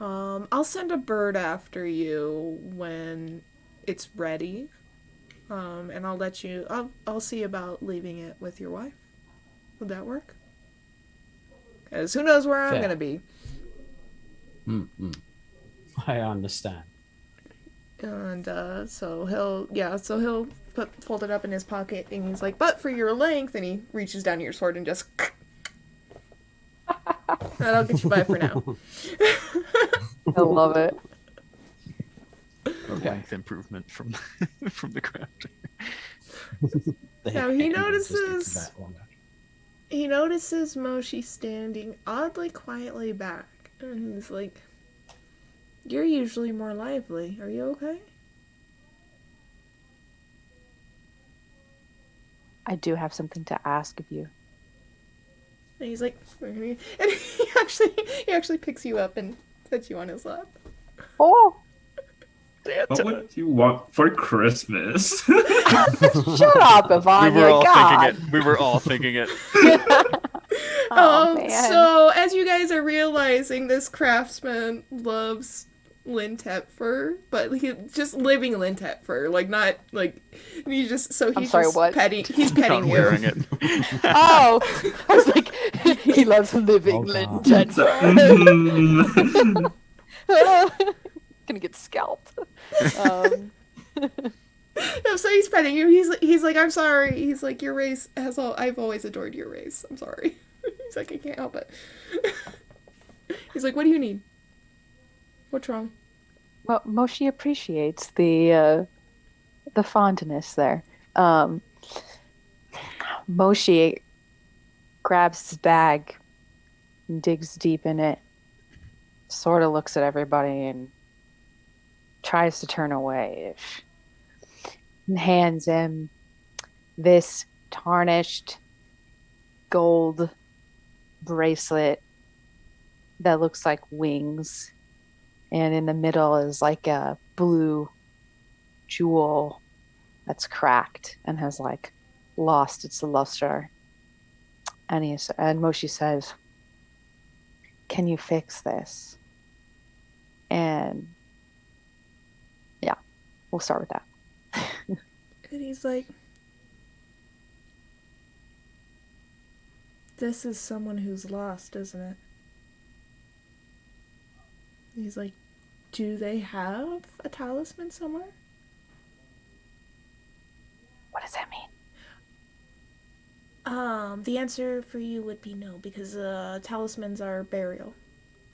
I'll send a bird after you when it's ready. And I'll let you, I'll see about leaving it with your wife. Would that work? Because who knows where I'm Fair. gonna be. I understand. And so he'll fold it up in his pocket, and he's like, but for your length, and he reaches down to your sword and just that'll get you by for now. I love it. Length improvement from from the crafter. Now he notices Moshi standing oddly quietly back. And he's like, you're usually more lively. Are you okay? I do have something to ask of you. And he's like, and he actually picks you up and sets you on his lap. Oh, What would you want for Christmas? shut up, Ivania. We were all God. thinking it. We were all thinking it. Oh, man. So as you guys are realizing, this craftsman loves Lintep fur, but he just living Lintep fur, like not like he's just so he's sorry, just what? petting. He's petting Not you. wearing it. Oh, I was like, he loves living Oh, God. Linton. So, mm, Gonna get scalped. No, so he's petting you. He's like, I'm sorry. He's like, your race has all. I've always adored your race. I'm sorry. He's like, I can't help it. He's like, what do you need? What's wrong? Well, Moshi appreciates the fondness there. Moshi grabs his bag and digs deep in it, sort of looks at everybody and tries to turn away and hands him this tarnished gold bracelet that looks like wings, and in the middle is like a blue jewel that's cracked and has like lost its luster. And Moshi says, "Can you fix this?" And yeah, we'll start with that. And he's like, this is someone who's lost, isn't it? He's like, do they have a talisman somewhere? What does that mean? The answer for you would be no, because talismans are burial.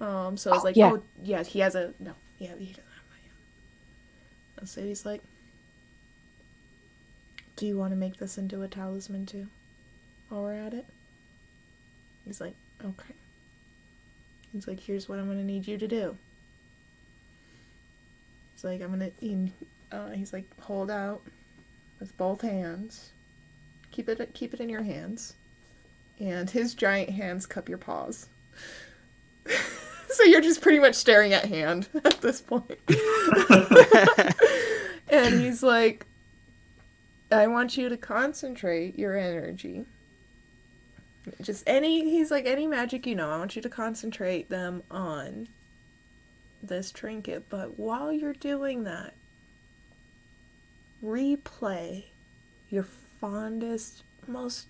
So it's like, yeah. oh, yeah, he has a, no, yeah, he doesn't have one. And so he's like, do you want to make this into a talisman too, while we're at it? He's like, okay. He's like, here's what I'm going to need you to do. He's like, he's like, hold out with both hands. Keep it in your hands. And his giant hands cup your paws. So you're just pretty much staring at hand at this point. And he's like, I want you to concentrate your energy. He's like, any magic you know, I want you to concentrate them on this trinket. But while you're doing that, replay your fondest, most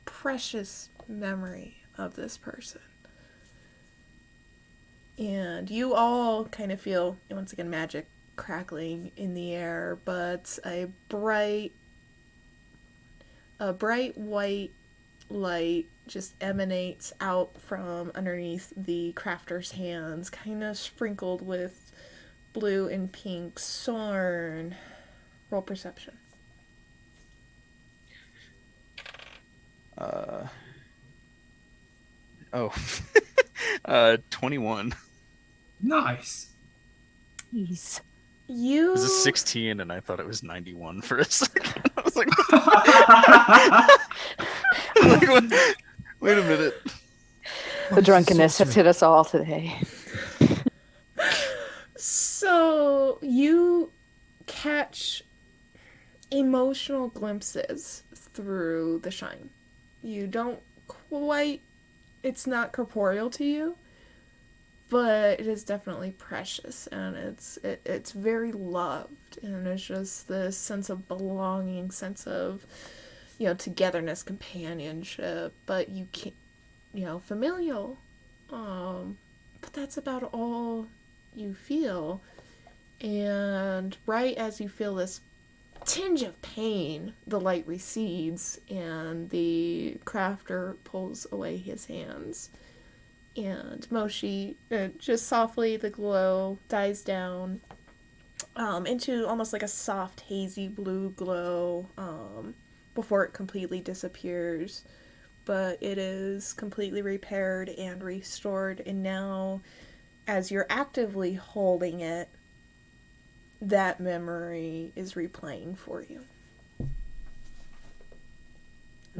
precious memory of this person. And you all kind of feel, once again, magic crackling in the air, but a bright white light just emanates out from underneath the crafter's hands, kind of sprinkled with blue and pink. Sorn, roll perception. 21. Nice. Jeez. You... It was a 16, and I thought it was 91 for a second. I was like, wait a minute. The drunkenness has hit us all today. So you catch emotional glimpses through the shine. You don't quite, it's not corporeal to you, but it is definitely precious, and it's very loved, and it's just this sense of belonging, sense of, togetherness, companionship, but you can't, familial, but that's about all you feel. And right as you feel this tinge of pain, the light recedes and the crafter pulls away his hands, and Moshi, just softly, the glow dies down into almost like a soft hazy blue glow before it completely disappears. But it is completely repaired and restored, and now as you're actively holding it, that memory is replaying for you. And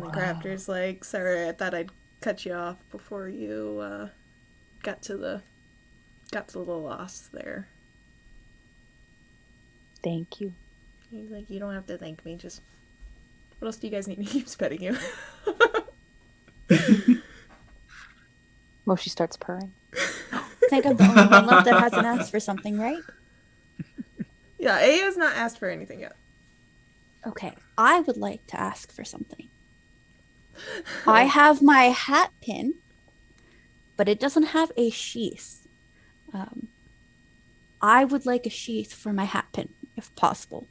the crafter's like, sorry, I thought I'd cut you off before you got to the loss there. Thank you. He's like, you don't have to thank me, just what else do you guys need? He keeps petting you. Moshi starts purring. I think I'm the only one left that hasn't asked for something, right? Yeah, A has not asked for anything yet. Okay, I would like to ask for something. I have my hat pin, but it doesn't have a sheath. I would like a sheath for my hat pin, if possible.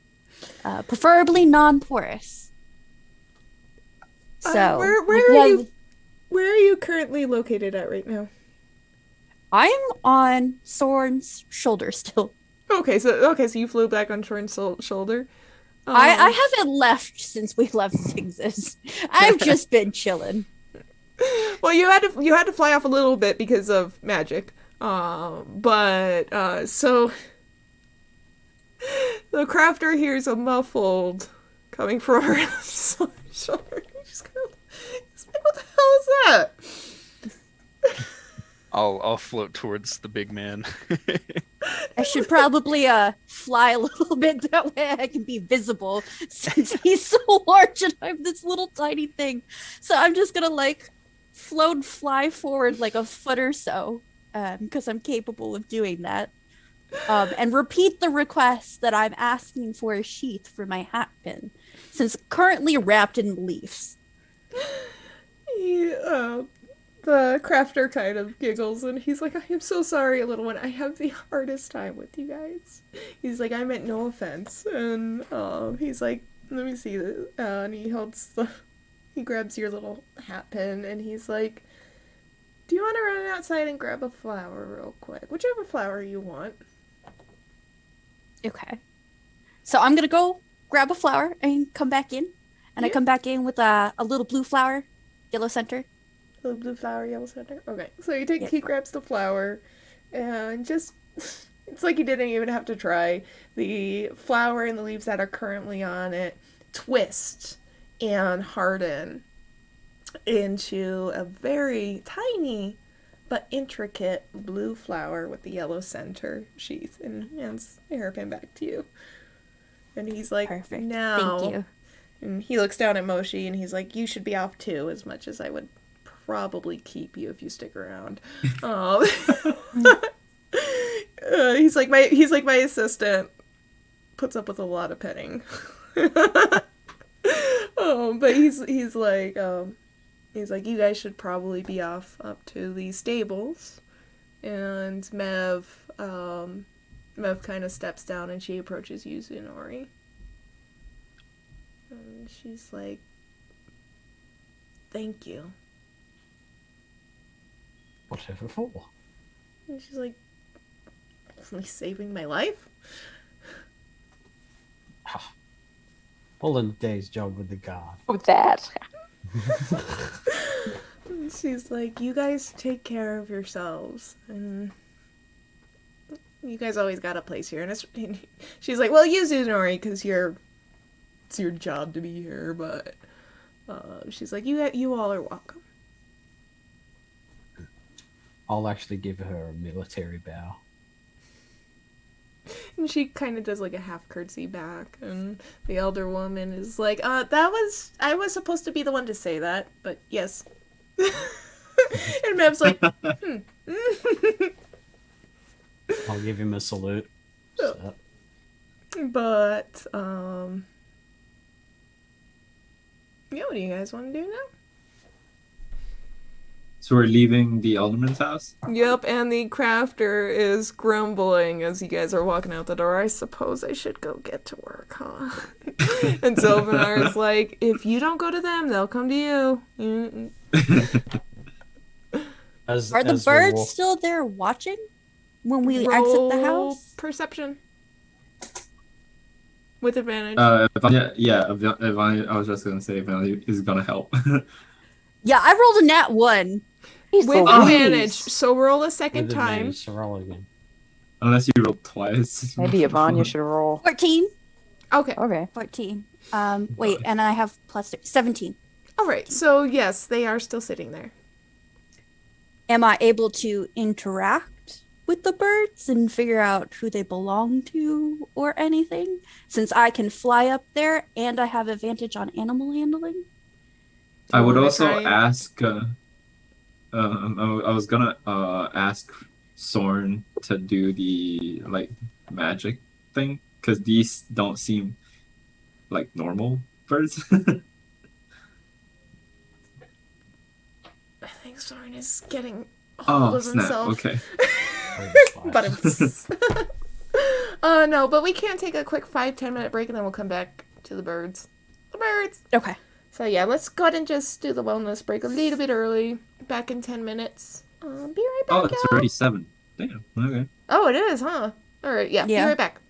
Preferably non-porous. So, where are you currently located at right now? I'm on Soren's shoulder still. Okay, so you flew back on Shorn's shoulder. I haven't left since we left Zigz's. I've just been chilling. Well, you had to fly off a little bit because of magic. So the crafter hears a muffled coming from her shoulder. He's like, what the hell is that? I'll float towards the big man. I should probably fly a little bit, that way I can be visible, since he's so large and I'm this little tiny thing. So I'm just gonna like float and fly forward like a foot or so, because I'm capable of doing that. And repeat the request that I'm asking for a sheath for my hat pin, since currently wrapped in leaves. The crafter kind of giggles and he's like, I am so sorry, little one. I have the hardest time with you guys. He's like, I meant no offense. And he's like, let me see this. And he grabs your little hat pin and he's like, do you want to run outside and grab a flower real quick? Whichever flower you want. Okay. So I'm gonna go grab a flower and come back in. And I come back in with a little blue flower, yellow center. The blue flower, yellow center. Okay, so he grabs the flower, and just it's like he didn't even have to try. The flower and the leaves that are currently on it twist and harden into a very tiny but intricate blue flower with the yellow center sheath, and hands the hairpin back to you. And he's like, perfect. Now, Thank you. And he looks down at Moshi and he's like, you should be off too, as much as I would probably keep you if you stick around. He's like my assistant. Puts up with a lot of petting. But he's like you guys should probably be off up to the stables. And Mev kind of steps down and she approaches Yuzunori. And she's like, thank you. Whatever for? And she's like, only saving my life? All in a day's job with the guard. Oh, that. And she's like, you guys take care of yourselves. And you guys always got a place here. And she's like, well, Yuzunori, because it's your job to be here. But she's like, you all are welcome. I'll actually give her a military bow. And she kind of does like a half curtsy back, and the elder woman is like, I was supposed to be the one to say that, but yes. And Mev's like, I'll give him a salute. So. But, yeah, what do you guys want to do now? So we're leaving the alderman's house? Yep, and the crafter is grumbling as you guys are walking out the door. I suppose I should go get to work, huh? And Sylvanar is like, if you don't go to them, they'll come to you. Are the birds still there watching when we exit the house? Perception. With advantage. I was just going to say Vanya is going to help. Yeah, I rolled a nat 1. Jeez with Louise. advantage. So roll a second With time. advantage, so roll again. Unless you roll twice. Maybe Yvonne, you should roll. 14. Okay. Okay. 14. Wait, and I have plus 17. All right. So yes, they are still sitting there. Am I able to interact with the birds and figure out who they belong to or anything? Since I can fly up there and I have advantage on animal handling. Do I you would wanna also try and- ask. I was gonna ask Sorn to do the like magic thing because these don't seem like normal birds. I think Soren is getting a hold Oh of snap! himself. Okay. But no, but we can take a quick 5-10 minute break and then we'll come back to the birds. The birds. Okay. So yeah, let's go ahead and just do the wellness break a little bit early. Back in 10 minutes. Be right back. Oh, it's already 7. Damn. Okay. Oh, it is, huh? All right, yeah. Be Yeah. right back.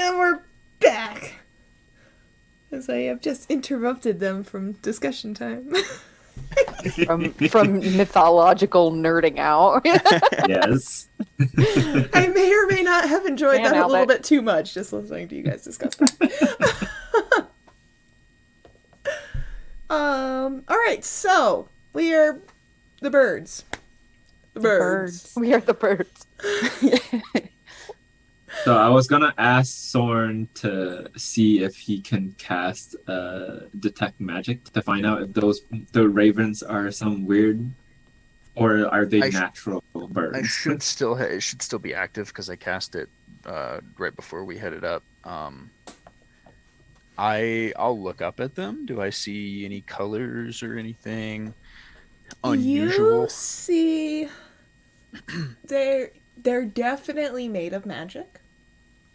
And we're back. As I have just interrupted them from discussion time. From mythological nerding out. Yes. I may or may not have enjoyed Man, that a little Albert. bit too much, just listening to you guys discuss that. Alright, so we are the birds. The birds. We are the birds. So I was gonna ask Sorn to see if he can cast detect magic to find out if the ravens are some weird, or are they natural birds? I should still it should still be active because I cast it right before we headed up. I'll look up at them. Do I see any colors or anything unusual? You see, they're definitely made of magic.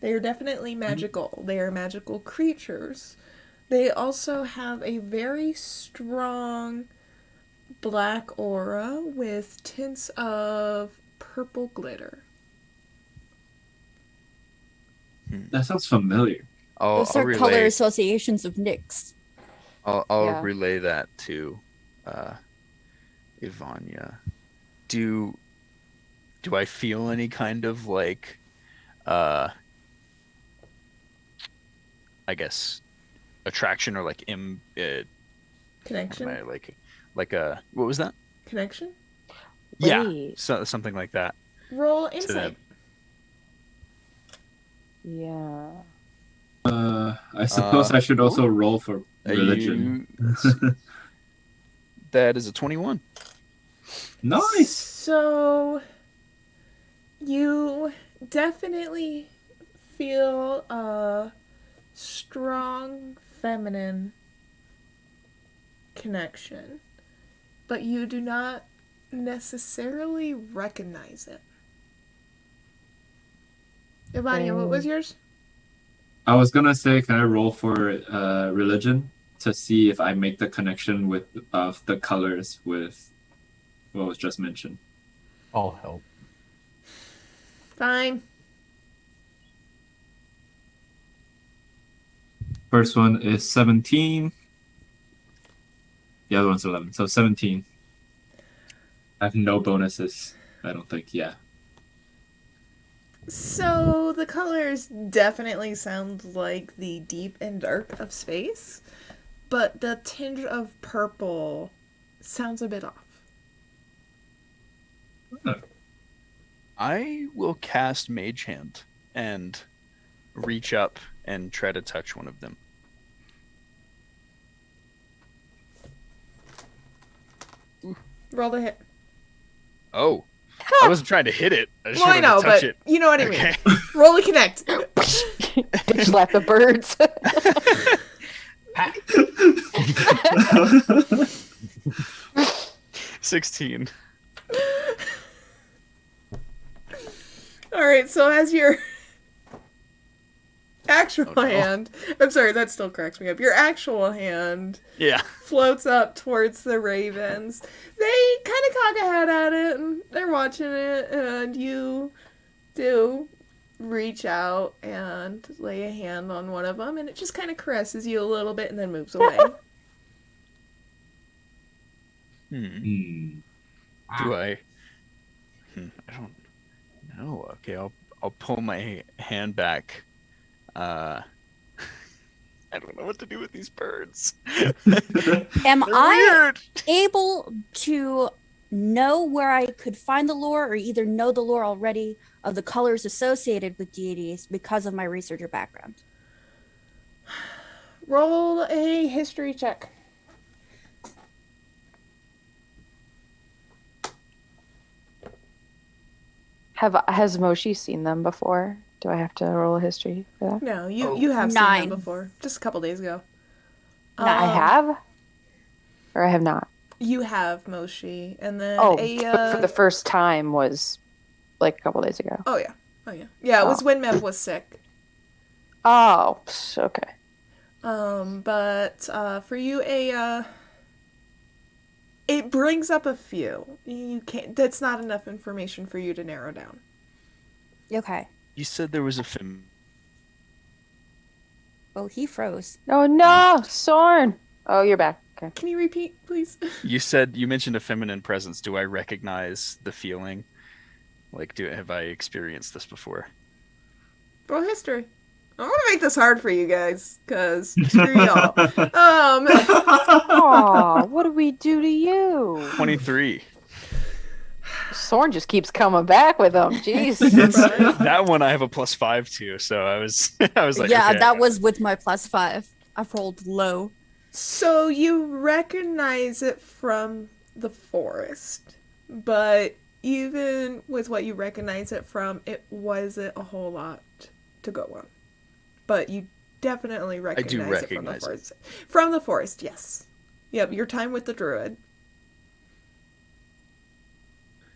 They are definitely magical. They are magical creatures. They also have a very strong black aura with tints of purple glitter. That sounds familiar. Those I'll are relay. color associations of Nyx. I'll Yeah. relay that to Ivania. Do I feel any kind of like I guess attraction or like Connection? like a what was that? Connection? Yeah, Wait. so something like that. Roll To insight. them. Yeah. I suppose I should also roll for religion. Let's see. That is a 21. Nice. So, you definitely feel a strong feminine connection, but you do not necessarily recognize it. Ivania, what was yours? I was gonna say, can I roll for religion to see if I make the connection with the colors with what was just mentioned? I'll help. Fine. First one is 17. The other one's 11. So 17. I have no bonuses, I don't think. Yeah. So the colors definitely sound like the deep and dark of space, but the tinge of purple sounds a bit off. I will cast Mage Hand and reach up and try to touch one of them. Roll the hit. Oh, I wasn't trying to hit it. I just Well, I wanted know, to touch but it. you know what I Okay. mean. Roll a connect. Bitch slap the birds. 16. All right, so as your actual no. hand, I'm sorry, that still cracks me up. Your actual hand Yeah. floats up towards the ravens. They kind of cock a head at it, and they're watching it, and you do reach out and lay a hand on one of them, and it just kind of caresses you a little bit and then moves away. Do I? I don't know. Okay, I'll pull my hand back. I don't know what to do with these birds. Am They're I weird. able to know where I could find the lore, or either know the lore already of the colors associated with deities because of my researcher background? Roll a history check. Has Moshi seen them before? Do I have to roll a history for that? No, you have seen 9. them before, just a couple days ago. I have? Or I have not? You have Moshi, and then But for the first time was like a couple days ago. Oh yeah. Yeah, it was when Mev was sick. Oh, okay. But for you, it brings up a few. You can't. That's not enough information for you to narrow down. Okay. You said there was a Oh, he froze. Oh no, Sorn. Oh, you're back. Okay. Can you repeat, please? You mentioned a feminine presence. Do I recognize the feeling? Like, have I experienced this before? Roll history. I want to make this hard for you guys, because screw y'all. Aw, what do we do to you? 23. Sorn just keeps coming back with them. Jeez. That one I have a +5 to, so I was like, Yeah, okay. that was with my +5. I've rolled low. So you recognize it from the forest, but even with what you recognize it from, it wasn't a whole lot to go on. But you definitely recognize it from the recognize it. forest. From the forest, yes. Yep, your time with the druid.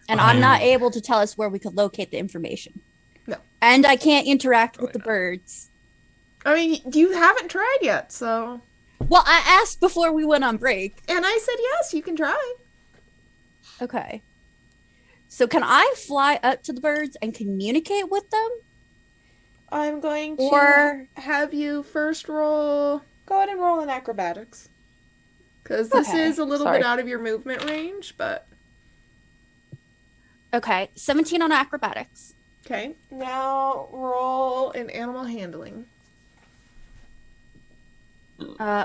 And I'm not able to tell us where we could locate the information. No. And I can't interact with the birds. I mean, you haven't tried yet, so... Well, I asked before we went on break. And I said yes, you can try. Okay. So can I fly up to the birds and communicate with them? I'm going to Or- have you first roll... Go ahead and roll in acrobatics. Because this Okay. is a little Sorry. bit out of your movement range, but... Okay, 17 on acrobatics. Okay, now roll in animal handling.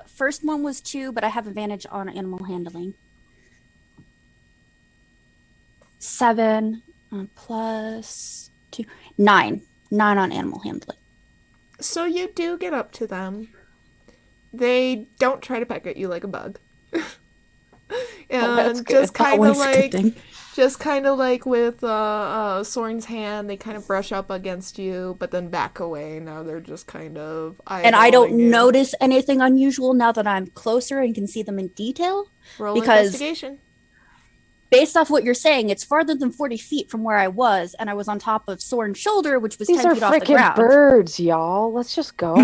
First one was 2, but I have advantage on animal handling. 7 plus 2. 9. 9 on animal handling. So you do get up to them. They don't try to peck at you like a bug. And that's good. just kind of Always a good like... thing. Just kind of like with Soren's hand, they kind of brush up against you, but then back away. Now they're just kind of And I don't eyeballing you. notice anything unusual now that I'm closer and can see them in detail. Roll because- investigation. Based off what you're saying, it's farther than 40 feet from where I was, and I was on top of Soren's shoulder, which was These 10 are feet off the freaking ground. birds, y'all. Let's just go.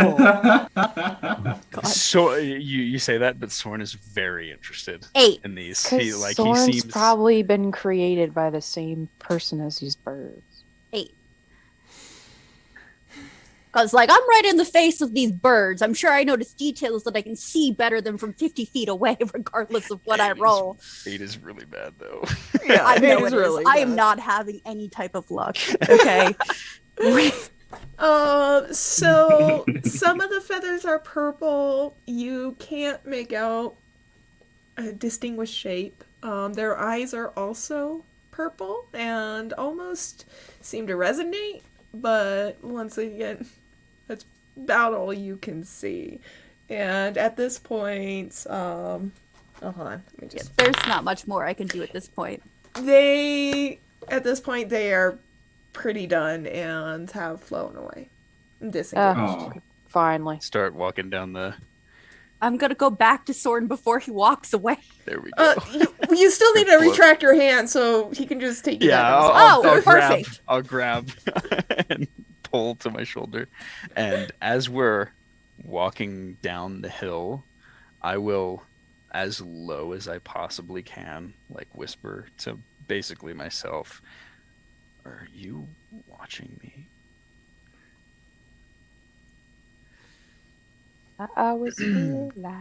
So you say that, but Soren is very interested 8. in these. Because He Soren's seems probably been created by the same person as these birds. 8. Because, like, I'm right in the face of these birds. I'm sure I notice details that I can see better than from 50 feet away, regardless of what I roll. 8 is really bad though. Yeah, I know it is it is. really I am bad. not having any type of luck. Okay. So some of the feathers are purple. You can't make out a distinguished shape. Their eyes are also purple and almost seem to resonate, but once again, that's about all you can see. And at this point, hold on, let me just... There's not much more I can do at this point. At this point, they are pretty done and have flown away. Disengaged. Oh. Finally. Start walking down the. I'm going to go back to Soren before he walks away. There we go. You still need to retract your hand so he can just take you Yeah, back. Oh, perfect. I'll grab and pull to my shoulder, and as we're walking down the hill, I will, as low as I possibly can, like whisper to basically myself, "Are you watching me?" I was here like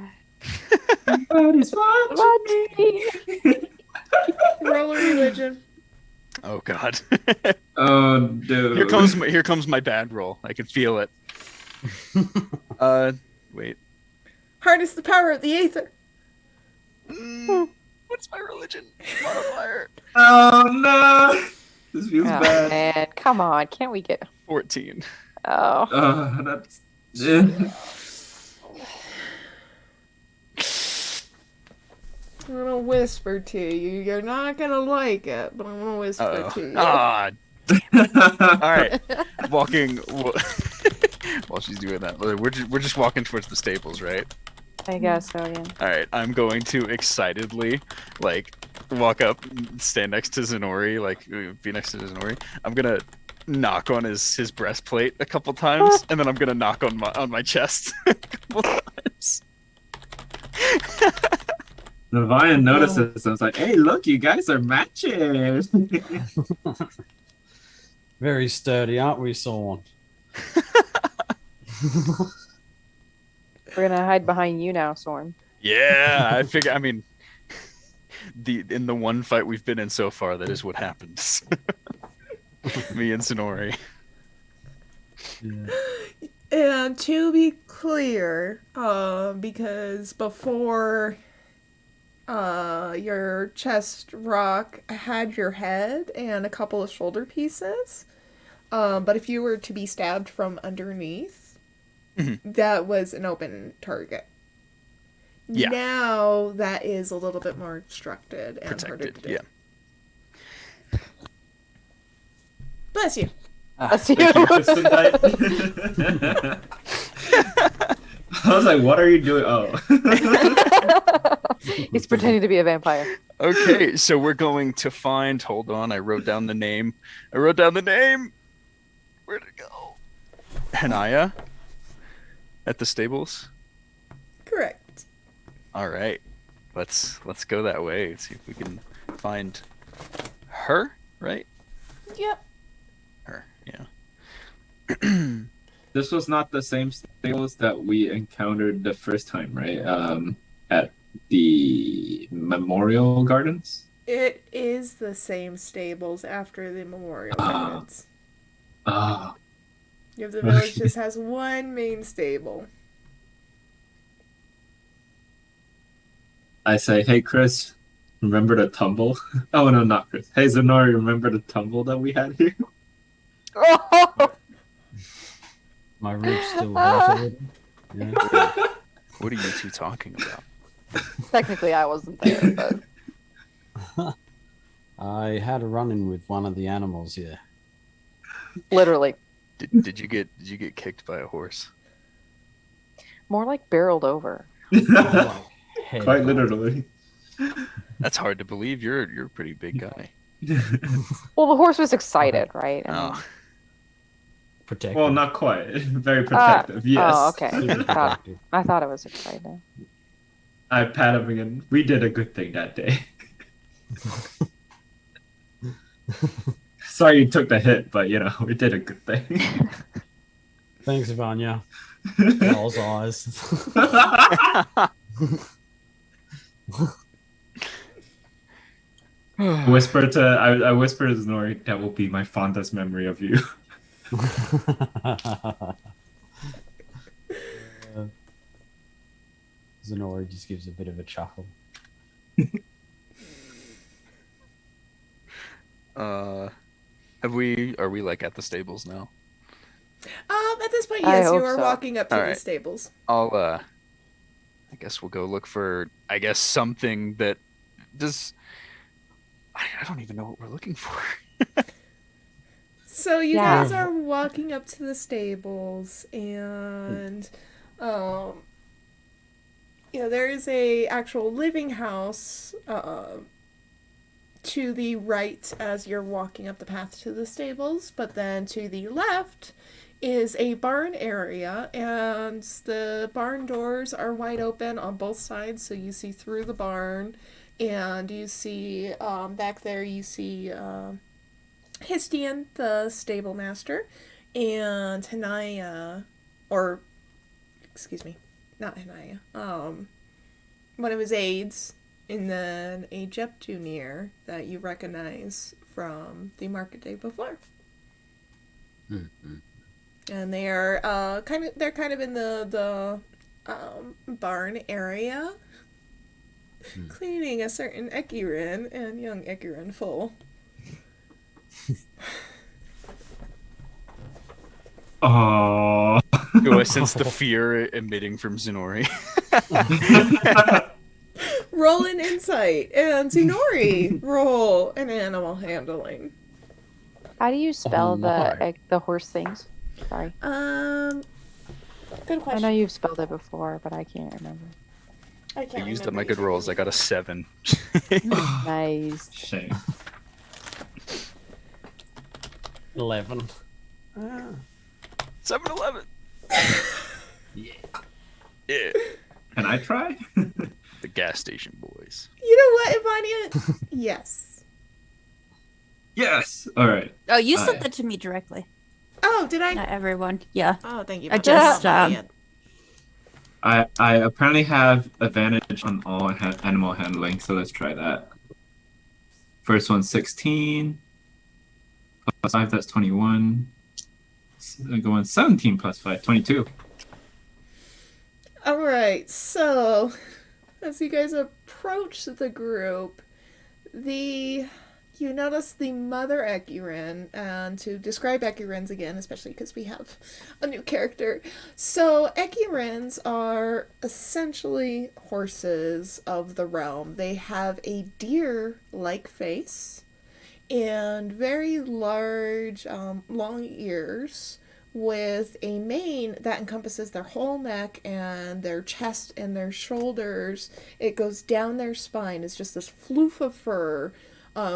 Somebody's watching me. Roll a religion. Oh God! Oh, dude. Here comes my bad roll. I can feel it. Wait. Harness the power of the aether. What's my religion modifier? Oh, no. This feels oh, bad. man, come on. Can't we get 14. Oh. That's... I'm gonna whisper to you. You're not gonna like it, but I'm gonna whisper to you. Ah. All right. Walking while she's doing that. We're just walking towards the stables, right? I guess so, yeah. All right. I'm going to excitedly walk up, stand next to Zenori, be next to Zenori. I'm gonna knock on his breastplate a couple times, and then I'm gonna knock on my chest a couple times. Navian notices. I was like, hey, look, you guys are matching. Very sturdy, aren't we, Sorn? We're gonna hide behind you now, Storm. Yeah, I figure. I mean, in the one fight we've been in so far, that is what happens. Me and Sonori. Yeah. And to be clear, because before your chest rock had your head and a couple of shoulder pieces, but if you were to be stabbed from underneath, that was an open target. Yeah. Now that is a little bit more obstructed and harder to do. Yeah. Bless you. That's you. Thank you, Gesundheit. I was like, what are you doing? Oh. He's pretending to be a vampire. Okay, so we're going to find. Hold on, I wrote down the name. Where'd it go? Hanaya at the stables. Correct. All right, let's go that way. See if we can find her. Right? Yep. Her. Yeah. This was not the same stables that we encountered the first time, right? At the Memorial Gardens? It is the same stables after the Memorial Gardens. Ah. You have the village just has one main stable. I say, hey, Chris, remember the tumble? Oh, no, not Chris. Hey, Zenori, remember the tumble that we had here? My ribs still hurt a little. Yeah. What are you two talking about? Technically, I wasn't there, but I had a run-in with one of the animals here. literally, Did you get kicked by a horse? more like barreled over. Head Quite on. literally. That's hard to believe. You're a pretty big guy. Well, the horse was excited, right? I mean, Oh, Protected. Well, not quite. Very protective, yes. Oh, okay. Super protected. I thought it was excited. I pat him again. We did a good thing that day. Sorry you took the hit, but we did a good thing. Thanks, Vanya. Girl's eyes. I whispered to Znori, that will be my fondest memory of you. Zenori just gives a bit of a chuckle. Are we like at the stables now? At this point, I yes, you hope are so. walking up to All the right. stables. I guess we'll go look for something that does. I don't even know what we're looking for. So you Yeah. guys are walking up to the stables, and there is a actual living house to the right as you're walking up the path to the stables, but then to the left is a barn area, and the barn doors are wide open on both sides, so you see through the barn, and you see back there you see Histian, the stable master, and Hanaya, or excuse me, not Hanaya, one of his aides, and then a Jeptunir that you recognize from the market day before. Mm-hmm. And they are kind of in the barn area, cleaning a certain Ekirin and young Ekirin full. Oh. I sense the fear emitting from Zenori. Roll an insight, and Zenori roll an animal handling. How do you spell my. the horse things? Sorry. Good I question. know you've spelled it before, but I can't remember. I can't I used up remember my good either. rolls. I got a 7. Nice. Shame. 11. 7-11. Yeah. Yeah. Can I try? The gas station boys. You know what, Ivania? Yes. Yes. All right. Oh, you Oh, sent yeah. that to me directly. Oh, did I? Not everyone. Yeah. Oh, thank you. I Ivania. just, Oh, man. I apparently have advantage on all animal handling, so let's try that. First one's 16. Plus 5, that's 21. Going 17 plus 5, 22. All right, so as you guys approach the group, you notice the mother Ekirin, and to describe Ekirins again, especially because we have a new character. So Ekirins are essentially horses of the realm. They have a deer-like face and very large, long ears with a mane that encompasses their whole neck and their chest and their shoulders. It goes down their spine. It's just this floof of fur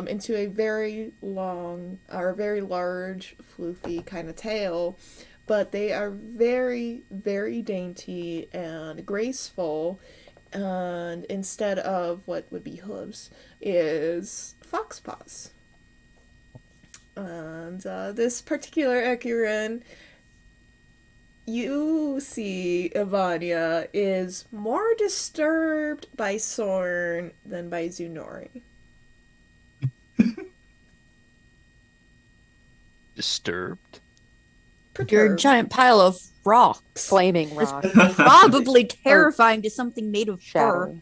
into a very long or very large floofy kind of tail. But they are very, very dainty and graceful. And instead of what would be hooves, is fox paws. And this particular Ekirin, you see Ivania is more disturbed by Sorn than by Zunori. Disturbed? You're a Perturbed. giant pile of rocks. Flaming rock. Probably terrifying to something made of fur Shadowy.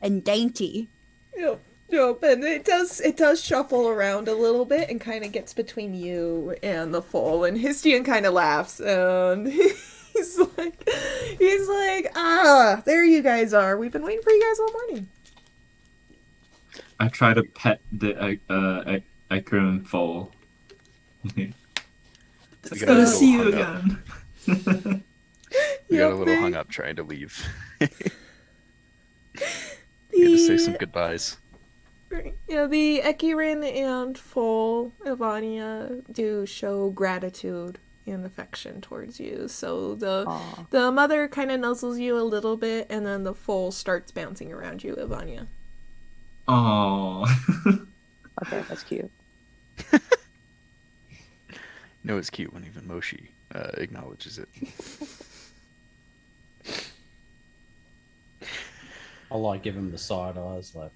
and dainty. Yep, yep, and it does shuffle around a little bit and kind of gets between you and the foal, and Histian kind of laughs, and he's like, ah, there you guys are. We've been waiting for you guys all morning. I try to pet the Ekron foal. It's got a good to little see you hung up. again. We got a Yep, little they- hung up trying to leave. We had to say some goodbyes. Yeah, the Ekirin and foal Ivania do show gratitude and affection towards you. So Aw. the mother kind of nuzzles you a little bit, and then the foal starts bouncing around you, Ivania. Oh. Okay, that's cute. No, it's cute when even Moshi acknowledges it. I like give him the side eyes, like.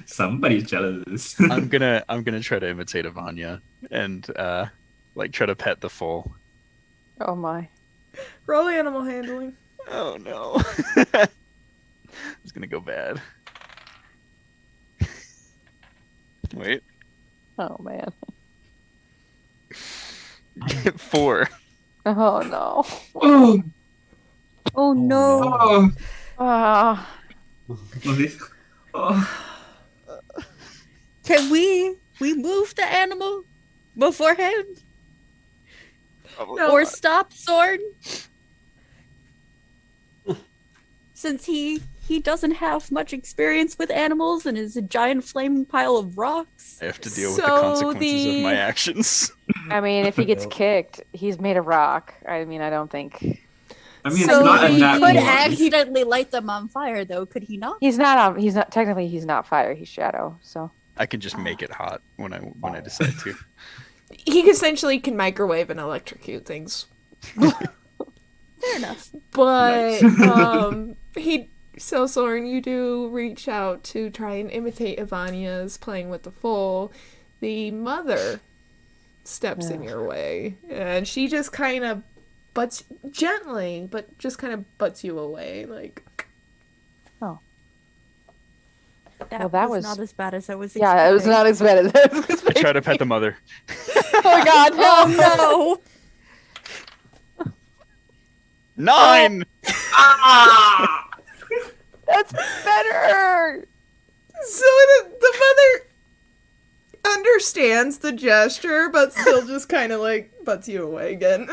Somebody's jealous. I'm gonna try to imitate Ivania and like try to pet the foal. Oh my. Roll animal handling. Oh no. It's gonna go bad. Wait. Oh man. 4. Oh no. Oh, Oh no. oh, Ah. oh. Can we move the animal beforehand? No. Or stop Zorn? Since he doesn't have much experience with animals and is a giant flaming pile of rocks. I have to deal with the So consequences of my the- actions. I mean, if he gets Nope. kicked, he's made of rock. I mean, I don't think I mean, So it's not he in that He could one. accidentally light them on fire, though, could he not? he's not. He's not technically. He's not fire. He's shadow. So I can just make it hot when I decide to. He essentially can microwave and electrocute things. Fair enough. But Nice. So Soren, you do reach out to try and imitate Ivania's playing with the foal. The mother steps in your way, and she just kind of butts gently, but just kind of butts you away, like. that was- not as bad as I was expecting. yeah, it was not as bad as this. I try to pet the mother. Oh my god, no! Oh 9. Ah! That's better. So the mother understands the gesture, but still just kind of like butts you away again.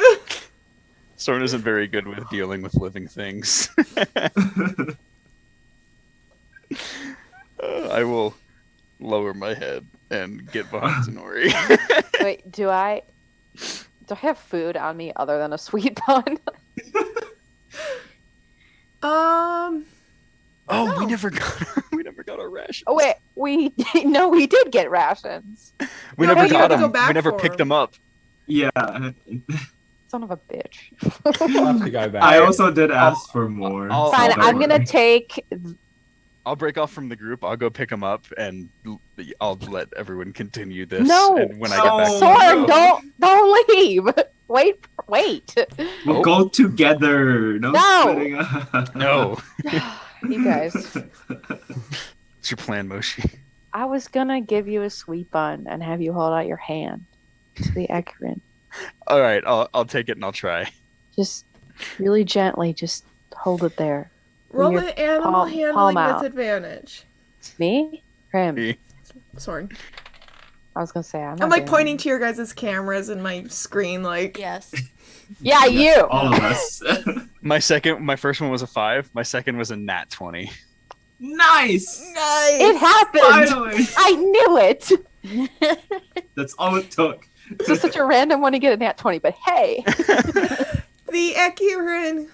Soren isn't very good with dealing with living things. I will lower my head and get behind Zenori. Wait, do I have food on me other than a sweet bun? Oh, we never got our rations. Oh wait, we did get rations. We No, never but you have got to go them. back We never for picked 'em. them up. Yeah. Son of a bitch. I'll have to go back. I also did ask for more. I'll- Fine, so I'm don't gonna worry. take. I'll break off from the group. I'll go pick them up, and I'll let everyone continue this. No. And when I get back, Oh, Soren, no. don't leave. Wait. We'll Oh. go together. No, No. splitting up. no, You guys, what's your plan, Moshi? I was gonna give you a sweet bun and have you hold out your hand to the Ecurin. All right, I'll take it and I'll try. Just really gently, just hold it there. Roll your an animal palm handling out. with advantage. Me? Him. Me. Sorry. I was gonna say I'm I'm not like doing pointing it. to your guys' cameras and my screen, like. Yes. Yeah, Yes, you. all of us. My first one was a 5. My second was a nat 20. Nice. Nice! It happened. Finally. I knew it. That's all it took. This is such a random one to get a nat 20, but hey. The Ecurin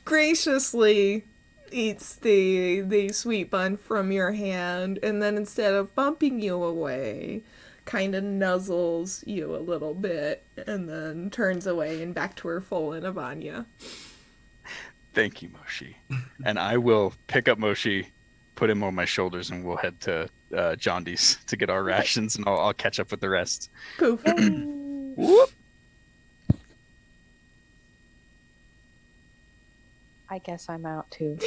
graciously eats the sweet bun from your hand, and then instead of bumping you away, kind of nuzzles you a little bit, and then turns away and back to her full in Avanya. Thank you, Moshi. And I will pick up Moshi, put him on my shoulders, and we'll head to John Dee's to get our rations, and I'll catch up with the rest. Poof. Whoop. I guess I'm out too.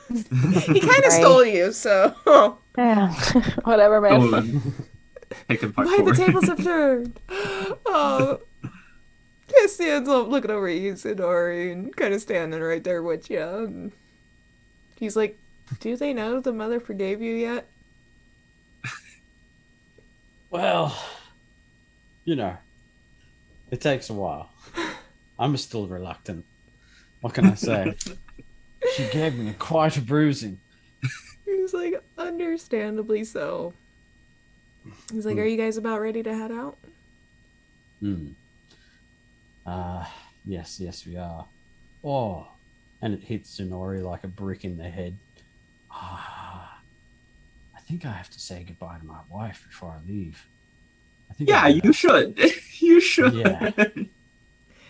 He kind of Right. stole you, so. Yeah. Whatever, man. Stolen. Taken part Why the 4. tables have turned. Oh. Castian's looking over at you, Sidori, and kind of standing right there with you. And he's like, do they know the mother forgave you yet? Well, you know, it takes a while. I'm still reluctant. What can I say? She gave me quite a bruising. He's like, understandably so. He's like, are you guys about ready to head out? Yes, we are. Oh, and it hits Tsunori like a brick in the head. I think I have to say goodbye to my wife before I leave. I think Yeah, I better. you should. You should.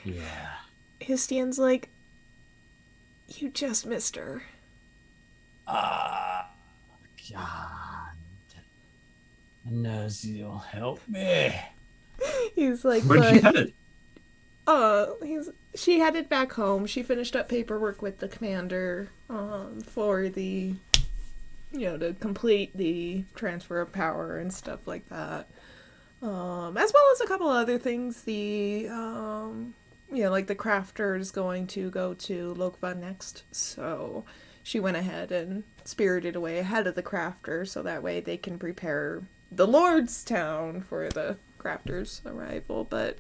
Yeah. Histian's like, you just missed her. God. I know you'll help me. He's like, Where'd you but headed? she headed back home. She finished up paperwork with the commander for the, to complete the transfer of power and stuff like that. As well as a couple other things. The like the crafter is going to go to Lokva next, so she went ahead and spirited away ahead of the crafter, so that way they can prepare the Lord's town for the crafter's arrival. But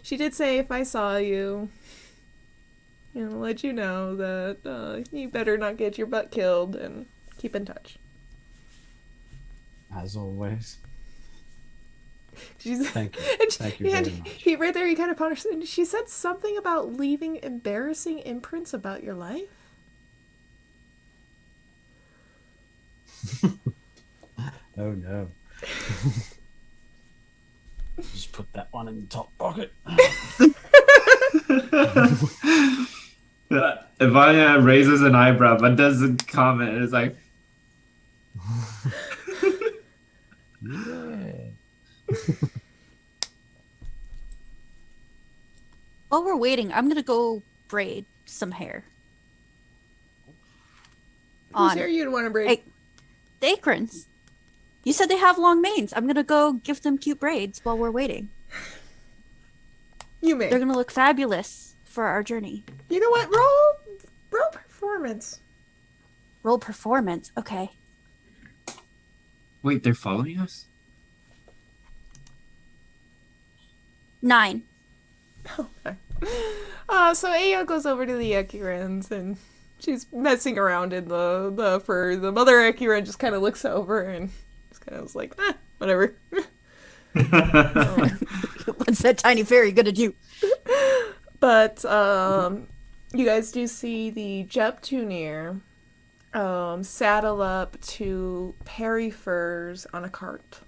she did say if I saw you, let you know that you better not get your butt killed and keep in touch. As always. She's, Thank you. and Thank you and very much. he right there, he kind of punished, and she said something about leaving embarrassing imprints about your life. Oh no. Just put that one in the top pocket. Ivania raises an eyebrow but doesn't comment. It's like, Yeah. While we're waiting, I'm gonna go braid some hair. Whose hair you'd want to braid? Hey, the acorns. You said they have long manes. I'm gonna go give them cute braids while we're waiting. You may. They're gonna look fabulous for our journey. You know what? Roll performance. Roll performance. Okay. wait, they're following us? 9. Okay. So Ayo goes over to the Ekirans and she's messing around in the fur. The mother Ekiran just kind of looks over and just kind of was like, whatever. What's that tiny fairy gonna do? But you guys do see the Jeptunir saddle up to Perry Furs on a cart.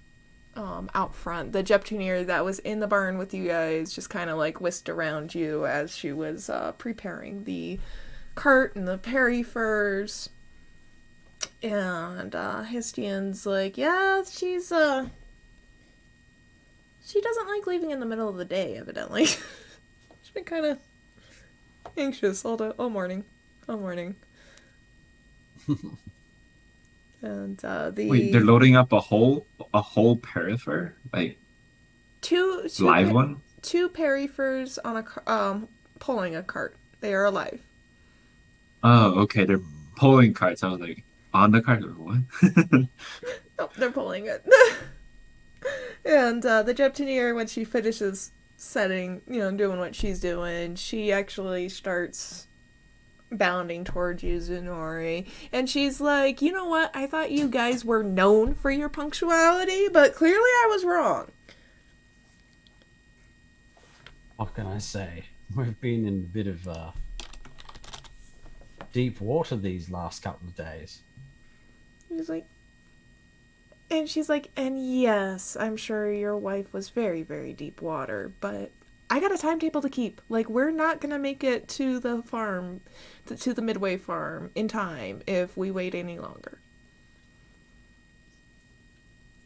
out front. The Jeptuneer that was in the barn with you guys just kind of like whisked around you as she was preparing the cart and the Perry furs. And Histian's like, yeah, she doesn't like leaving in the middle of the day, evidently. She's been kind of anxious all morning. And Wait, they're loading up a whole perifer? Like two live one? two Perry furs on a pulling a cart. They are alive. Oh, okay. They're pulling carts. I was like, on the cart or what? Nope, they're pulling it. And the Jeptuneer, when she finishes setting, doing what she's doing, she actually starts bounding towards you, Zunori. And she's like, you know what? I thought you guys were known for your punctuality, but clearly I was wrong. What can I say? We've been in a bit of deep water these last couple of days. She's like, and yes, I'm sure your wife was very, very deep water, but I got a timetable to keep. Like, we're not gonna make it to the farm, to the Midway farm in time if we wait any longer.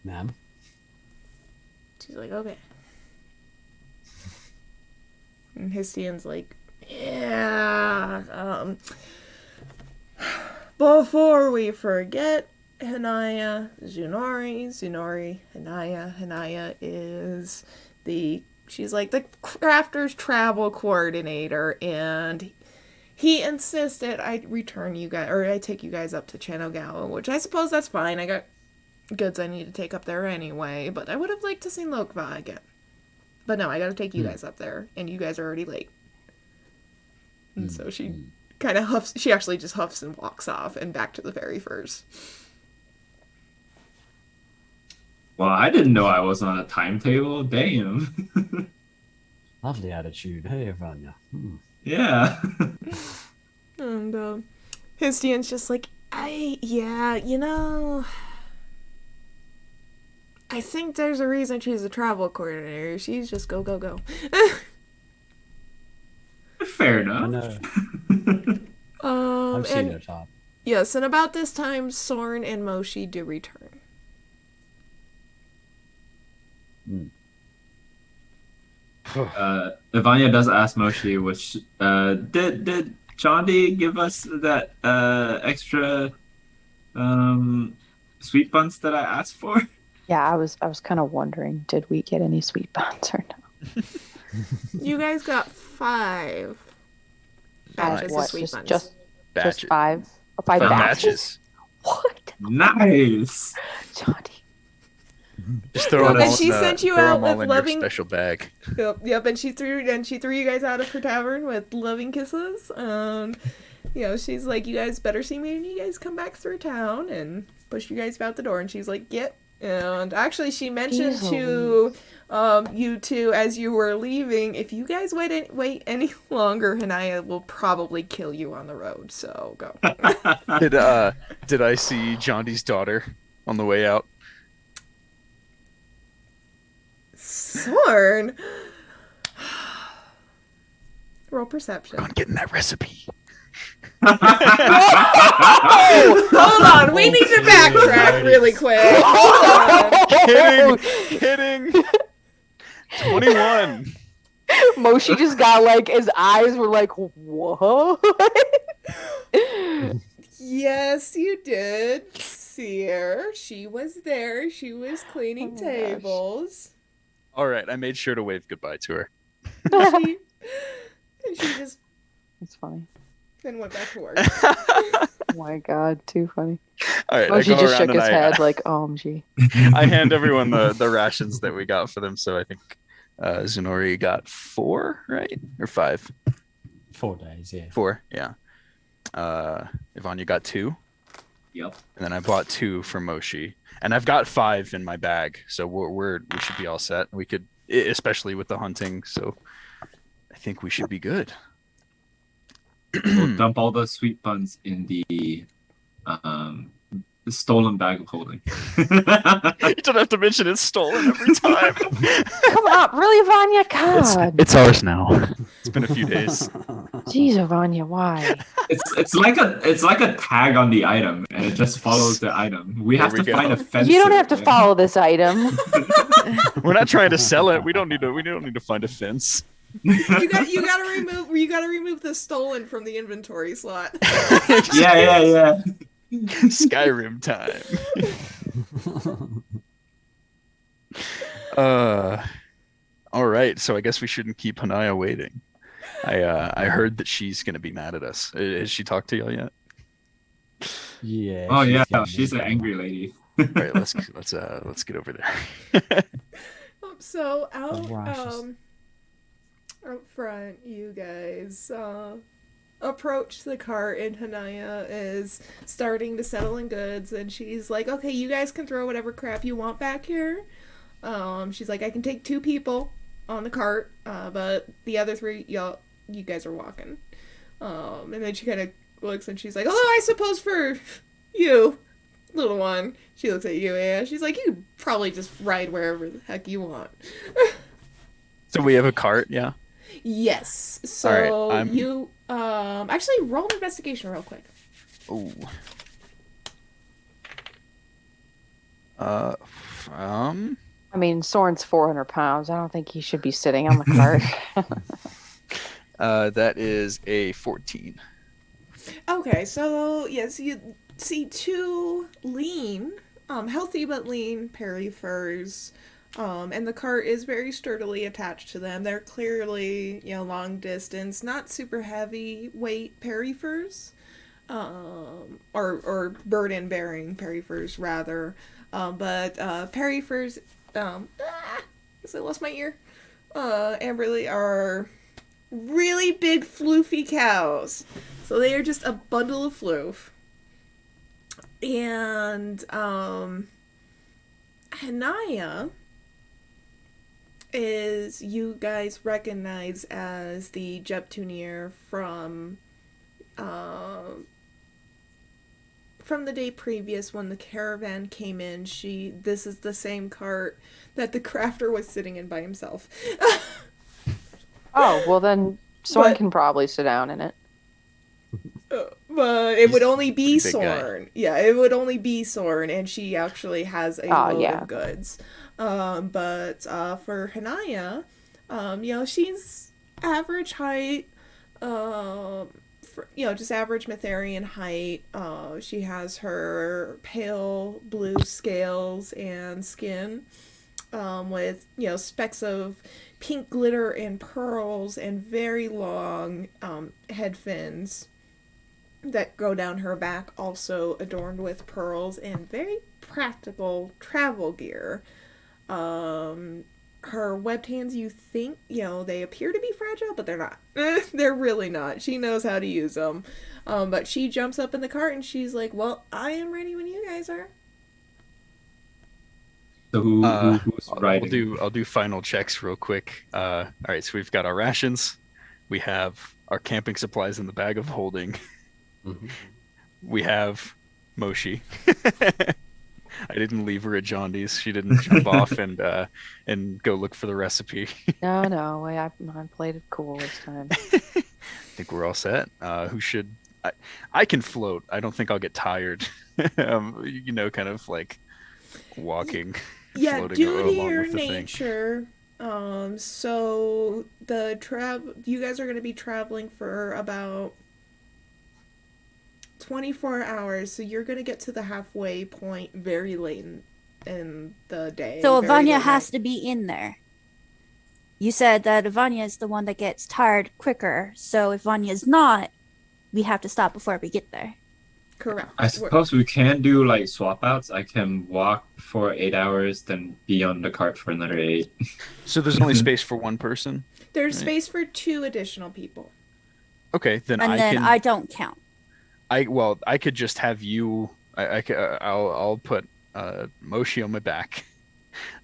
Ma'am? She's like, okay. And Histian's like, yeah, before we forget, Hanaya, Zunori, Hanaya is she's like the crafter's travel coordinator, and he insisted I return you guys, or I take you guys up to Chanogawa, which I suppose that's fine. I got goods I need to take up there anyway, but I would have liked to see Lokva again. But no, I gotta take you guys up there, and you guys are already late. And so she kind of huffs, she actually just huffs and walks off and back to the ferry first. Well, I didn't know I was on a timetable. Damn. Lovely attitude. Hey, Vanya. Yeah. And Histian's just like, I think there's a reason she's a travel coordinator. She's just go. Fair I enough. know. I've seen and her top. yes, and about this time, Sorn and Moshi do return. Ivania does ask Moshi, which did Jondi give us that extra sweet buns that I asked for? Yeah, I was kind of wondering, did we get any sweet buns or no? You guys got 5 batches of What? sweet buns. Just Batches. 5? Oh, 5 5 batches? batches. What? Nice. Johnny. Just throw them And all she in the- sent you throw out them all with in loving- your special bag. Yep, and she threw you guys out of her tavern with loving kisses. She's like, you guys better see me when you guys come back through town, and pushed you guys out the door, and she's like, yep. And actually, she mentioned to you two as you were leaving, if you guys wait any longer, Hanaya will probably kill you on the road. So go. Did I see Jondi's daughter on the way out? Sorn. Roll perception. I'm getting that recipe. Hold on, we need to backtrack really quick. Kidding. 21. Moshi just got like, his eyes were like, what? Yes, you did see her. She was there. She was cleaning tables. All right, I made sure to wave goodbye to her. And she just That's funny. then went back to work. Oh my god, too funny. All right, Moshi I go just around shook and his head like, OMG. I hand everyone the rations that we got for them. So I think Zunori got 4, right? Or 5? 4 days, yeah. 4, yeah. Yvonne, you got 2? Yep. And then I bought 2 for Moshi. And I've got 5 in my bag. So we should be all set. We could, especially with the hunting. So I think we should be good. We'll dump all the sweet buns in the stolen bag of holding. You don't have to mention it's stolen every time. Come on, really, Vanya? God. It's ours now. It's been a few days. Jeez, Vanya, why? It's like a tag on the item, and it just follows the item. We There have we to go. find a fencer. You don't have to yeah. follow this item. We're not trying to sell it. We don't need to find a fence. You gotta remove the stolen from the inventory slot. Yeah. Skyrim time. All right, so I guess we shouldn't keep Hanaya waiting. I heard that she's gonna be mad at us. Has she talked to y'all yet? Yeah. Oh yeah, getting she's an angry. angry lady. All right, let's get over there. So Righteous. out front, you guys approach the cart, and Hanaya is starting to settle in goods, and she's like, "Okay, you guys can throw whatever crap you want back here." She's like, "I can take 2 people on the cart, but the other 3, you guys are walking." And then she kind of looks, and she's like, "Oh, I suppose for you, little one." She looks at you, yeah. She's like, "You could probably just ride wherever the heck you want." So we have a cart, yeah. Yes. So All right, you actually roll an investigation real quick. Ooh. I mean, Soren's 400 pounds. I don't think he should be sitting on the cart. That is a 14. Okay, so yes, you see 2 lean, healthy but lean Perry furs, and the cart is very sturdily attached to them. They're clearly, long distance, not super heavy weight Perry furs, or burden bearing Perry furs rather, but Perry furs, I lost my ear. Amberly are really big floofy cows. So they are just a bundle of floof. And Hanaya is, you guys recognize as the Jeptunier from the day previous when the caravan came in. This is the same cart that the crafter was sitting in by himself. Oh, well then Soren But- can probably sit down in it. But it would only be pretty big guy. Sorn. Yeah, it would only be Sorn, and she actually has a load yeah. of goods. But for Hanaya, she's average height, just average Matharian height. She has her pale blue scales and skin, with, specks of pink glitter and pearls and very long head fins that go down her back, also adorned with pearls and very practical travel gear. Her webbed hands, you think, they appear to be fragile, but they're not. They're really not. She knows how to use them. But she jumps up in the cart and she's like, "Well, I am ready when you guys are." So who's riding? I'll do final checks real quick. All right, so we've got our rations, we have our camping supplies in the bag of holding, we have Moshi. I didn't leave her at Jondy's. She didn't jump off and go look for the recipe. No, I played it cool this time. I think we're all set. Who should? I can float. I don't think I'll get tired. Kind of like walking. Yeah, floating due to along your with the thing. nature, so you guys are going to be traveling for about 24 hours, so you're going to get to the halfway point very late in the day. So very Vanya late has night. to be in there. You said that Vanya is the one that gets tired quicker. So if Vanya's not, we have to stop before we get there. Correct. I suppose we can do like swap outs. I can walk for 8 hours, then be on the cart for another 8. So there's only space for one person. There's Right. space for 2 additional people. Okay, then And then I don't count. I could just have you. I'll put Moshi on my back.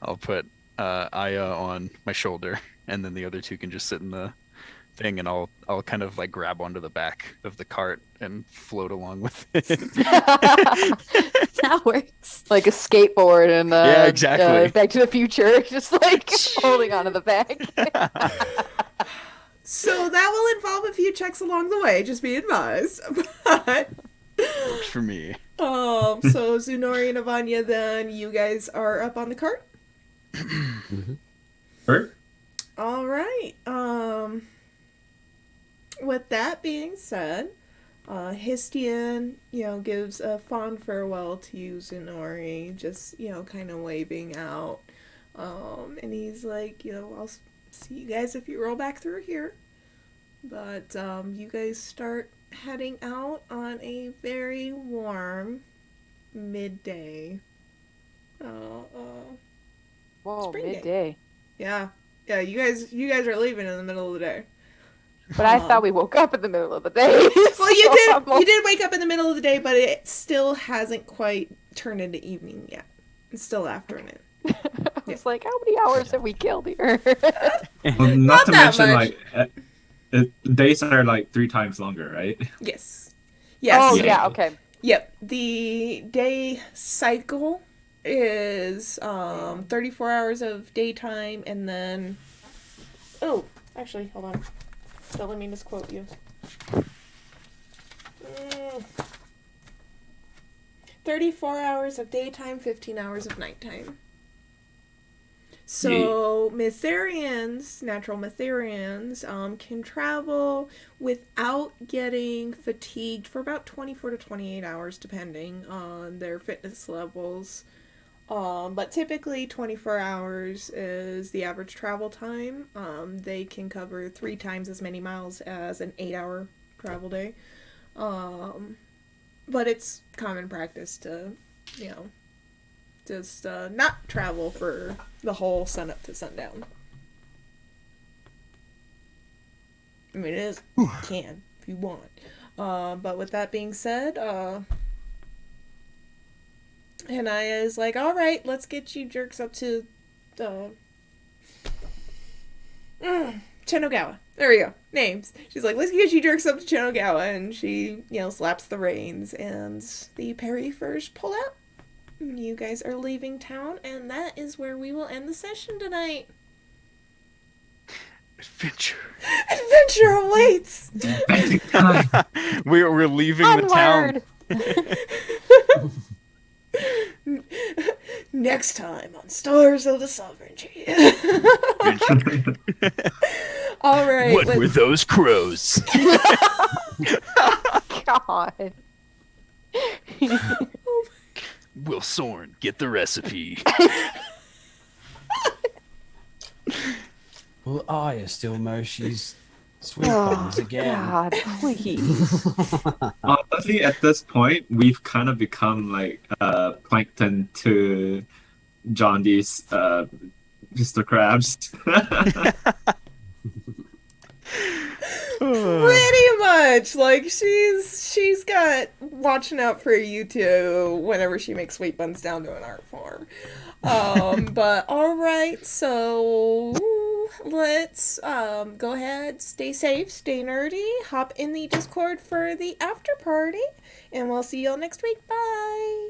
I'll put Aya on my shoulder, and then the other 2 can just sit in the thing, and I'll kind of like grab onto the back of the cart and float along with it. That works. Like a skateboard and Yeah, exactly. Back to the Future, just like holding onto the back. So that will involve a few checks along the way, just be advised. But Works for me. so Zunori and Avanya, then you guys are up on the cart. Bert? All right. With that being said, Histian, gives a fond farewell to you, Zunori, just, kind of waving out. And he's like, I'll see you guys if you roll back through here. But you guys start heading out on a very warm midday. Whoa, Spring day. midday. Yeah, you guys are leaving in the middle of the day. But I thought we woke up in the middle of the day. Well, you did wake up in the middle of the day, but it still hasn't quite turned into evening yet. It's still afternoon. I was like, how many hours have we killed here? Well, Not not to that mention, much. days are like 3 times longer, right? Yes. Oh, Yeah. yeah, okay. Yep. The day cycle is 34 hours of daytime, and then... Oh, actually, hold on. Don't let me misquote you. 34 hours of daytime, 15 hours of nighttime. So, natural Mytharians, can travel without getting fatigued for about 24 to 28 hours, depending on their fitness levels. But typically 24 hours is the average travel time. They can cover 3 times as many miles as an 8-hour travel day. But it's common practice to, just not travel for the whole sun up to sundown. I mean, it is, you can if you want. But with that being said, Hanaya is like, all right, let's get you jerks up to Chenogawa. There we go. Names. She's like, let's get you jerks up to Chenogawa. And she, slaps the reins. And the Perifers pull out. You guys are leaving town. And that is where we will end the session tonight. Adventure. Adventure awaits! We're leaving the town. Next time on Stars of the Sovereignty. All right. What were those crows? God. Will Sorn get the recipe? Well, Aya still Moshi's sweet buns again. God, please. Honestly, at this point, we've kind of become like plankton to John Dee's Mr. Krabs. Pretty much. Like, she's got watching out for you two whenever she makes sweet buns down to an art form. But alright, so let's go ahead, stay safe, stay nerdy, hop in the Discord for the after party, and we'll see y'all next week. Bye!